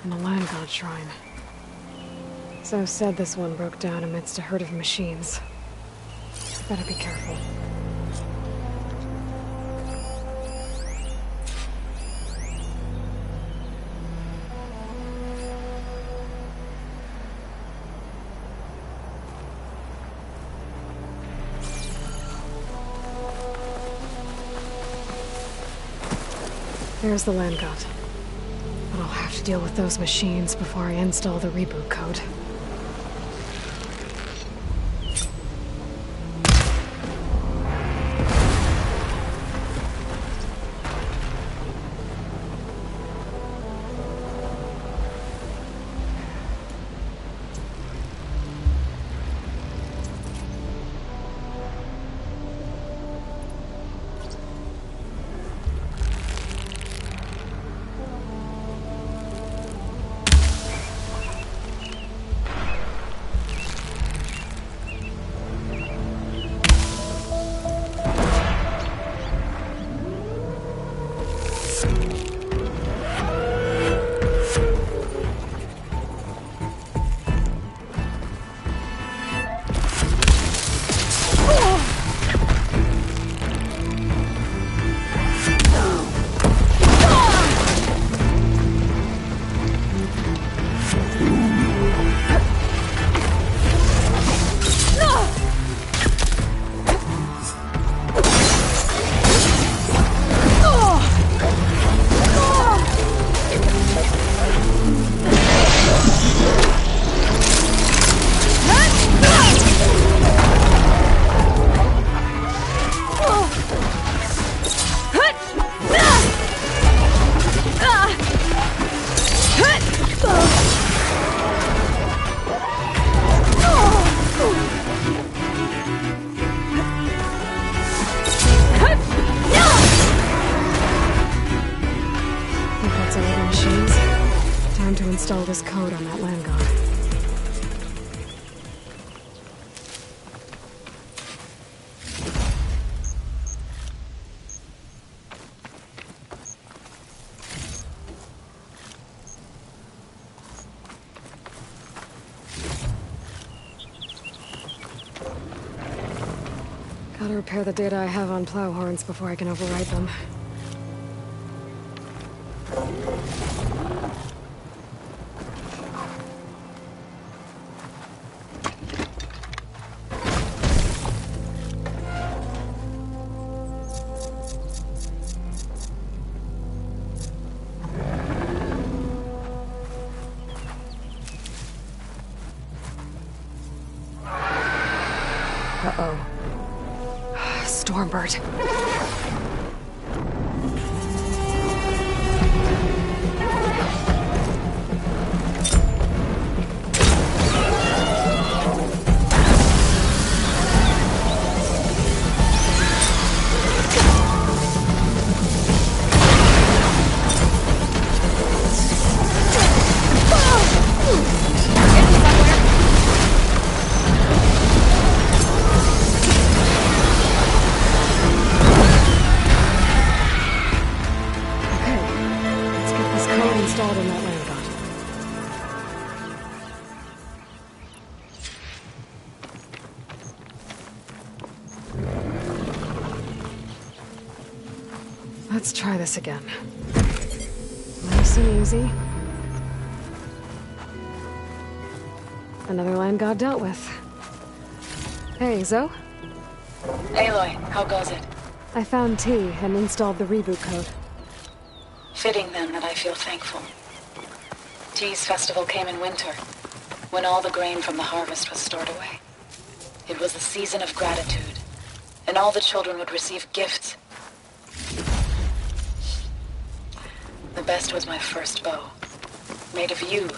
And a land god shrine. So said this one broke down amidst a herd of machines. Better be careful. There's the land god. But I'll have to deal with those machines before I install the reboot code. Install this code on that land god. Gotta repair the data I have on plow horns before I can overwrite them. Uh-oh. Stormbird. Installed in that land god. Let's try this again. Nice and easy. Another land god dealt with. Hey, Zoe? Aloy, how goes it? I found T and installed the reboot code. Fitting then that I feel thankful. T's festival came in winter, when all the grain from the harvest was stored away. It was the season of gratitude, and all the children would receive gifts. The best was my first bow, made of yew,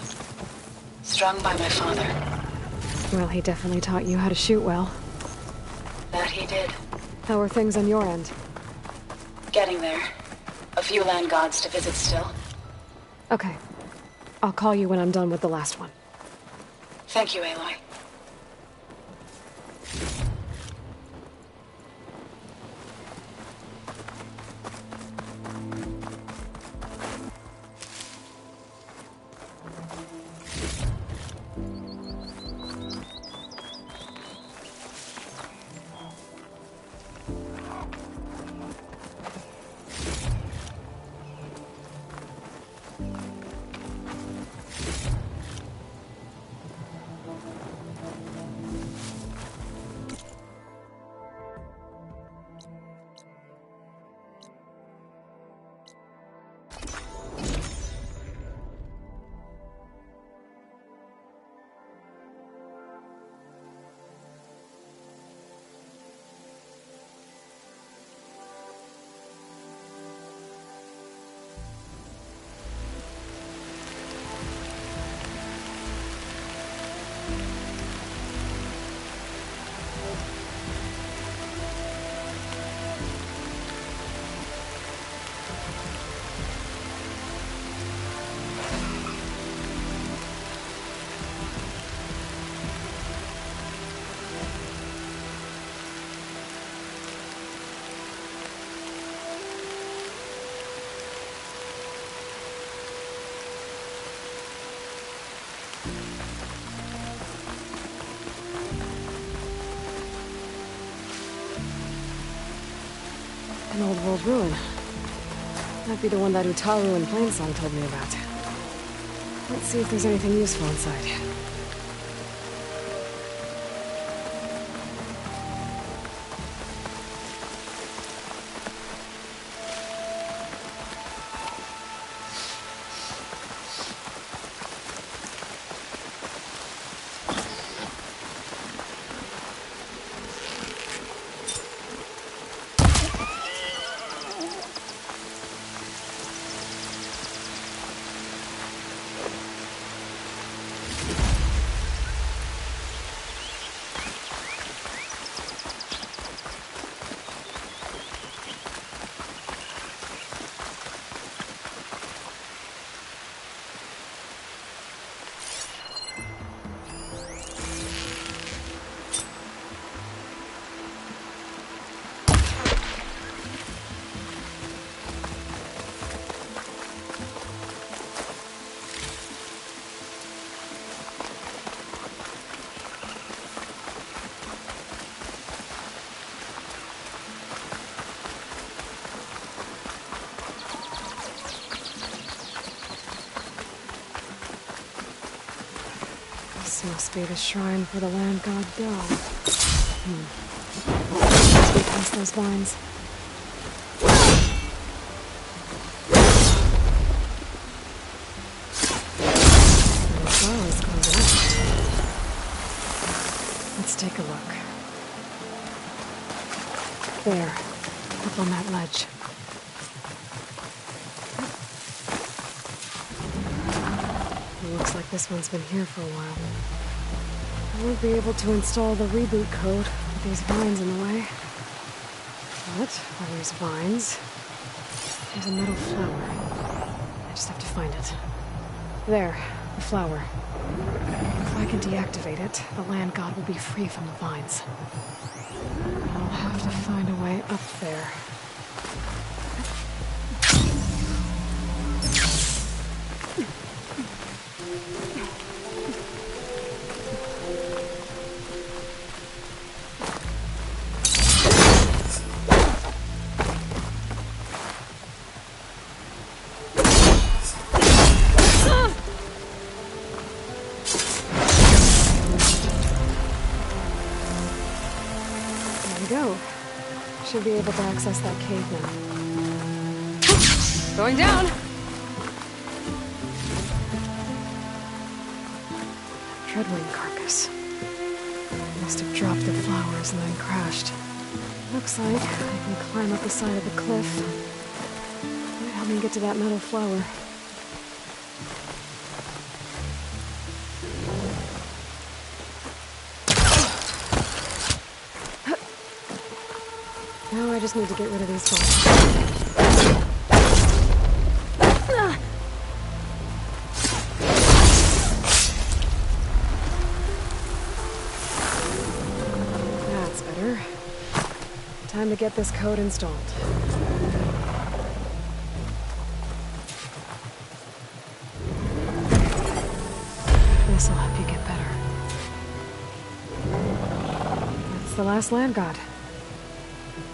strung by my father. Well, he definitely taught you how to shoot well. That he did. How are things on your end? Getting there. A few land gods to visit still. Okay. I'll call you when I'm done with the last one. Thank you, Aloy. An old world ruin. Might be the one that Utaru and Plainsong told me about. Let's see if there's anything useful inside. This must be the shrine for the land god Do. Must be past those vines. And the flowers closing up. Let's take a look. There, up on that ledge. Looks like this one's been here for a while. I won't be able to install the reboot code with these vines in the way. But while there's vines, there's a metal flower. I just have to find it. There, the flower. If I can deactivate it, the land god will be free from the vines. I'll have to find a way up there. Go. Should be able to access that cave now. Going down! Treadwing carcass. Must have dropped the flowers and then crashed. Looks like I can climb up the side of the cliff. Might help me get to that metal flower. Now I just need to get rid of these vines. That's better. Time to get this code installed. This'll help you get better. That's the last land god.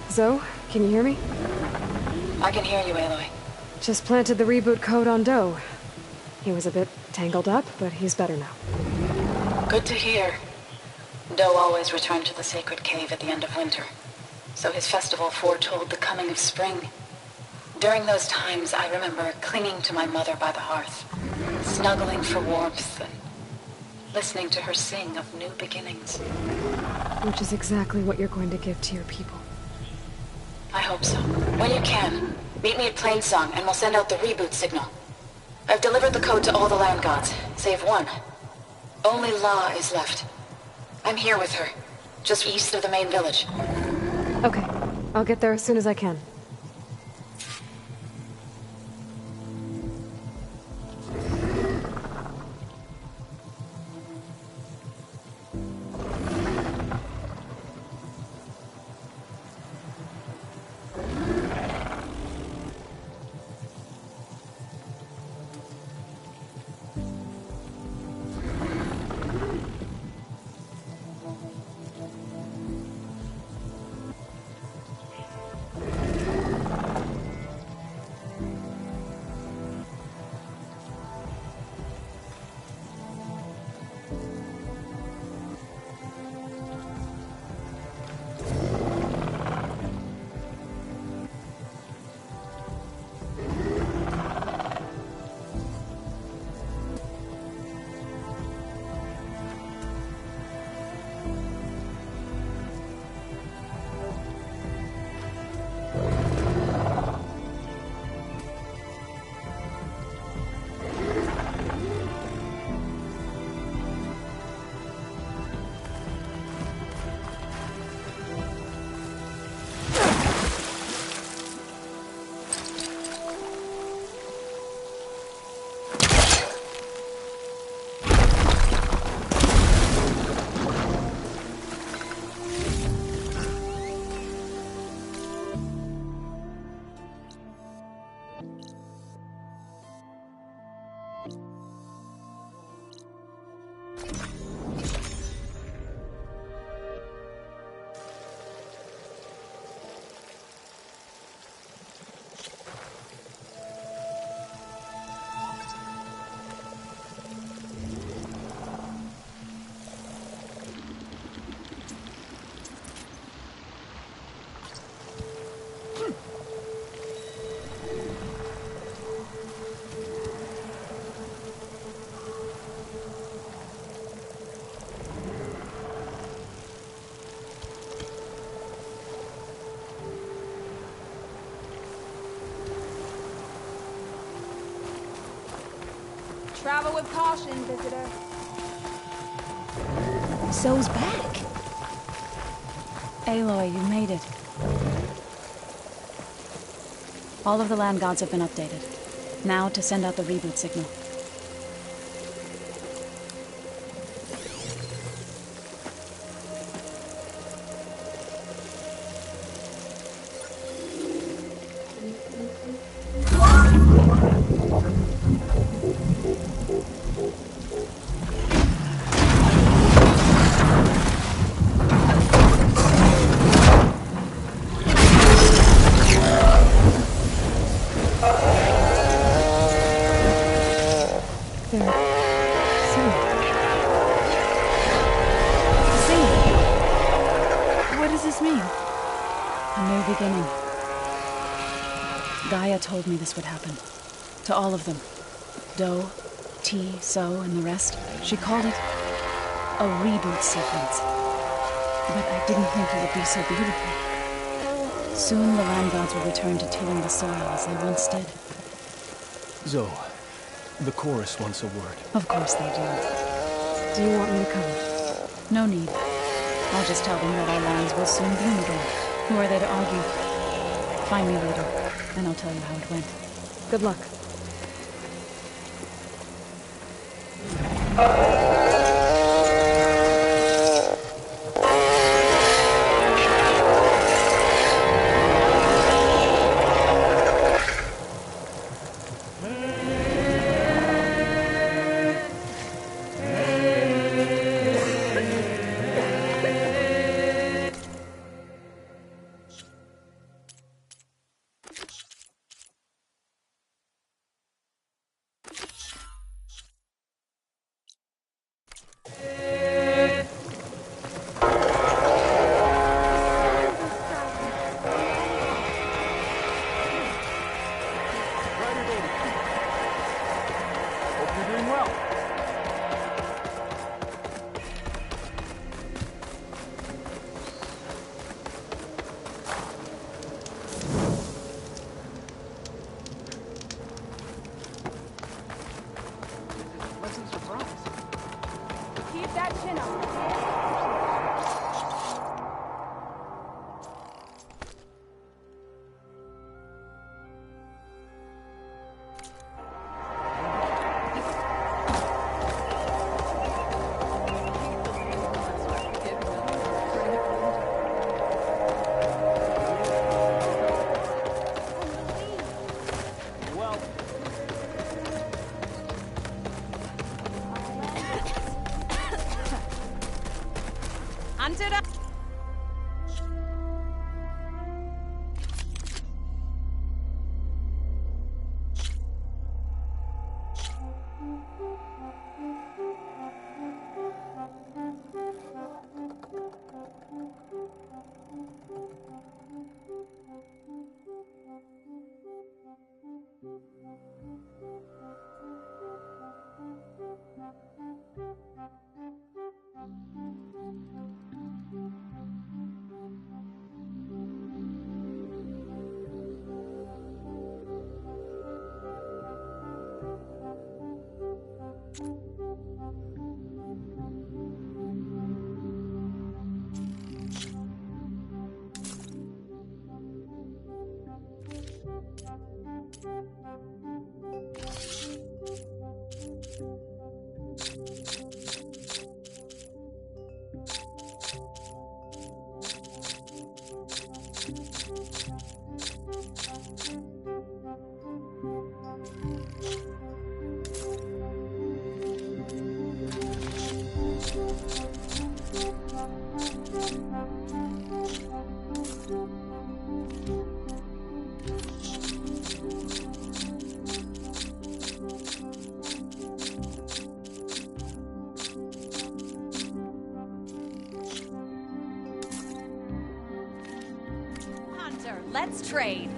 Zoe, can you hear me? I can hear you, Aloy. Just planted the reboot code on Do. He was a bit tangled up, but he's better now. Good to hear. Do always returned to the sacred cave at the end of winter, so his festival foretold the coming of spring. During those times, I remember clinging to my mother by the hearth, snuggling for warmth, and listening to her sing of new beginnings. Which is exactly what you're going to give to your people. I hope so. When you can, meet me at Plainsong and we'll send out the reboot signal. I've delivered the code to all the land gods, save one. Only La is left. I'm here with her, just east of the main village. Okay, I'll get there as soon as I can. Travel with caution, visitor. Zoe's back. Aloy, you made it. All of the land gods have been updated. Now to send out the reboot signal. Told me this would happen. To all of them. Doe, T, So, and the rest. She called it a reboot sequence. But I didn't think it would be so beautiful. Soon the land gods will return to tilling the soil as they once did. Zoe, the chorus wants a word. Of course they do. Do you want me to come? No need. I'll just tell them that our lands will soon bloom again. Who are they to argue? Find me later, and I'll tell you how it went. Good luck. Let's trade.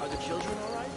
Are the children all right?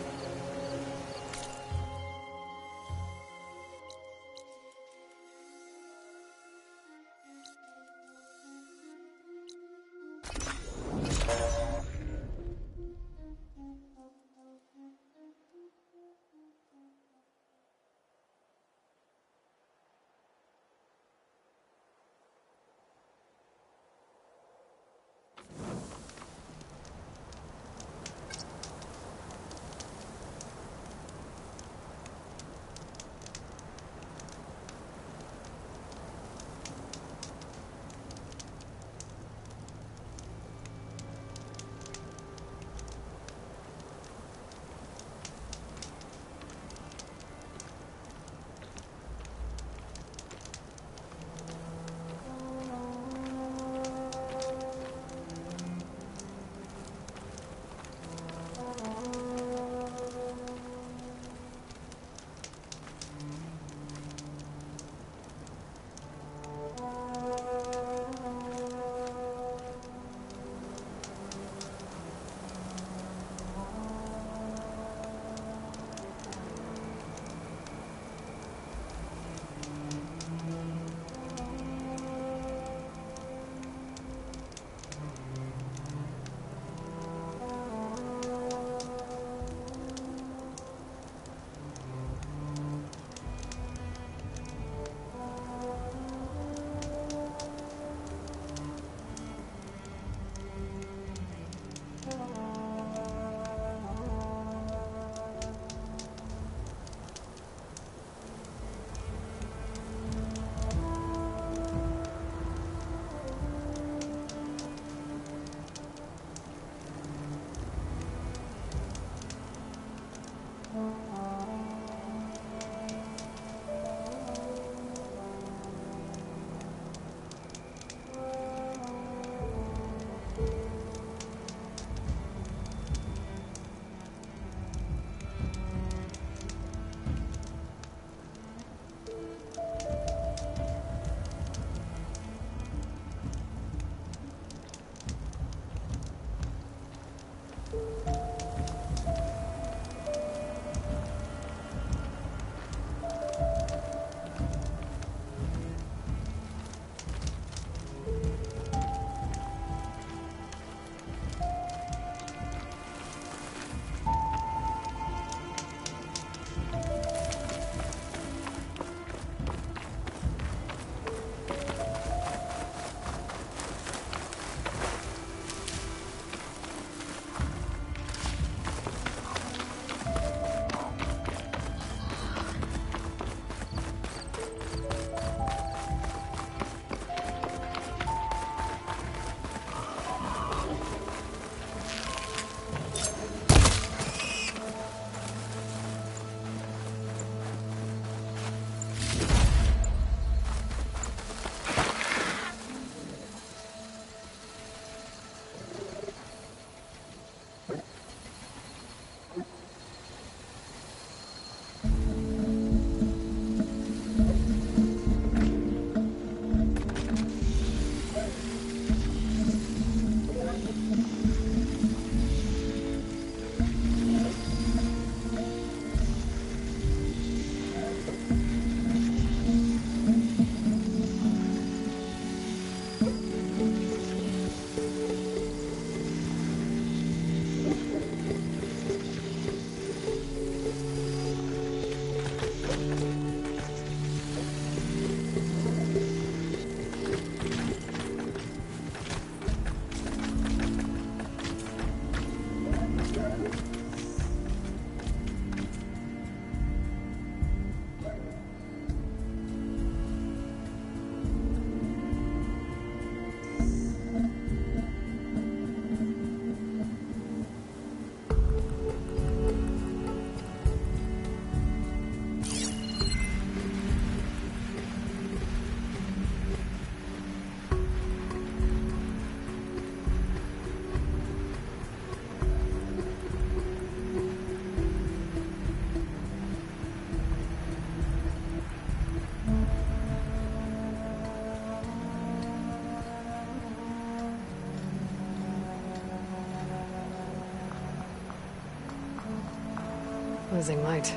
Losing light.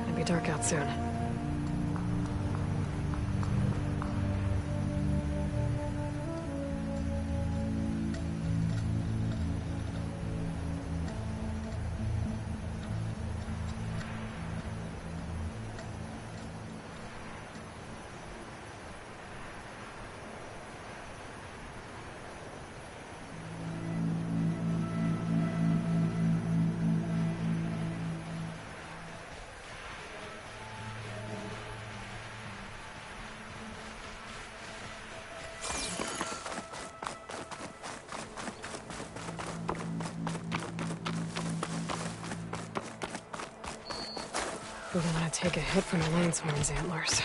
Gonna be dark out soon. We don't want to take a hit from the Lanesworm's antlers.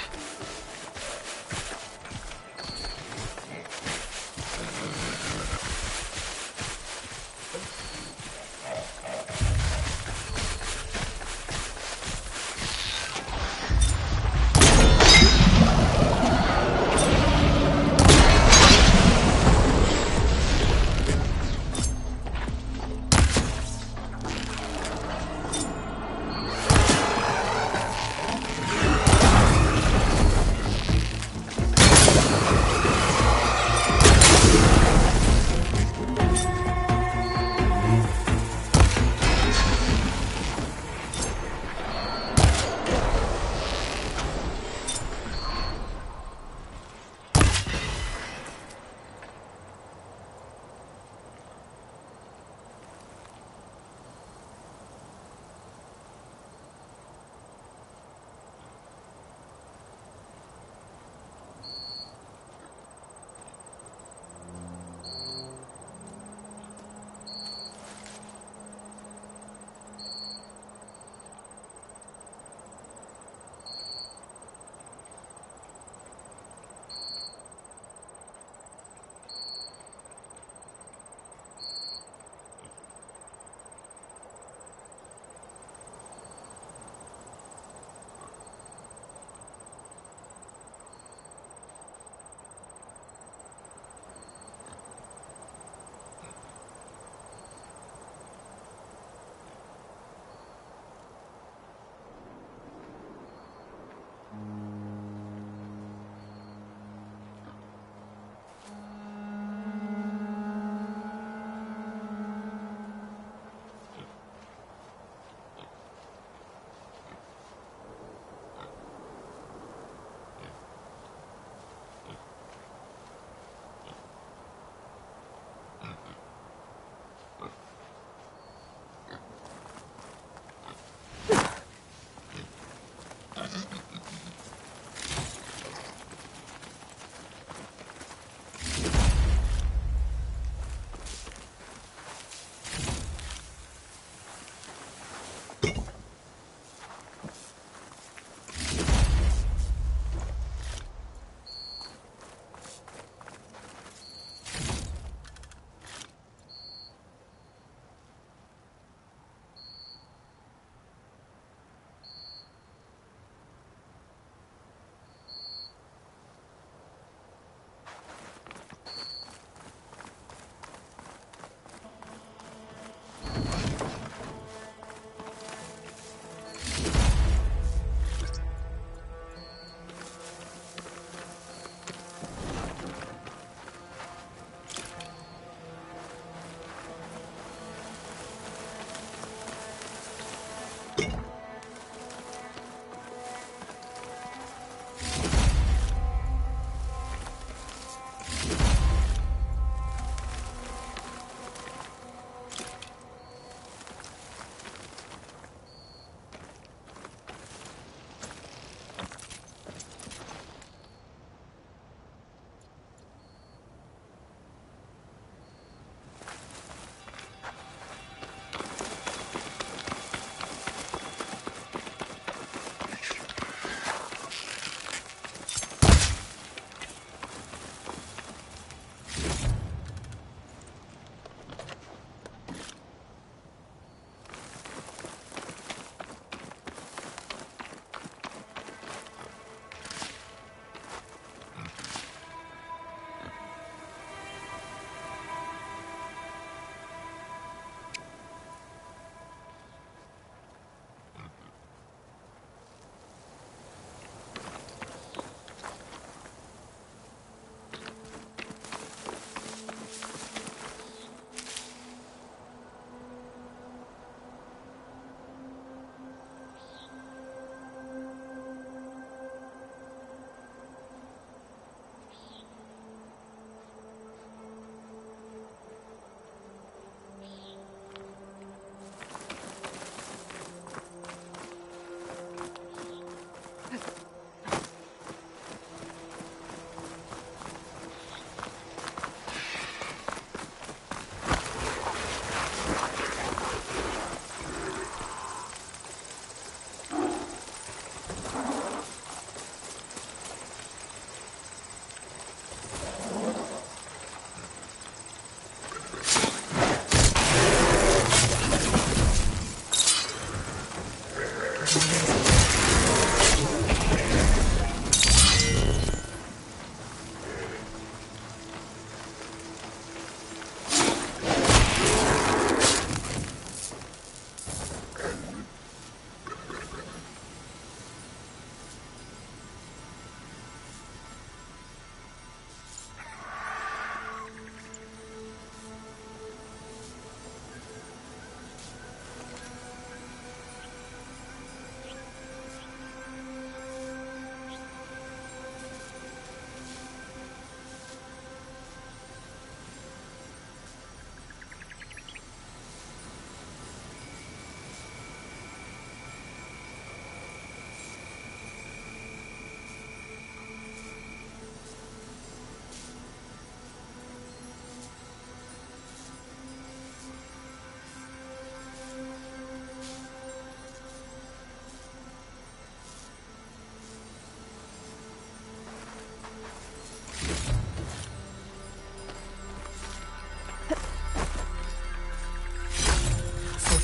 Save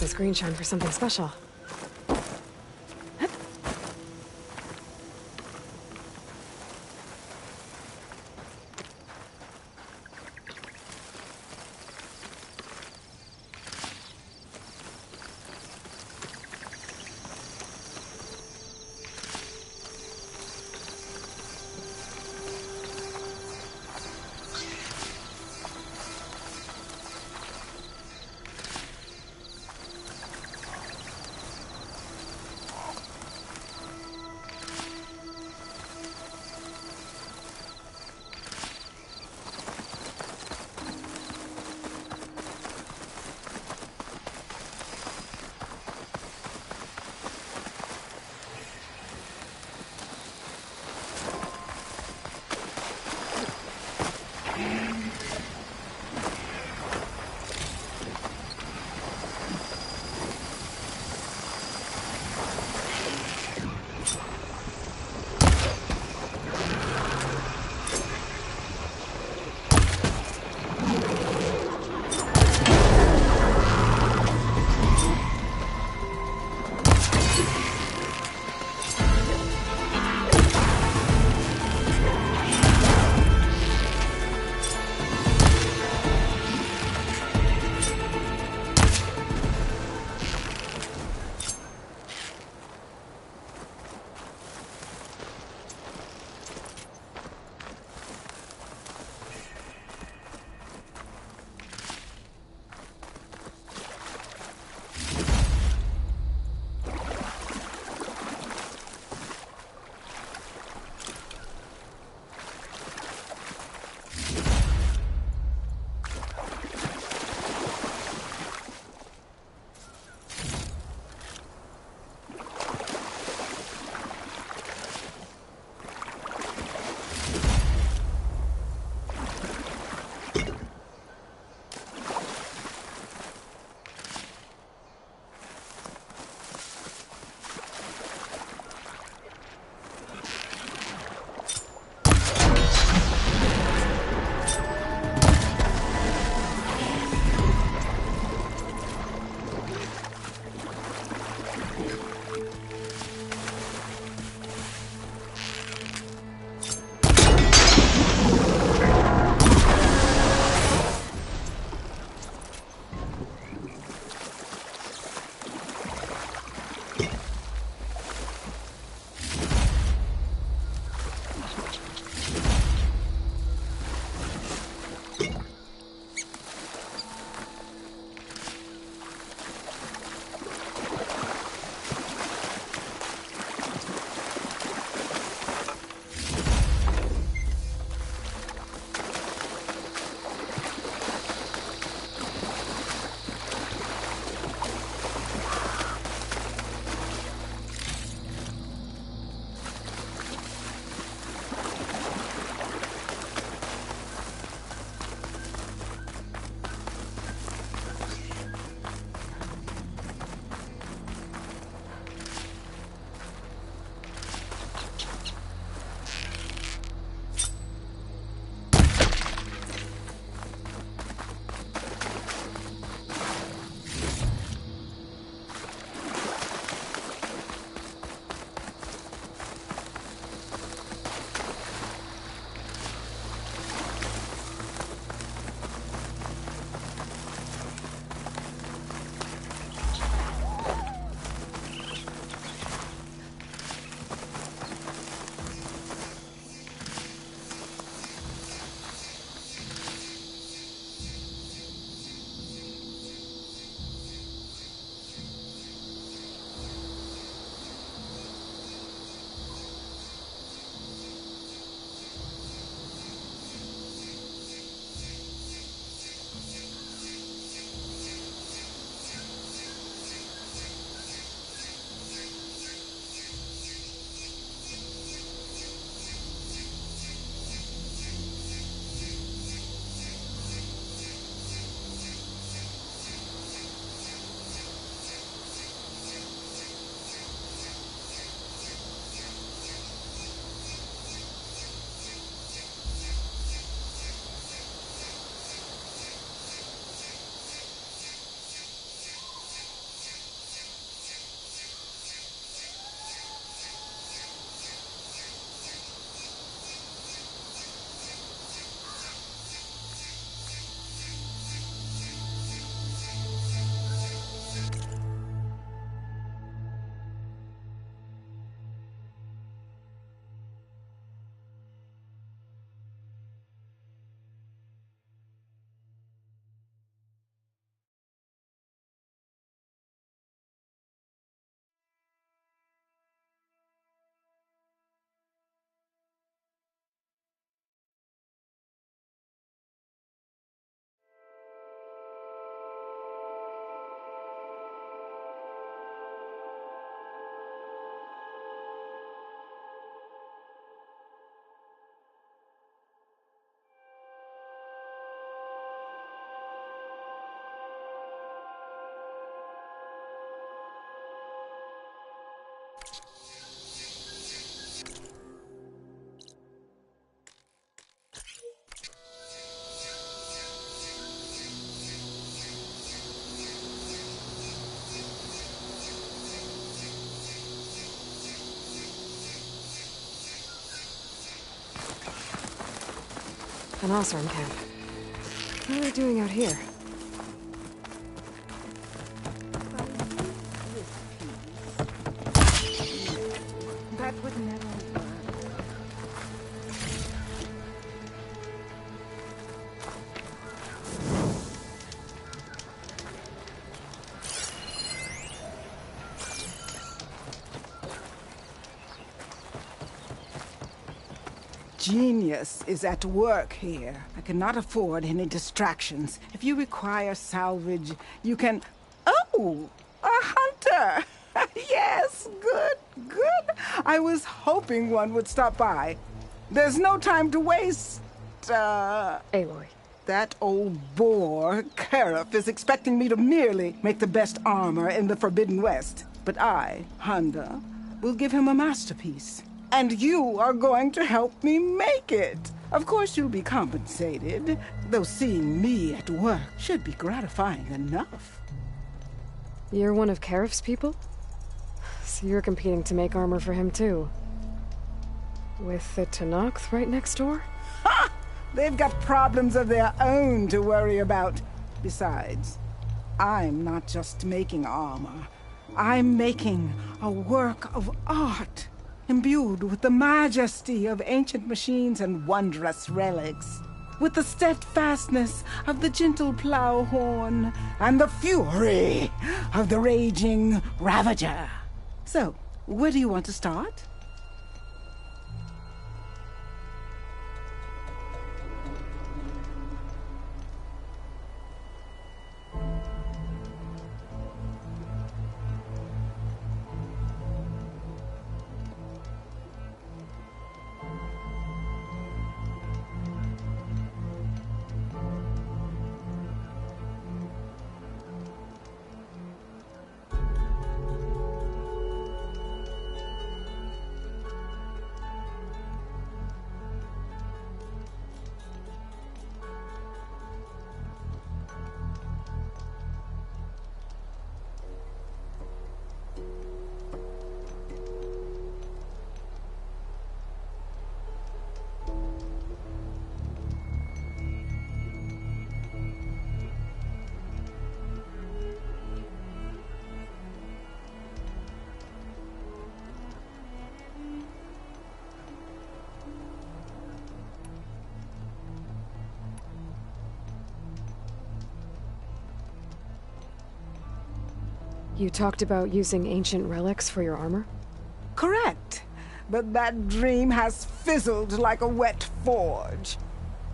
this green shine for something special. An Osram camp. What are they doing out here? That would never work. Genius is at work here. I cannot afford any distractions. If you require salvage, you can... Oh! A hunter! Yes, good. I was hoping one would stop by. There's no time to waste, Aloy. That old boar, Karif, is expecting me to merely make the best armor in the Forbidden West. But I, Honda, will give him a masterpiece. And you are going to help me make it. Of course you'll be compensated, though seeing me at work should be gratifying enough. You're one of Karif's people? So you're competing to make armor for him too? With the Tenakth right next door? Ha! They've got problems of their own to worry about. Besides, I'm not just making armor. I'm making a work of art, imbued with the majesty of ancient machines and wondrous relics, with the steadfastness of the gentle plowhorn and the fury of the raging Ravager. So, where do you want to start? You talked about using ancient relics for your armor? Correct. But that dream has fizzled like a wet forge.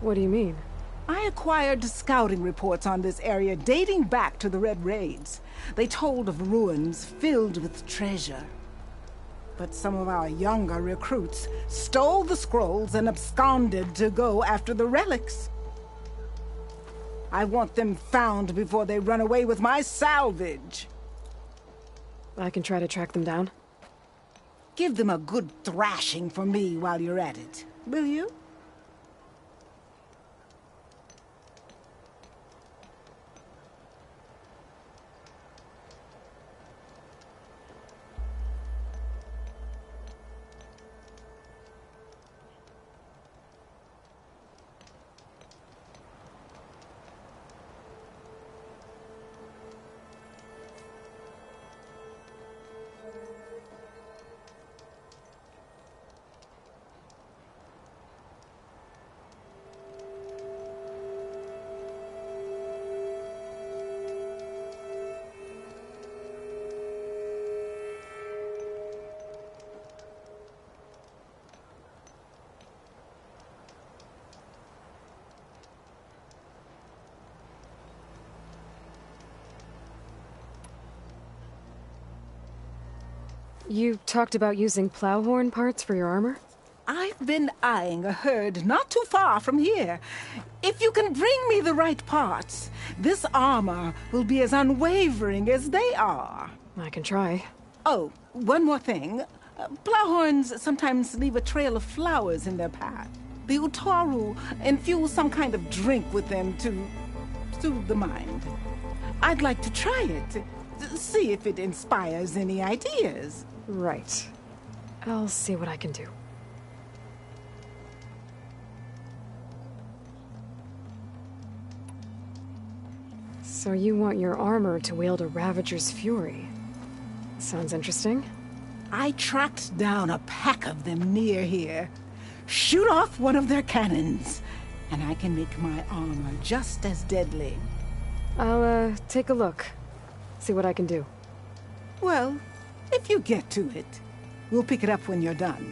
What do you mean? I acquired scouting reports on this area dating back to the Red Raids. They told of ruins filled with treasure. But some of our younger recruits stole the scrolls and absconded to go after the relics. I want them found before they run away with my salvage. I can try to track them down. Give them a good thrashing for me while you're at it, will you? You talked about using plowhorn parts for your armor? I've been eyeing a herd not too far from here. If you can bring me the right parts, this armor will be as unwavering as they are. I can try. Oh, one more thing. Plowhorns sometimes leave a trail of flowers in their path. The Utaru infuse some kind of drink with them to soothe the mind. I'd like to try it, see if it inspires any ideas. Right. I'll see what I can do. So you want your armor to wield a Ravager's fury? Sounds interesting. I tracked down a pack of them near here. Shoot off one of their cannons, and I can make my armor just as deadly. I'll, take a look. See what I can do. Well, if you get to it, we'll pick it up when you're done.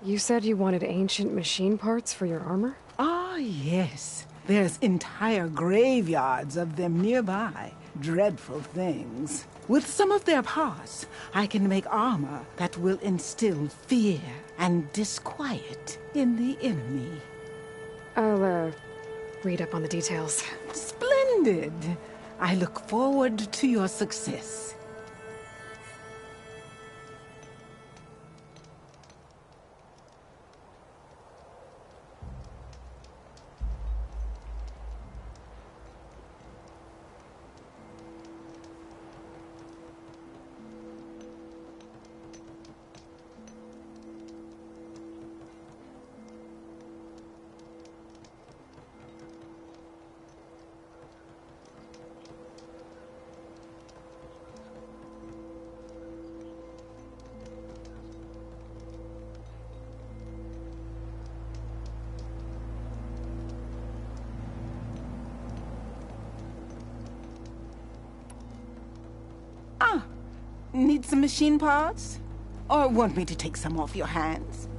You said you wanted ancient machine parts for your armor? Ah, yes. There's entire graveyards of them nearby. Dreadful things. With some of their parts, I can make armor that will instill fear and disquiet in the enemy. I'll, read up on the details. Splendid! I look forward to your success. Need some machine parts? Or want me to take some off your hands?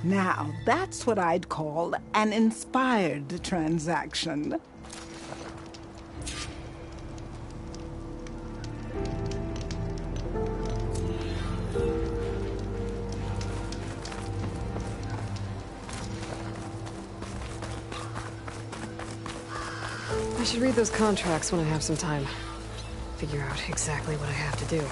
Now, that's what I'd call an inspired transaction. I should read those contracts when I have some time. Figure out exactly what I have to do.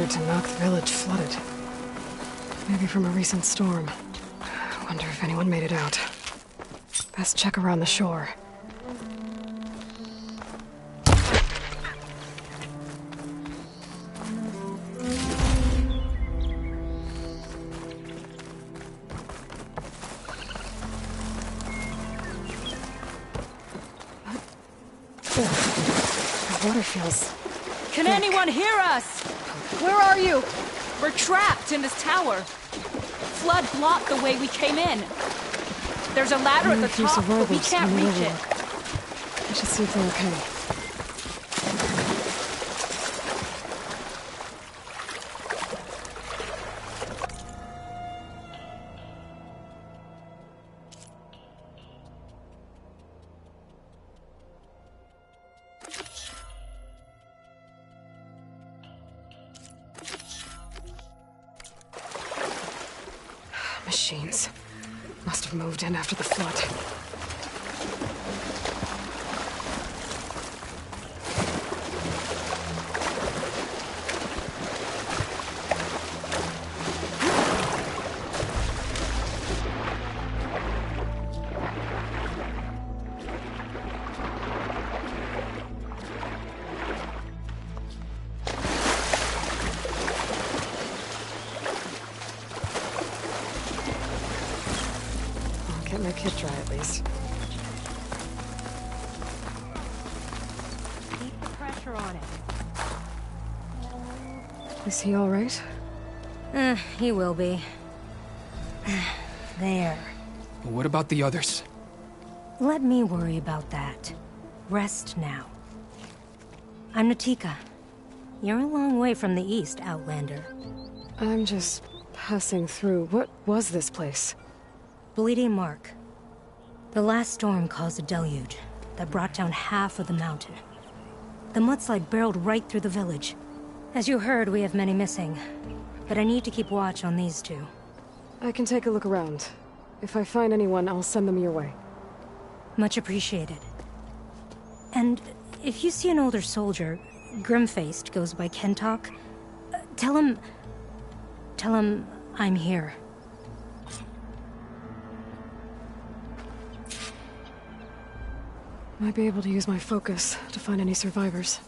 weird to knock the village flooded. Maybe from a recent storm. Wonder if anyone made it out. Best check around the shore. The water feels... Can anyone hear us? Where are you? We're trapped in this tower. Flood blocked the way we came in. There's a ladder at the top, but we can't reach it. I should see if they're okay. Machines. Must have moved in after the flood. Get my kit dry at least. Keep the pressure on it. Is he all right? He will be. There. But what about the others? Let me worry about that. Rest now. I'm Natika. You're a long way from the east, Outlander. I'm just passing through. What was this place? Bleeding Mark. The last storm caused a deluge that brought down half of the mountain. The mudslide barreled right through the village. As you heard, we have many missing. But I need to keep watch on these two. I can take a look around. If I find anyone, I'll send them your way. Much appreciated. And if you see an older soldier, grim-faced, goes by Kentok, tell him I'm here. Might be able to use my focus to find any survivors.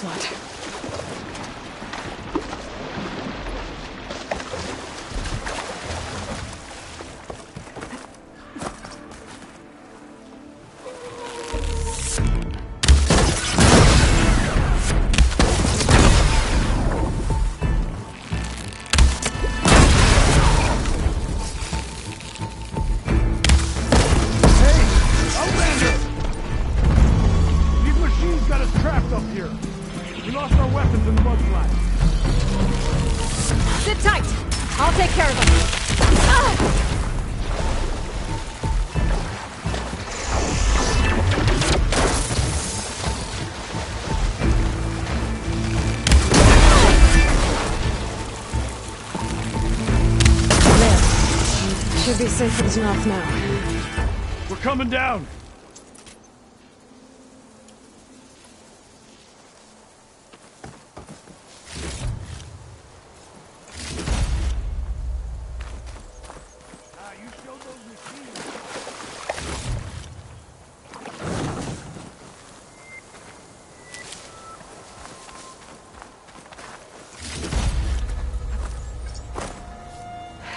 flood. Should be safe as enough now. We're coming down!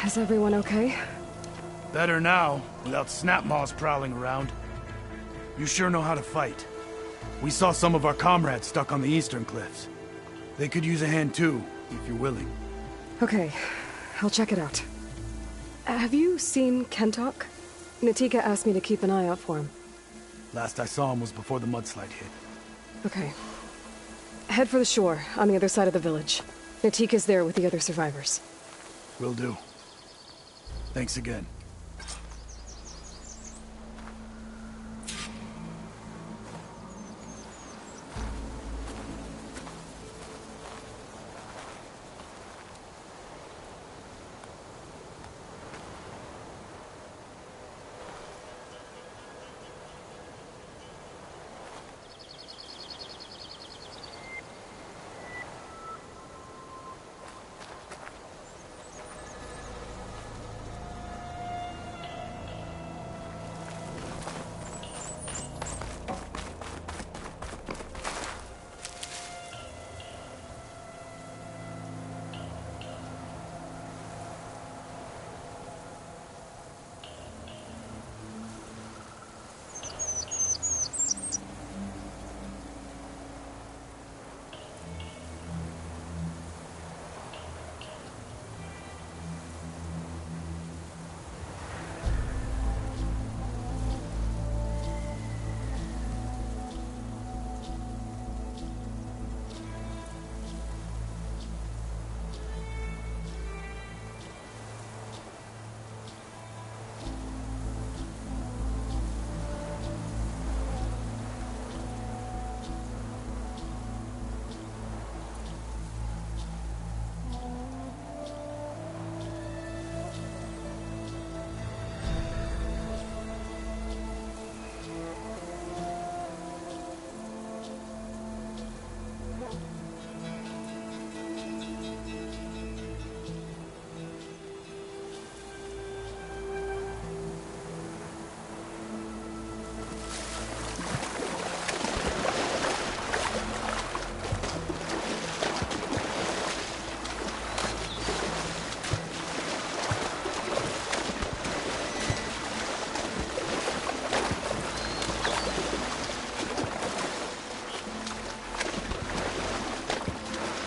Is everyone okay? Better now, without Snapmaws prowling around. You sure know how to fight. We saw some of our comrades stuck on the eastern cliffs. They could use a hand too, if you're willing. Okay, I'll check it out. Have you seen Kentok? Natika asked me to keep an eye out for him. Last I saw him was before the mudslide hit. Okay. Head for the shore, on the other side of the village. Natika's there with the other survivors. Will do. Thanks again.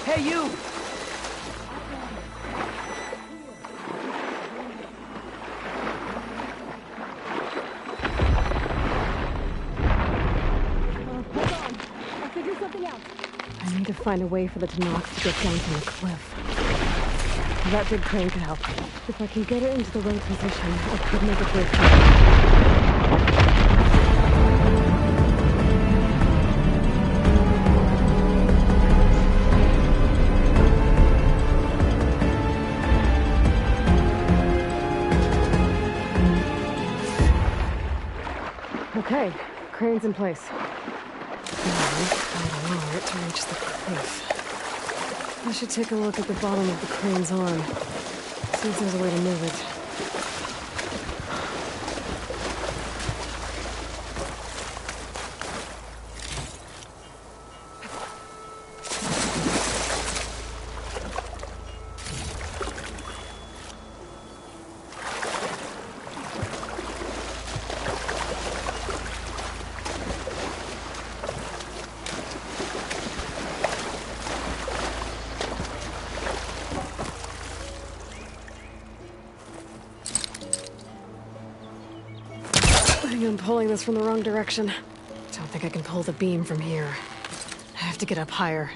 Hey, you! I need to find a way for the Danox to get down from the cliff. That big crane could help. If I can get it into the right position, I could make a breakthrough. Okay, crane's in place. Now, I lower it to reach the cliff. I should take a look at the bottom of the crane's arm. See if there's a way to move it. think I'm pulling this from the wrong direction. Don't think I can pull the beam from here. I have to get up higher.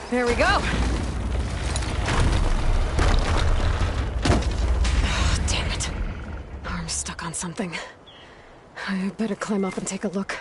There we go. Oh, damn it. Arm's stuck on something. I better climb up and take a look.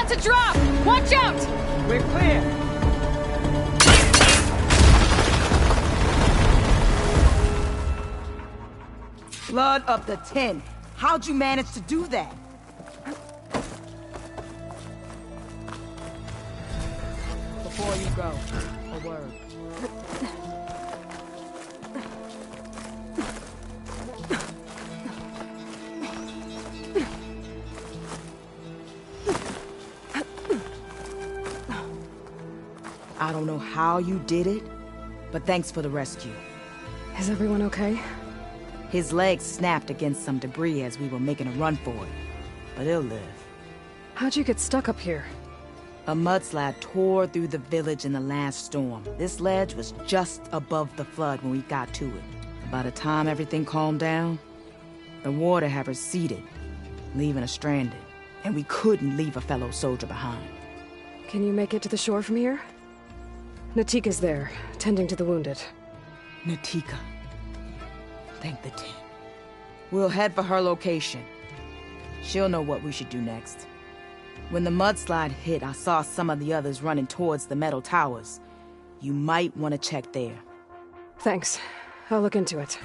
To drop! Watch out! We're clear! Blood up to 10. How'd you manage to do that? Before you go, a word. I don't know how you did it, but thanks for the rescue. Is everyone okay? His legs snapped against some debris as we were making a run for it, but he'll live. How'd you get stuck up here? A mudslide tore through the village in the last storm. This ledge was just above the flood when we got to it. By the time everything calmed down, the water had receded, leaving us stranded, and we couldn't leave a fellow soldier behind. Can you make it to the shore from here? Natika's there, tending to the wounded. Natika. Thank the Ten. We'll head for her location. She'll know what we should do next. When the mudslide hit, I saw some of the others running towards the metal towers. You might want to check there. Thanks. I'll look into it.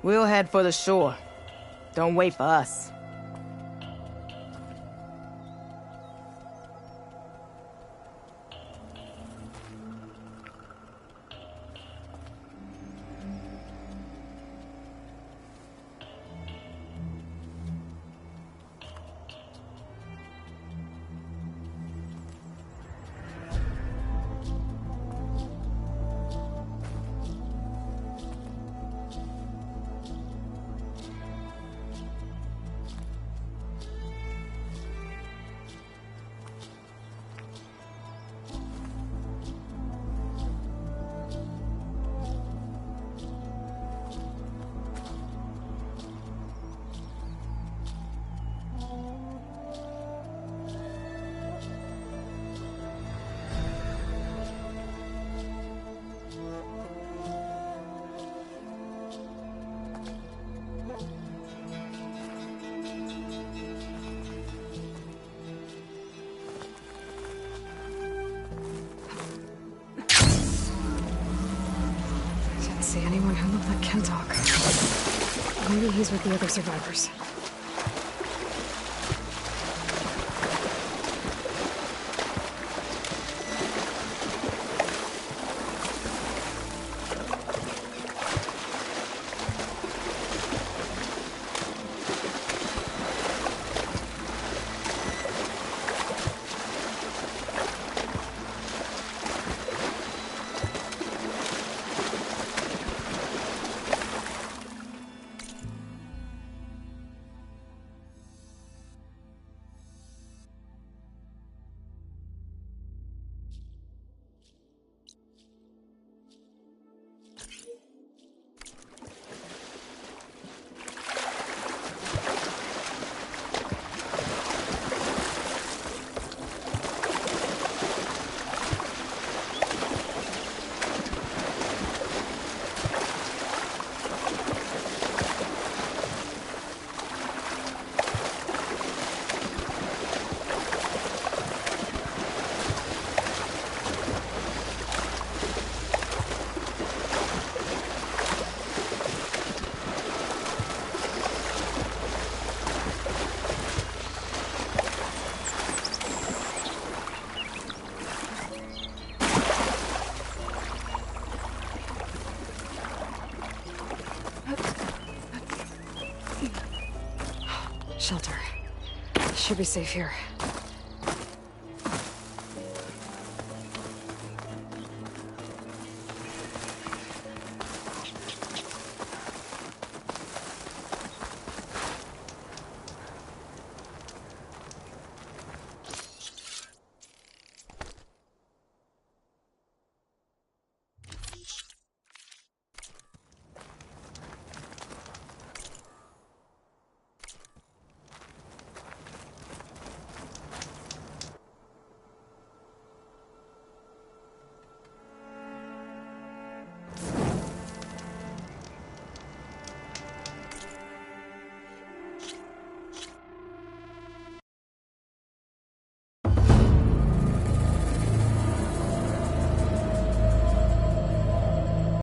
We'll head for the shore. Don't wait for us. See anyone who looked like Kentok. Maybe he's with the other survivors. Shelter. Should be safe here.